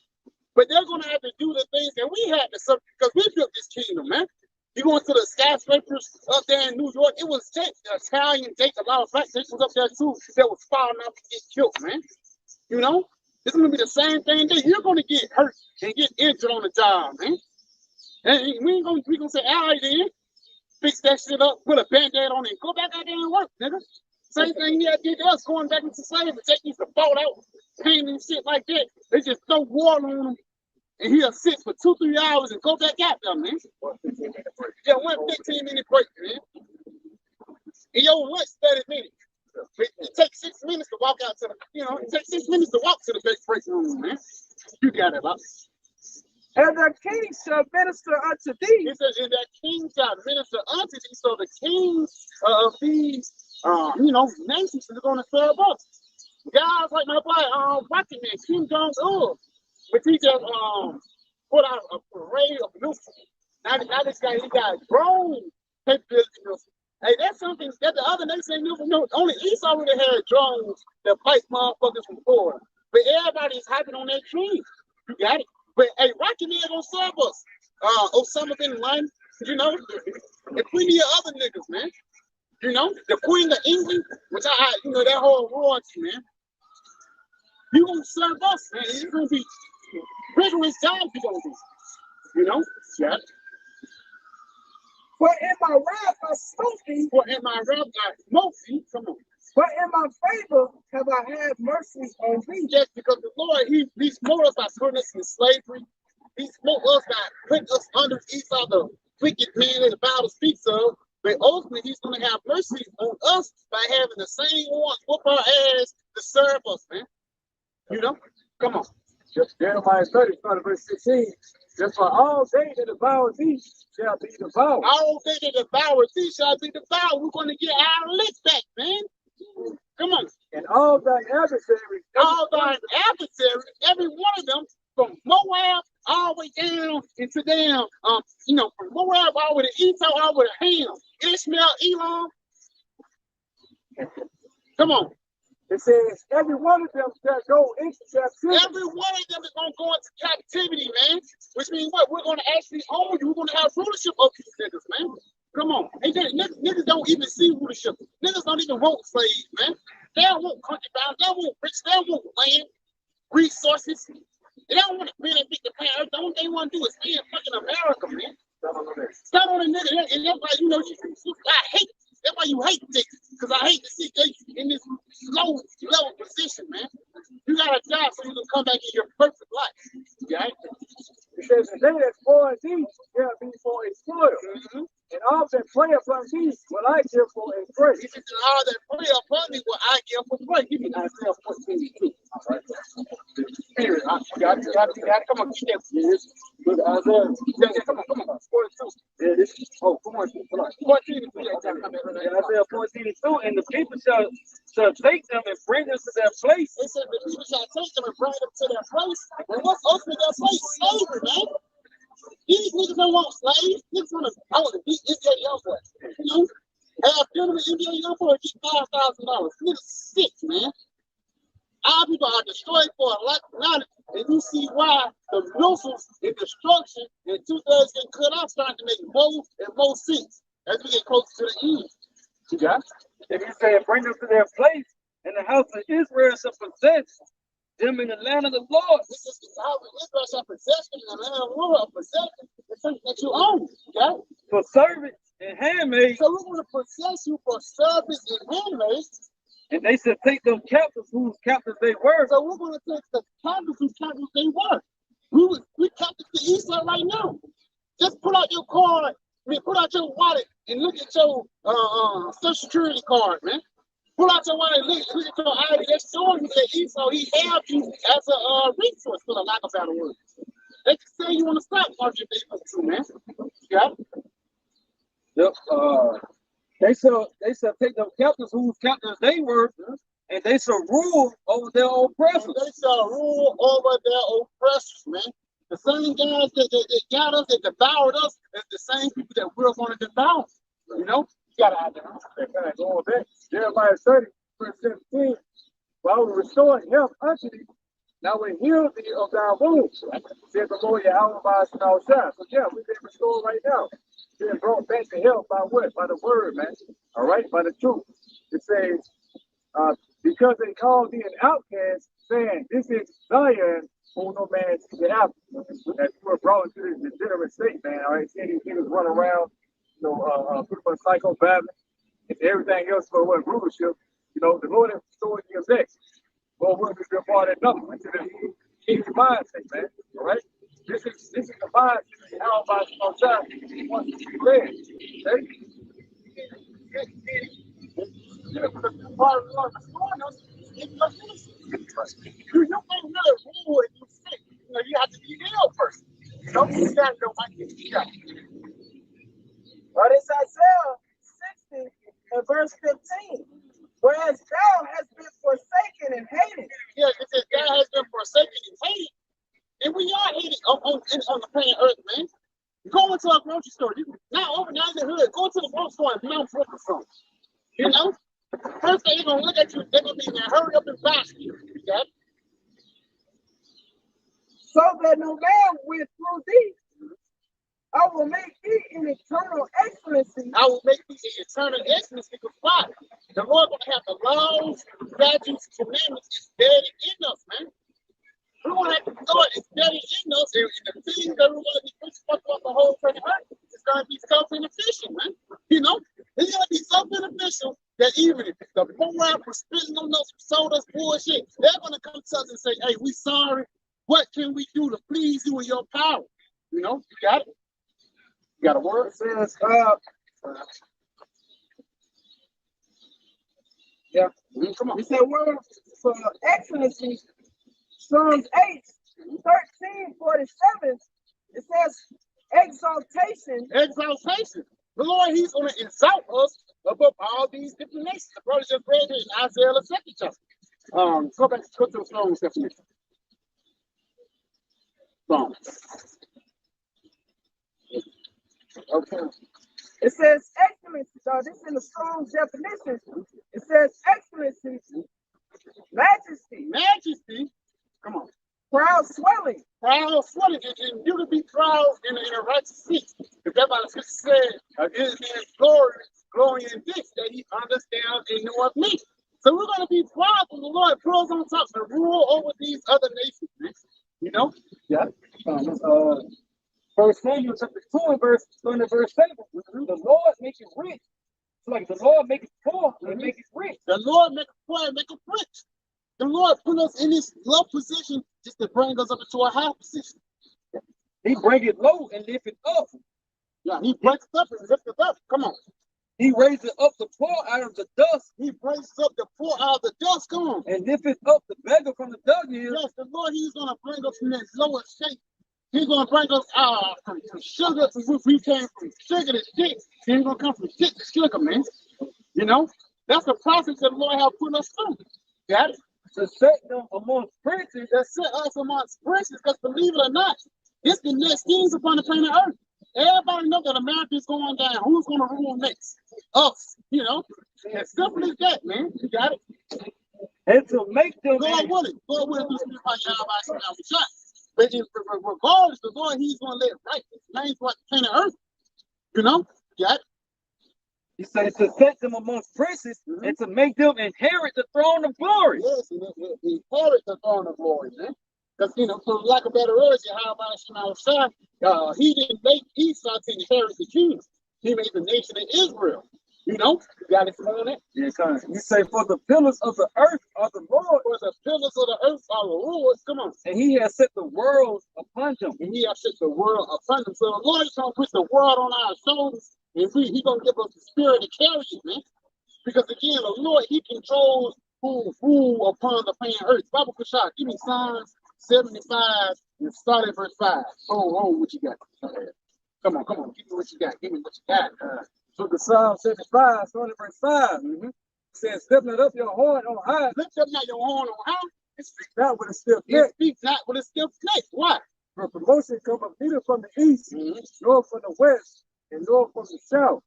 But they're gonna have to do the things that we had to suffer because we built this kingdom, man. You going to the skyscrapers up there in New York, it was Italian, a lot of black nations up there too that was falling out to get killed, man. You know? It's gonna be the same thing that you're gonna get hurt and get injured on the job, man. And we gonna say, all right then, fix that shit up, put a band-aid on it, and go back out there and work, nigga. Same thing he had did to us, going back into slavery. They used to fall out, pain and shit like that. They just throw water on him, and he'll sit for 2-3 hours and go back out there, man. Yeah, 1 15-minute break, man. And your lunch 30 minutes. It takes 6 minutes to walk out to the, you know, it takes 6 minutes to walk to the next break room, man. You got it, boss. And the king shall minister unto thee. It says, and that king shall minister unto thee. So the kings of these, you know, nations are going to serve us. Guys like my boy, watching man, Kim Jong-un, but he just put out a parade of missiles. Now this guy, he got drone capability missiles. Hey, that's something that the other nations ain't never know. Only East already had drones that fight motherfuckers from Florida. But everybody's hyping on that tree. You got it. But hey, Rocky Man gonna serve us. Osama bin Laden, you know, and plenty of other niggas, man. You know, the Queen of England, which you know, that whole royalty, man. You gonna serve us, man. It's gonna be rigorous job you gonna do. You know? Yeah. For in my wrath I smote thee. For in my wrath I smote thee. Come on. But in my favor have I had mercy on thee. Yes, because the Lord, he smote us by putting us in slavery. He smote us by putting us under Esau, the wicked man that the Bible speaks of. But ultimately, he's going to have mercy on us by having the same ones whoop our ass to serve us, man. You know? Come on. Jeremiah 30, starting verse 16. Just for all they that devour thee shall be devoured. All they that devour thee shall be devoured. We're going to get our lick back, man. Come on. And all thine adversaries, every one of them, from Moab all the way down into damn, you know, from Moab all the way to Esau, all the way to Ham, Ishmael, Elam. Come on. It says, every one of them shall go into captivity. Every one of them is going to go into captivity, man. Which means what? We're going to actually own you. We're going to have rulership of these niggas, man. Come on. Hey, niggas don't even see rulership. Niggas don't even want slaves, man. They don't want country bound. They don't want rich. They don't want land, resources. They don't want to benefit the planet. The only thing they want to do is stay in fucking America, man. Stop on a nigga. And that's why, you know, I hate. That's why you hate niggas. Because I hate to see they in this low level position, man. You got a job so you can come back in your perfect life. Okay? It says, and they that spoil thee shall be for a spoil. And all that play upon thee will I give for a prey. He said, all that play upon me will I give for prey. Give me Isaiah 14:2. All right. Spirit, I got it. Come on, keep that. Yes. Look, Isaiah. Yeah, come on. 42. Yeah, this is, come on. 14:2. Isaiah 14:2, and the people shall take them and bring them to their place. It said the people shall take them and bring them to their place. And what's ultimately their place? Slavery, man. These niggas don't want slaves. Niggas want to beat NBA Yahawah. You know? Have dinner with NBA Yahawah and get $5,000. Niggas sick, man. Our people are destroyed for a lot. Now and you see why the missiles and destruction and 2/3 getting cut off starting to make more and more sense as we get closer to the end. You got it? If you say, bring them to their place, and the house of Israel shall possess them in the land of the Lord. This is the house of Israel shall possess them in the land of the Lord, possession is something that you own. You got it? For servants and handmaids, So we're going to possess you for service and handmaids. and they shall take them captives whose captives they were. So we're going to take the captives whose captives they were. We captive to Esau right now. Just pull out your card. Pull out your wallet and look at your social security card, man. Pull out your wallet and look at your ID. That's showing you that Esau, he have you as a resource, for the lack of better words. They can say you want to stop market if they want to, man. You got it? Yep. They shall take them captives whose captives they were, and they shall rule over their oppressors. They shall rule over their oppressors, man. The same guys that got us, that devoured us, is the same people that we're going to devour. You know? You got to have that. Going back, Jeremiah 30, verse 17. While we restored health unto thee, now we heal thee of thy wounds, said the Lord Yahawah bahasham. So yeah, we've been restored right now. Being brought back to health by what? By the word, man. All right, by the truth. It says, because they called thee an outcast, saying, this is Zion, who no man sees after. That you were brought into this degenerate state, man. All right, seeing these niggas run around, pretty much psychopathing, and everything else for what rulership. You know, the Lord has restored your neck. Well, we're just part of nothing into the king's mindset, man. All right? This is the mindset how about outside he wants to be led. Okay? Part of the Lord restoring us is your ministry. You can't really rule if you're sick. You have to be ill first. Don't be sad, nobody. But it's Isaiah 60 and verse 15. Whereas thou hast been forsaken and hated. Yeah, it says God has been forsaken and hated. And we are hated on the planet Earth, man. Go into a grocery store. Not overnight in the hood. Go to the grocery store and Mount Brooklyn something. You know? First thing they're going to look at you, they're going to be there, hurry up and bash you. Yeah? So that no man went through thee. I will make thee an eternal excellency. I will make thee an eternal excellency. Because why? The Lord going to have the laws, statutes, commandments embedded in us, man. We're going to have the Lord embedded in us, and the things that we're going to be pushing up the whole planet Earth is going to be self-beneficial, man. You know, it's going to be self-beneficial that even if the moral for spitting on us, sold us bullshit, they're going to come to us and say, hey, we sorry. What can we do to please you in your power? You know, you got it? You got a word? It says, yeah, Come on. He said, word for excellency, Psalms 8, 13:47. It says, exaltation. Exaltation. The Lord, he's going to exalt us above all these different nations. The brother just read it in Isaiah the 2nd chapter. Go back to the Psalms definition. Psalms. Okay. It says excellency. So this is in the Strong's definition. It says excellency, majesty. Majesty. Come on. Proud swelling. Proud swelling. And you can be proud in a righteous seat. If that by the scripture said, it is glory in this, that he understands and knoweth me. So we're going to be proud when the Lord put us on top to rule over these other nations, man. You know? Yeah. First Samuel chapter 2 and verse 7. The Lord make it rich. It's like the Lord make it poor and make it rich. The Lord make it poor and make it rich. The Lord put us in this low position just to bring us up into a high position. He bring it low and lift it up. Yeah, he breaks it up and lifts it up. Come on. He raises up the poor out of the dust. He brings up the poor out of the dust. Come on. And lifts up the beggar from the dunghill. Yes, the Lord, he's going to bring us from that lower shape. He's going to bring us from sugar to we came from sugar to shit. He's going to come from shit to sugar, man. You know? That's the process that the Lord has put us through. Got it? To set them amongst princes. That set us amongst princes, because believe it or not, it's the next kings upon the planet Earth. Everybody knows that America is going down. Who's going to rule next? Us. You know? As simple as that, man. You got it? and to make them God willing. God willing to speak about Yahawashi. But regardless, the Lord, He's going to let righteous reign throughout the planet Earth. You know? Yeah. He said to set them amongst princes and to make them inherit the throne of glory. Yes, and inherit the throne of glory, man. Because, you know, for lack of better words, he didn't make Esau to inherit the kingdom. He made the nation of Israel. You know, you got it on it? Yeah, kind of. He say, for the pillars of the earth are the Lord. For the pillars of the earth are the Lord. Come on. And He has set the world upon them. And He has set the world upon them. So the Lord is going to put the world on our shoulders. And He's going to give us the spirit to carry it, man. Because again, the Lord, He controls who rule upon the planet earth. Bible Kashak, give me Psalms 75 and start at verse 5. Oh, what you got? Come on. Give me what you got. Give me what you got. So the Psalm 75, starting at verse 5, says, lift not up your horn on high, Lift up not your horn on high. and speak not with a stiff And neck. speak not with a stiff neck. Why? For promotion cometh neither from the east, nor from the west, and nor from the south.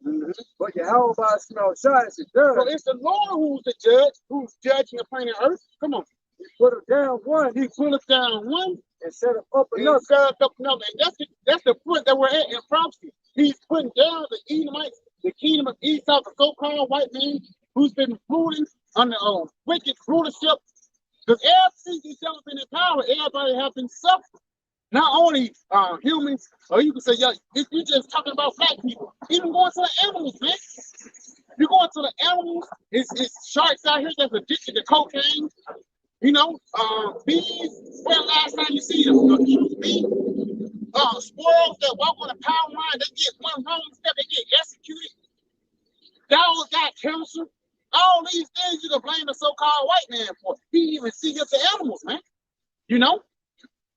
But Yahawah Shai is the So judge. it's the Lord who's the judge, who's judging the planet earth. Come on. He put him down one, He pulleth down one and set him up and another. set up another. And that's the point that we're at in prophecy. He's putting down the Edomites, the kingdom of Esau, the so-called white man who's been ruling under wicked rulership. Because ever since these devils been in power, everybody have been suffering. Not only humans, or you can say, yeah, you're just talking about black people. Even going to the animals, man. You're going to the animals. It's sharks out here that's addicted to cocaine. You know, bees. When last time you see them? Truth bee. Squirrels that walk on a power line, they get one wrong step, they get executed. Dogs got cancer. All these things you can blame the so-called white man for. He even see up the animals, man. You know?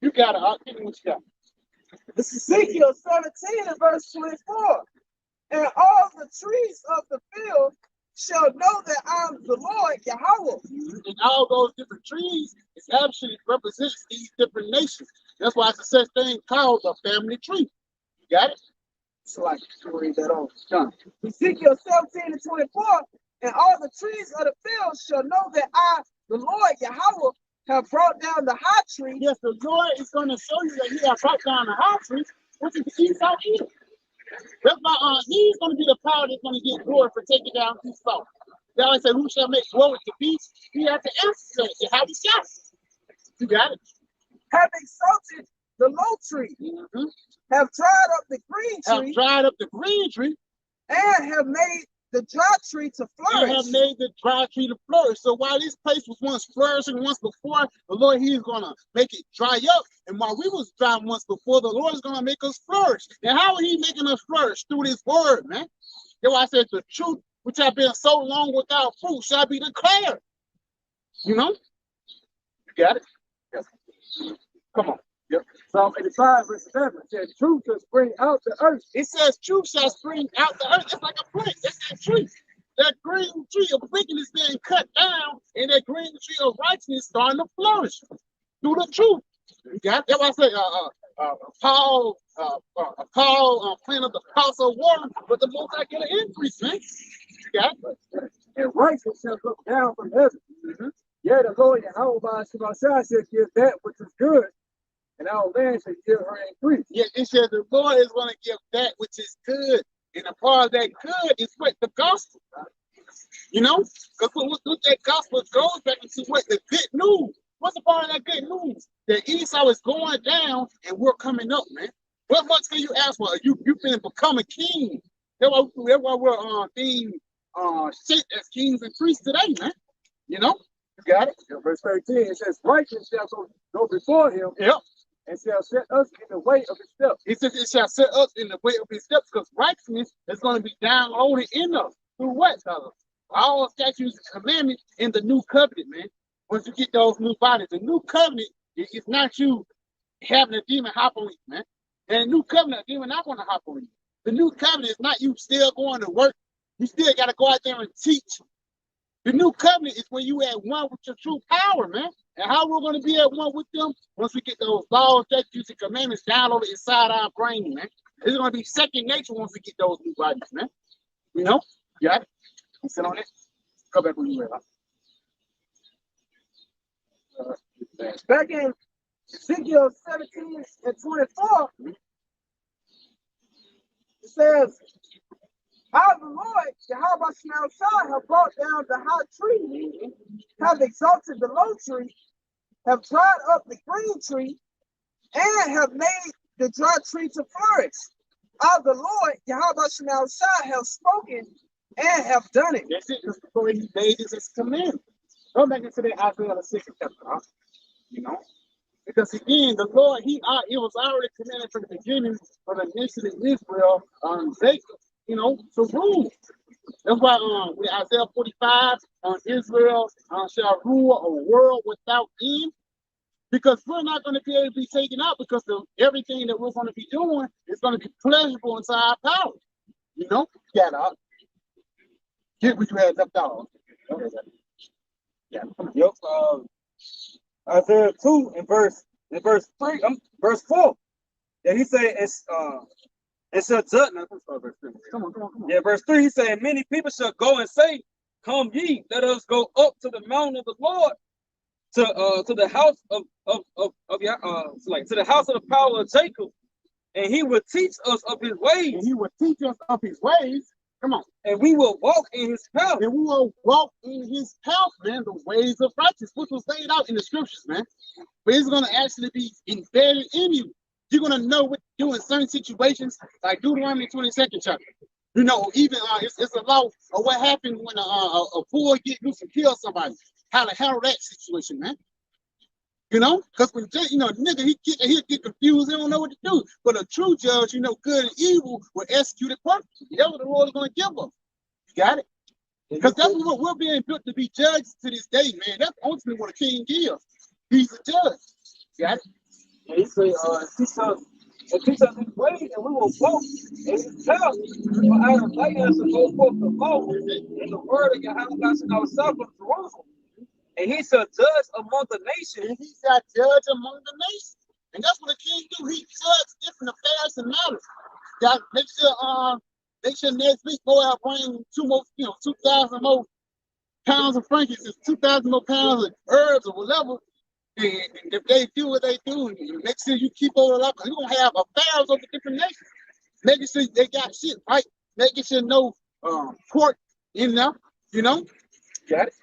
You got it. I'll give you what you got. This is Ezekiel 17 and verse 24. And all the trees of the field shall know that I'm the Lord Yahawah. And all those different trees is actually represents these different nations. That's why it's a such thing called a family tree. You got it? So I can read that on. Done. Ezekiel 17 and 24. And all the trees of the field shall know that I, the Lord Yahawah, have brought down the high tree. Yes, the Lord is going to show you that He has brought down the high tree, which is the Esau Edom. That's why He's going to be the power that's going to get glory for taking down Esau. They always say, who shall make glory to peace? He has to answer it. How he shall. You got it. Have exalted the low tree, have dried up the green tree, Have dried up the green tree, and have made the dry tree to flourish. and have made the dry tree to flourish. So while this place was once flourishing once before, the Lord, He is going to make it dry up. And while we was dry once before, the Lord is going to make us flourish. And how are He making us flourish? Through this word, man. That's why I said the truth, which have been so long without fruit, shall be declared. You know? You got it? Yes. Come on. Yep. Psalm 85, verse 11 says, truth shall spring out the earth. It says truth shall spring out the earth. It's like a plant. That's that tree. That green tree of wickedness being cut down, and that green tree of righteousness starting to flourish through the truth. You got that? That's why I say Paul planted the house of water, but the Most High get an increase, man. You got it? And righteousness shall come down from heaven. Yea, the Lord Yahawah shall give that which is good, and our land shall give her increase. Yeah, it says the Lord is going to give that which is good. And a part of that good is what? The gospel. You know? Because what that gospel goes back into what? The good news. What's the part of that good news? That Esau is going down and we're coming up, man. What much can you ask for? You can become a king. That's why we're being shaped as kings and priests today, man. You know? You got it? Yeah, verse 13, it says, righteousness shall go before him. Yep. And shall set us in the way of his steps. It says it shall set us in the way of his steps, because righteousness is going to be downloaded in us. Through what? All statutes and commandments in the new covenant, man. Once you get those new bodies, the new covenant is not you having a demon hop on you, man. And the new covenant, a demon not going to hop on you. The new covenant is not you still going to work. You still got to go out there and teach. The new covenant is when you at one with your true power, man. And how we're going to be at one with them once we get those laws, statutes, and commandments downloaded inside our brain, man. It's going to be second nature once we get those new bodies, man. You know? You got it? You sit on it? Come back when you're ready. Back in Ezekiel 17 and 24, it says, I, the Lord, Yahawashi have brought down the high tree, have exalted the low tree, have dried up the green tree, and have made the dry tree to flourish. I, the Lord, Yahawashi have spoken and have done it. That's it. Because before he made this as a command. Go back into the Isaiah the 6th chapter, huh? You know? Because again, the Lord, it was already commanded from the beginning for the nation of Israel, Jacob, you know, to rule. That's why with Isaiah 45, Israel shall rule a world without end. Because we're not going to be able to be taken out because everything that we're going to be doing is going to be pleasurable inside our power. You know? Yeah, dog. Get what you had left out. Yeah. Yep. Isaiah 2 and verse 3, verse 4. Yeah, he said it's shall judge. No, verse 3. Come on. Yeah, verse 3, he said, many people shall go and say, come ye, let us go up to the mountain of the Lord, to the house of to the house of the power of Jacob, and he will teach us of his ways. And he will teach us of his ways. Come on. And we will walk in his path. And we will walk in his path, man, the ways of righteousness, which was laid out in the scriptures, man. But it's going to actually be embedded in you. You're going to know what to do in certain situations, like Deuteronomy 22nd chapter. You know, even it's about what happened when a boy get loose and kill somebody. How to handle that situation, man. You know, because when nigga, he'll get confused, he don't know what to do. But a true judge, you know, good and evil will execute it perfectly. That's what the Lord is going to give us. You got it? Because that's what we're being built to be judges to this day, man. That's ultimately what a king is. He's a judge. You got it? And he said, teach us his ways, and we will walk in his path. For our light has to go forth the law, and the word of Yahawashi from Jerusalem. And he shall judge among the nations. And he shall judge among the nations. And that's what a king do. He judges different affairs and matters. God, make sure next week go out bring 2,000 more pounds of frankincense, 2,000 more pounds of herbs or whatever. And if they do what they do, and make sure you keep all it up, because you're gonna have affairs over different nations. Making sure they got shit right, making sure no pork in there, you know. Got it?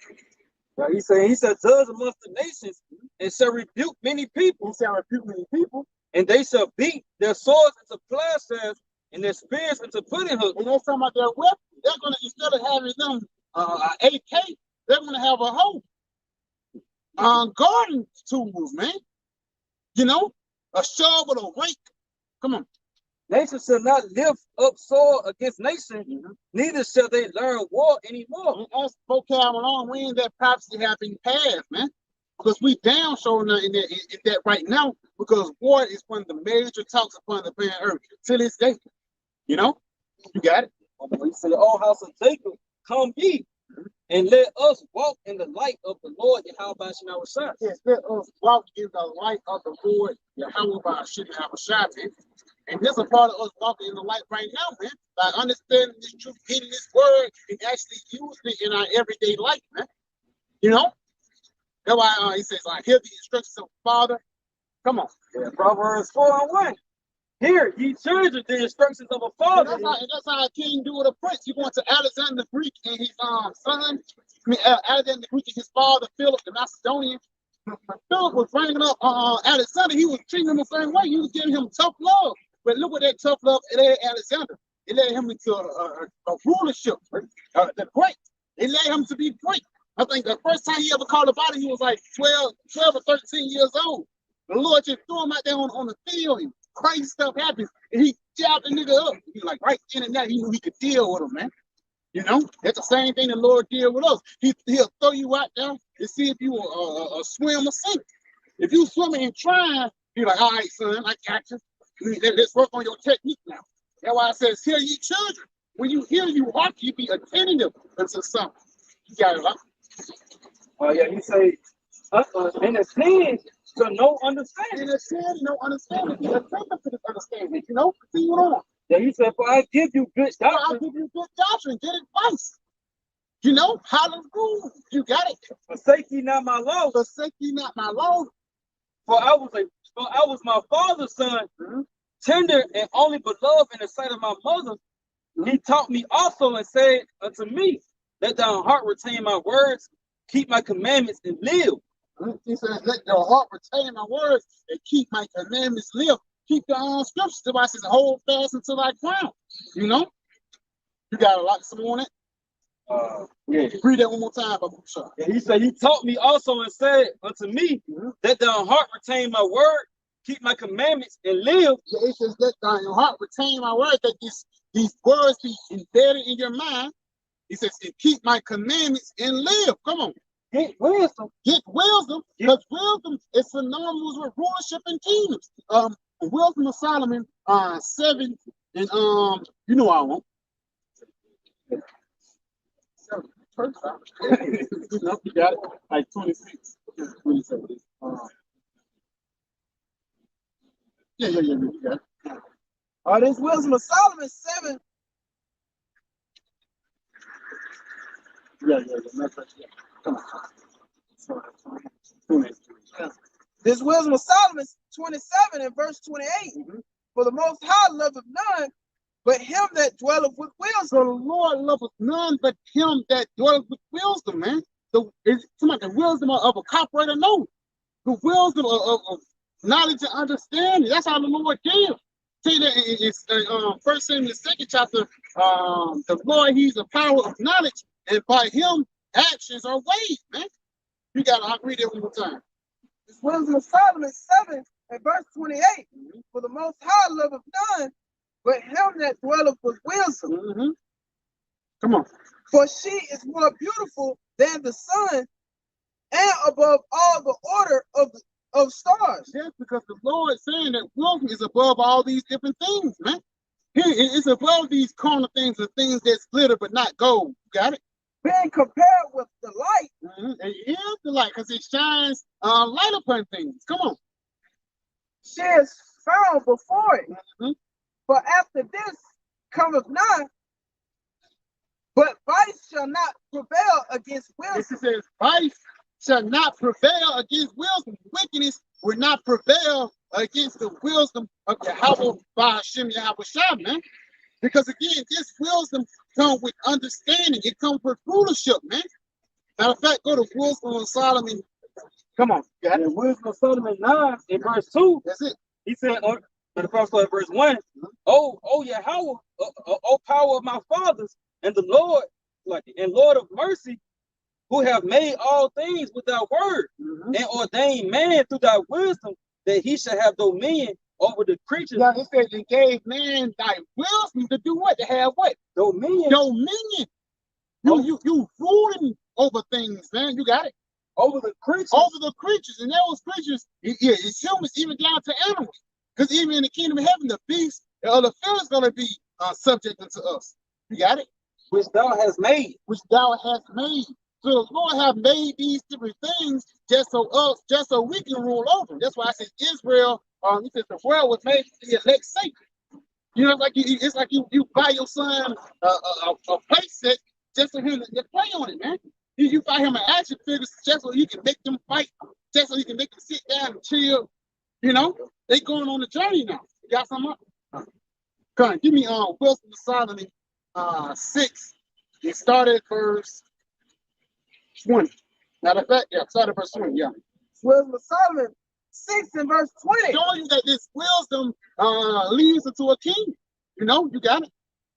Right, he said, judge amongst the nations, and shall rebuke many people. He shall rebuke many people, and they shall beat their swords into plowshares and their spears into pudding hooks. And they're talking about their weapons. They're gonna, instead of having them AK, they're gonna have a hoe. Garden tools, man. You know, a shovel, a rake. Come on. Nation shall not lift up sword against nation, neither shall they learn war anymore. And as vocab along, when that prophecy have been passed, man. Because we down showing in that right now, because war is one of the major talks upon the planet Earth to this day. You know? You got it? He said, all house of Jacob, come ye, and let us walk in the light of the Lord Yahawashi. Yes, let us walk in the light of the Lord Yahawashi. And this is a part of us walking in the light right now, man. By understanding this truth, getting this word, and actually using it in our everyday life, man. You know? That's why he says, I hear the instructions of the Father. Come on. Yeah, Proverbs 4:1. Hear, ye children, the instructions of a father. And that's how a king do with a prince. You going to Alexander the Greek and his son, Alexander the Greek and his father, Philip the Macedonian. When Philip was bringing up Alexander, he was treating him the same way. He was giving him tough love. But look at that tough love it led Alexander. It led him into a rulership. The great. It led him to be great. I think the first time he ever called about it, he was like 12 or 13 years old. The Lord just threw him out there on the field, and crazy stuff happens. And he jabbed the nigga up. He like right then and there, he knew he could deal with him, man. You know, that's the same thing the Lord did with us. He'll throw you out there and see if you will swim or sink. If you swimming and trying, he's like, all right, son, I got you. Let's work on your technique now. That's why it says, hear ye children. When you hear, you heart, you be attentive unto something. You got it, huh? Oh, yeah, he say, in the sin, to no understanding. In the sin, no understanding. You're attentive to this understanding, you know? Continue on. Yeah, he said, for I give you good doctrine. I'll give you good doctrine, good advice. You know how to rule. You got it. Forsake ye not my law, Forsake ye not my law. for I was my father's son, tender and only beloved in the sight of my mother. He taught me also and said unto me, let thy heart retain my words, keep my commandments, and live. He says, let your heart retain my words and keep my commandments live. Keep the scriptures. The Bible says, hold fast until I crown. You know? You got a lot some on it. Yeah. Read that one more time, Babu Shah. Yeah, he said, he taught me also and said unto me, let thy heart retain my word, keep my commandments, and live. Yeah, it says, let your heart retain my words, that these words be embedded in your mind. He says, and keep my commandments and live. Come on. Get wisdom. Get wisdom, because wisdom is synonymous with rulership and kingdoms. Wisdom of Solomon, 7, and you know I won't. You got it? Like 26. 27. Yeah, you got it. This wisdom of Solomon 7. Yeah. Come on. This wisdom of Solomon 27 and verse 28. For the Most High loveth none but him that dwelleth with wisdom. So the Lord loveth none but him that dwelleth with wisdom, man. It's like the wisdom of a copyrighter, no. The wisdom of knowledge and understanding. That's how the Lord gives. See that it's 1 Samuel 2nd chapter. The Lord, he's the power of knowledge, and by him actions are weighed, man. You gotta read it one more time. This wisdom of Solomon 7 and verse 28. For the Most High loveth none but him that dwelleth with wisdom. Come on. For she is more beautiful than the sun, and above all the order of stars. Yes, because the Lord is saying that wisdom is above all these different things, man. It's above these carnal things, the things that glitter but not gold. You got it? Being compared with the light. It is the light because it shines light upon things. Come on. She is found before it. For after this cometh not, but vice shall not prevail against wisdom. It says, vice shall not prevail against wisdom. Wickedness will not prevail against the wisdom of Yahawah, bahasham, Yahawashi, man. Because again, this wisdom comes with understanding. It comes with rulership, man. Matter of fact, go to Wisdom of Solomon. Come on. Got it. Wisdom of Solomon 9 in verse 2. That's it. He said, the first part of verse 1, oh Yahawah, oh power of my fathers, and the Lord, and Lord of mercy, who have made all things with thy word, and ordained man through thy wisdom, that he shall have dominion over the creatures. Yeah, it says he gave man thy wisdom to do what? To have what? Dominion. You ruling over things, man. You got it. Over the creatures. Over the creatures. And those creatures, it's humans, even down to animals. Because even in the kingdom of heaven, the beast, the field is going to be subject unto us. You got it? Which thou hast made. Which thou hast made. So the Lord have made these different things just so we can rule over them. That's why I said Israel, he says the world was made to the elect sake. You know, it's like you buy your son a play set just for him to play on it, man. You buy him an action figure just so he can make them fight, just so he can make them sit down and chill. You know, they going on the journey now. You got something up? Come on, give me Wisdom of Solomon 6. It started verse 20. Matter of fact, started verse 20, yeah. Wisdom of Solomon 6 and verse 20. Showing you that this wisdom leads into a king. You know, you got it.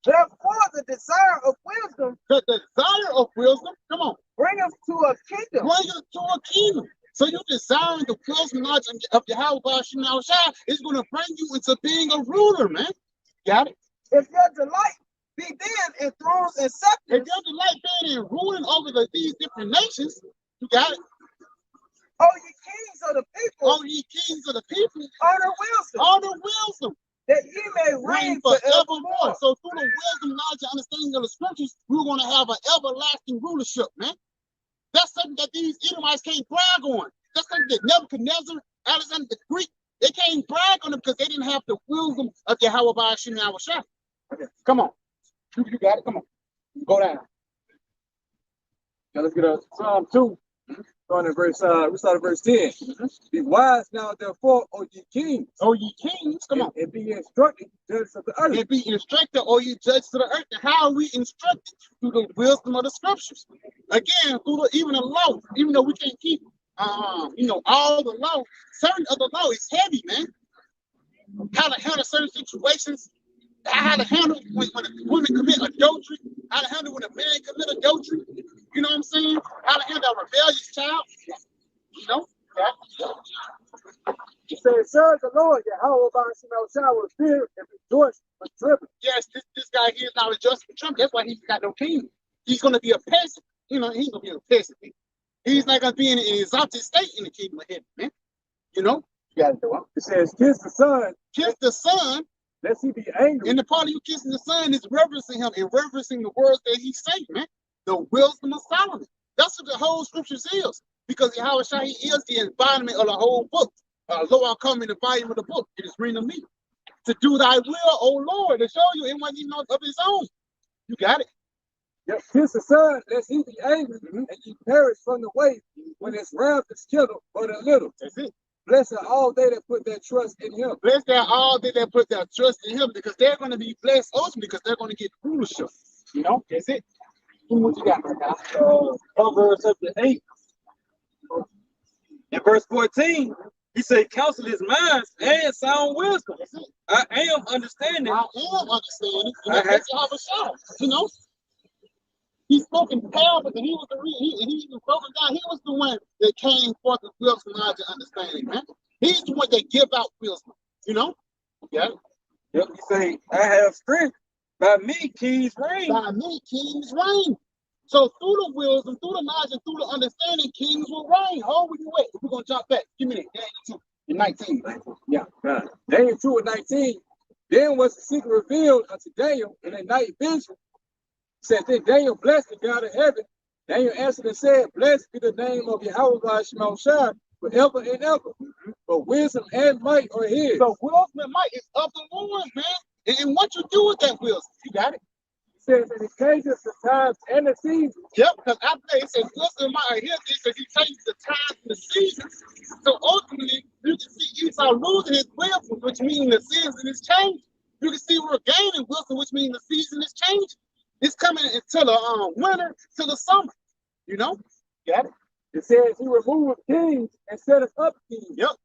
Therefore, the desire of wisdom. The desire of wisdom, come on. Bring us to a kingdom. Bring us to a kingdom. So you desiring the wisdom knowledge of Yahawah is going to bring you into being a ruler, man. Got it? If your delight be then in thrones and scepters. If your delight being in ruling over these different nations, you got it? O ye kings of the people. O ye kings of the people. Honor wisdom. Honor wisdom. That ye may reign forevermore. So through the wisdom, knowledge, and understanding of the scriptures, we're going to have an everlasting rulership, man. That's something that these Edomites can't brag on. That's something that Nebuchadnezzar, Alexander the Greek, they can't brag on them because they didn't have the wisdom of Yahawah, bahasham, Yahawashi. Okay, come on. You got it. Come on. Go down. Now let's get Psalm 2. Starting at verse, we start at verse 10. Be wise now, therefore, O ye kings. O ye kings, come on. And be instructed, judges of the earth. And be instructed, O ye judges of the earth. And how are we instructed? Through the wisdom of the scriptures. Again, through even the law, even though we can't keep, all the law, certain of the law is heavy, man. How to handle certain situations, how to handle when a woman commit adultery, how to handle when a man commit adultery. You know what I'm saying? How to handle a rebellious child. You know? It says, serve the Lord, Yahawah bahasham with fear and rejoice with trembling. Yes, this guy here is not rejoicing with Trump. That's why he's got no kingdom. He's going to be a peasant. He's going to be a peasant. He's not going to be in an exalted state in the kingdom of heaven, man. You know? You got to do it. It says, kiss the Son. Kiss the Son. Lest he be angry. And the part of you kissing the Son is reverencing him and reverencing the words that he say, man. The wisdom of Solomon. That's what the whole scriptures is. Because Yahawashi is the embodiment of the whole book. Lo, I'll come in the volume of the book. It is written of me. To do thy will, O Lord, to show you it wasn't even of his own. You got it. Yep. Kiss the Son, lest he be angry, and ye perish from the way when his wrath is kindled but a little. That's it. Blessed are all they that put their trust in him. Blessed are all they that put their trust in him, because they're going to be blessed ultimately, because they're going to get rulership. You know, that's it. What you got, my guy? Proverbs chapter 8. In verse 14, he said, counsel his minds and sound wisdom. I am understanding. I am understanding. And that's Yahawashi. You know? He spoke in parables, and he was the he even broke it down. He was the one that came forth with wisdom, knowledge, and understanding, man. He's the one that give out wisdom. You know? Yeah. Yep. He say, I have strength. By me, kings reign. By me, kings reign. So through the wisdom, through the knowledge, and through the understanding, kings will reign. Hold where you at. We're gonna jump back. Give me that. Daniel 2 and 19. Yeah. Daniel 2 and 19. Then was the secret revealed unto Daniel in a night vision. Said then Daniel blessed the God of heaven. Daniel answered and said, blessed be the name of Yahawah bahasham forever and ever. For wisdom and might are his. So wisdom and might is of the Lord, man. And what you do with that wisdom, you got it. Says it changes the times and the seasons. Yep, because after it says wisdom might are his, it says he changes the times and the seasons. So ultimately, you can see Esau losing his wisdom, which means the season is changing. You can see we're gaining wisdom, which means the season is changing. It's coming until the winter, to the summer. You know? Got it? It says he removed kings and set us up kings. Yep.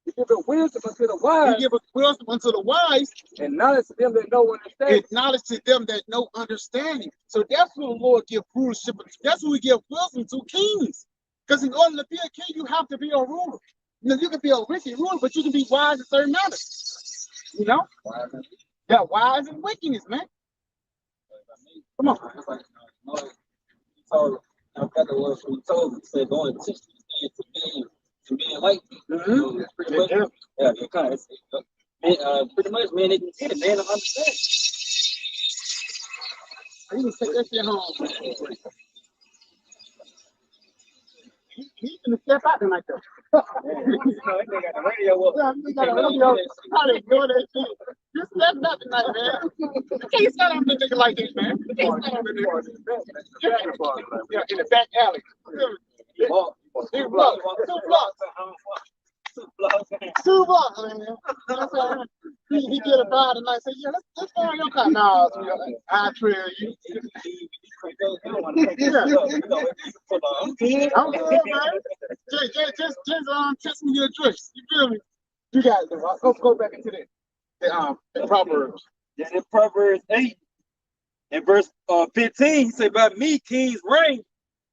He give wisdom unto the wise. He give wisdom unto the wise. And knowledge to them that know understanding. And knowledge to them that know understanding. So that's what the Lord give rulership. That's what we give wisdom to kings. Because in order to be a king, you have to be a ruler. You know, you can be a wicked ruler, but you can be wise in certain matters. You know? Yeah, wise and wickedness, man. Come on. He told, I forgot the words he told him. He said, go and teach these things to being like me. Pretty much, yeah, it kind of, pretty much, man, they can get it, man, don't understand. You can take that shit home. He's gonna step out tonight, though. They got the radio up. Yeah, they got the radio. How they doing that shit? Just step out tonight, man. You can't stand on the nigga like this, man. You can't stand on the nigga. Yeah, in the back alley. Two blocks. Two blocks, man. He get a bride tonight. Say, yeah, let's go on your car. No, I trail you. I'm good, man. Just test me your address. You feel me? You got it. Let's go back into the Proverbs. Yeah, in Proverbs 8 and verse 15, he said, by me kings reign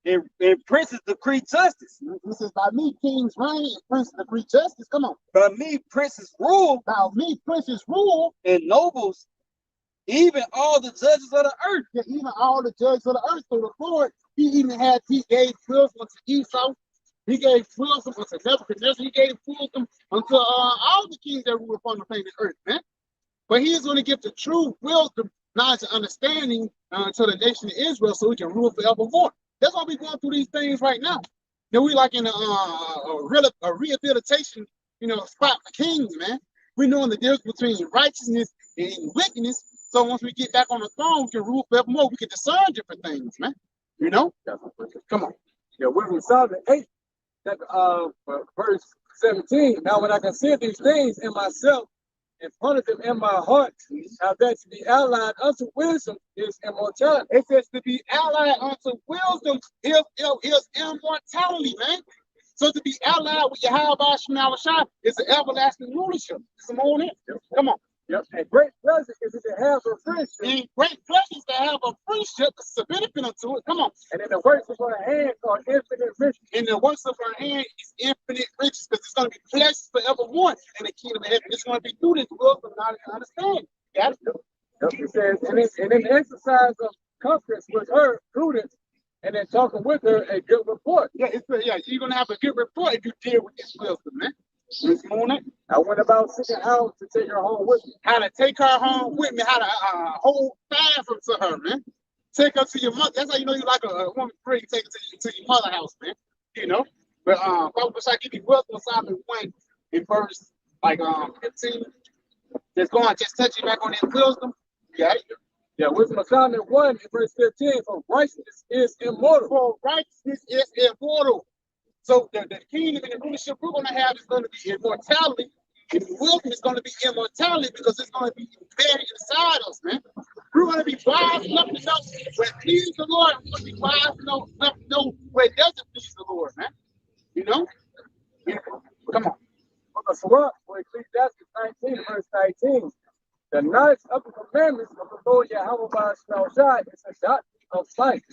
and princes decree justice. This is by me kings reign and princes decree justice. Come on. By me princes rule. By me princes rule. And nobles, even all the judges of the earth. Yeah, even all the judges of the earth. So the Lord, he gave wisdom to Esau. He gave wisdom unto Nebuchadnezzar. He gave wisdom unto all the kings that rule upon the planet earth, man. But he is going to give the true wisdom, knowledge, and understanding to the nation of Israel so we can rule forevermore. That's why we're going through these things right now. Then we like in a rehabilitation, spot for kings, man. We're knowing the difference between righteousness and wickedness. So once we get back on the throne, we can rule forevermore. We can discern different things, man. You know? Come on. Yeah, Wisdom of Solomon 8, that, verse 17. Now, when I consider these things in myself and ponder them in my heart, how that to be allied unto wisdom is immortality. It says to be allied unto wisdom is immortality, man. So to be allied with Yahawashi is an everlasting rulership. Come on in. Come on. Yep. And great pleasure is it to have a friendship. And great pleasure is to have a friendship. It's a benefit unto it. Come on. And in the works of her hands are infinite riches. In the works of her hand is infinite riches, because it's going to be pleasures forevermore in the kingdom of heaven. It's going to be through this world of knowledge and understanding. Got it? Yep. It says, and in the exercise of conference with her, prudence, and then talking with her, a good report. Yeah, you're going to have a good report if you deal with this wisdom, man. This morning, I went about seeking how to take her home with me. how to take her home with me, how to hold fast to her, man. Take her to your mother. That's how you know you like a woman free. Take her to your mother house, man. You know. But Bible I give you wisdom Solomon 1 in verse 15. Just touch you back on that wisdom. Yeah. Yeah, Wisdom of Solomon 1 in verse 15. For righteousness is immortal. For righteousness is immortal. So the kingdom and the rulership we're going to have is going to be immortality. And the wisdom is going to be immortality, because it's going to be embedded inside us, man. We're going to be wise enough to know where it pleases the Lord. We're going to be wise enough to know where it doesn't please the Lord, man. You know? Yeah. Come on. For Ecclesiastes 19 verse 19. The knowledge of the commandments of the Lord Yahawah is a doctrine of life.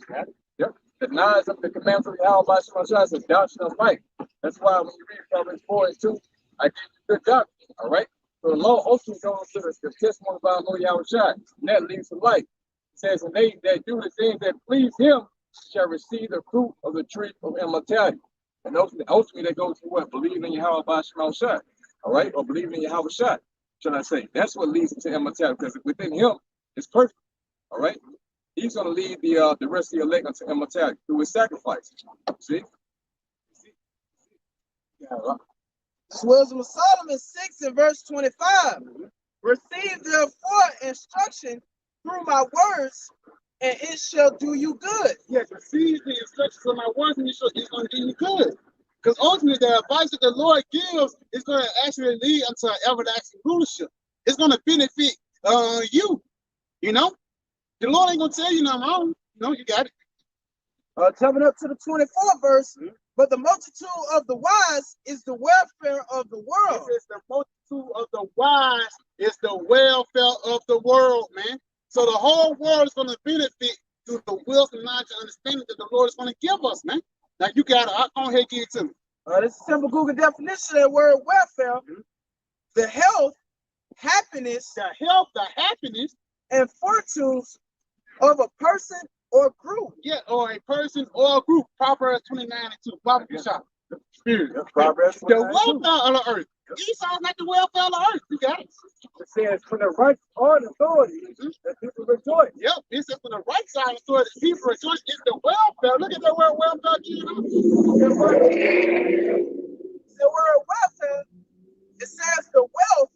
Yep. The knowledge of the commandments of Yahawah is a doctrine of life. That's why when you read Proverbs 4 and 2, I give you good doctrine. All right. So the law ultimately goes to the testimony of our Lord Yahawashi, and that leads to life. It says, and they that do the things that please him shall receive the fruit of the tree of immortality. And ultimately that goes to what? Believing in Yahawah Shemashah. All right, or believing in Yahawashi, should I say? That's what leads to immortality, because within him is perfect. All right, he's going to lead the rest of the elect unto immortality through his sacrifice. See? Yeah. This Wisdom of Solomon 6 and verse 25. Receive therefore instruction through my words, and it shall do you good. Yes, receive the instructions of my words, and it's going to do you good. Because ultimately, the advice that the Lord gives is going to actually lead unto an everlasting rulership. It's going to benefit you. You know, the Lord ain't going to tell you nothing wrong. You know, you got it. Jumping up to the 24th verse. But the multitude of the wise is the welfare of the world. It says the multitude of the wise is the welfare of the world, man. So the whole world is going to benefit through the wisdom, knowledge, and understanding that the Lord is going to give us, man. Now you got it. Go ahead, give it to me. This is a simple Google definition of the word welfare. The health, happiness, the happiness, and fortunes of a person or group. Yeah, or a person or a group. Proverbs 29 and 2. Proverbs Proverbs the welfare of the earth. Esau's not the welfare of the earth. You got it. It says, when the righteous are in authority, the people rejoice. Yep, it says, when the right side of the story, the people rejoice. It's the welfare. Look at that word welfare again. The word welfare, it says the wealth,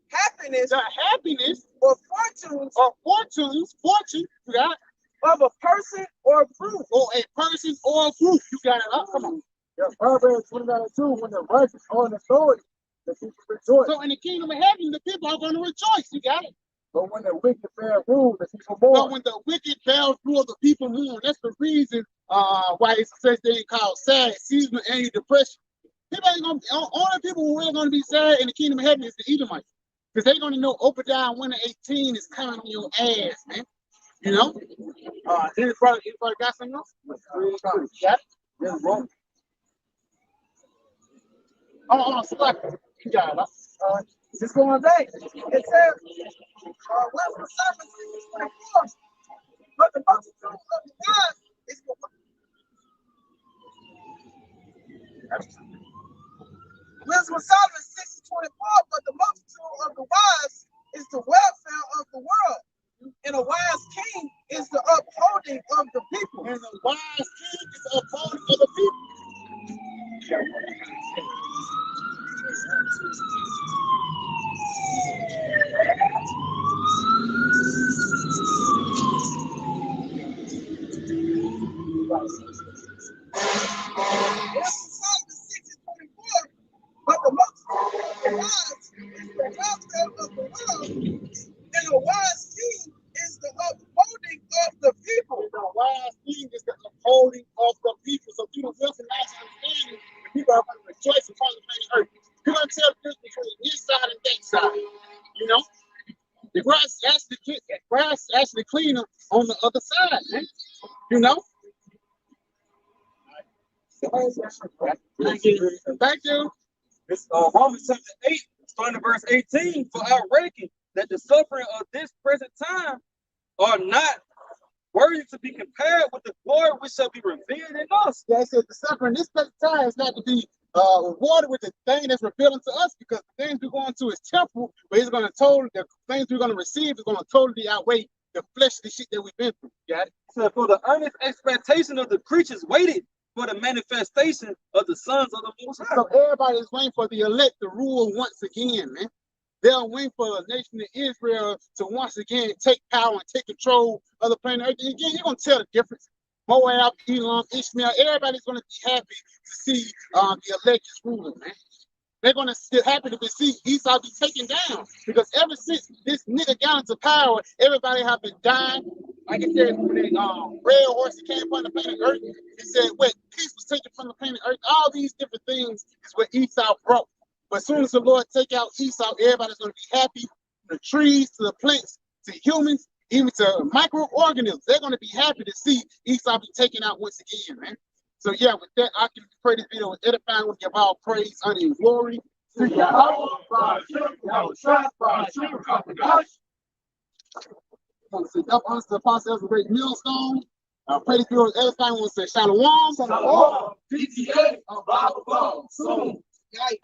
happiness, the happiness, or fortunes, fortune, you got it, of a person or group. Or a person or a group. You got it. Come on. Yeah, Proverbs 29 and 2, when the righteous are in authority, the people rejoice. So in the kingdom of heaven, the people are going to rejoice. You got it. But when the wicked bear rule, the people mourn. But when the wicked bear rule, the people mourn. That's the reason why it's such a thing called sad, seasonal, and depression. People ain't gonna. Only people who are really going to be sad in the kingdom of heaven is the Edomites, because they're going to know Obadiah 1:18 is coming on your ass, man. You know. Anybody got something else? Yeah. Oh, select. You got it. Just going back. It says, Wisdom of Solomon 6:24. But the multitude of the wise is the Wisdom of Solomon 6:24. But the multitude of the wise is the welfare of the world, and a wise king is the upholding of the people. And the wise king is the upholding of the people. wise is the welfare of the world, and a wise king is the upholding of the people. The wise king is the upholding of the people. So people will not understand the people are going to rejoice upon the planet earth. You're going to tell the difference between this side and that side. You know? The grass is actually cleaner on the other side, man. You know? Thank you. Thank you. It's Romans chapter 8, starting at verse 18. For I reckon that the suffering of this present time are not worthy to be compared with the glory which shall be revealed in us. Yeah, it says the suffering this present time is not to be rewarded with the thing that's revealed unto us, because the things we're going to is temporal, but it's going to totally, the things we're going to receive is going to totally outweigh the fleshly shit that we've been through. Got it? So for the earnest expectation of the creatures waited for the manifestation of the sons of the Most High. So everybody is waiting for the elect to rule once again, man. They're waiting for the nation of Israel to once again take power and take control of the planet Earth. And again, you're going to tell the difference. Moab, Elam, Ishmael, everybody's going to be happy to see the elect is ruling, man. They're going to be happy to see Esau be taken down, because ever since this nigga got into power, everybody have been dying. Like I said, when the red horse came from the planet Earth, it said, wait, peace was taken from the planet Earth. All these different things is what Esau brought. But as soon as the Lord take out Esau, everybody's going to be happy. From the trees to the plants to humans, even to microorganisms, they're going to be happy to see Esau be taken out once again, man. So yeah, with that, I can pray this video with edifying. We give all praise, honor, and glory to Yahawah, bahasham, Rawchaa Qadash. I want to say, up unto the apostle as a great millstone. Pray this video with edifying. I want to say, Shalom. Shalom. PTA of Bible soon. Night.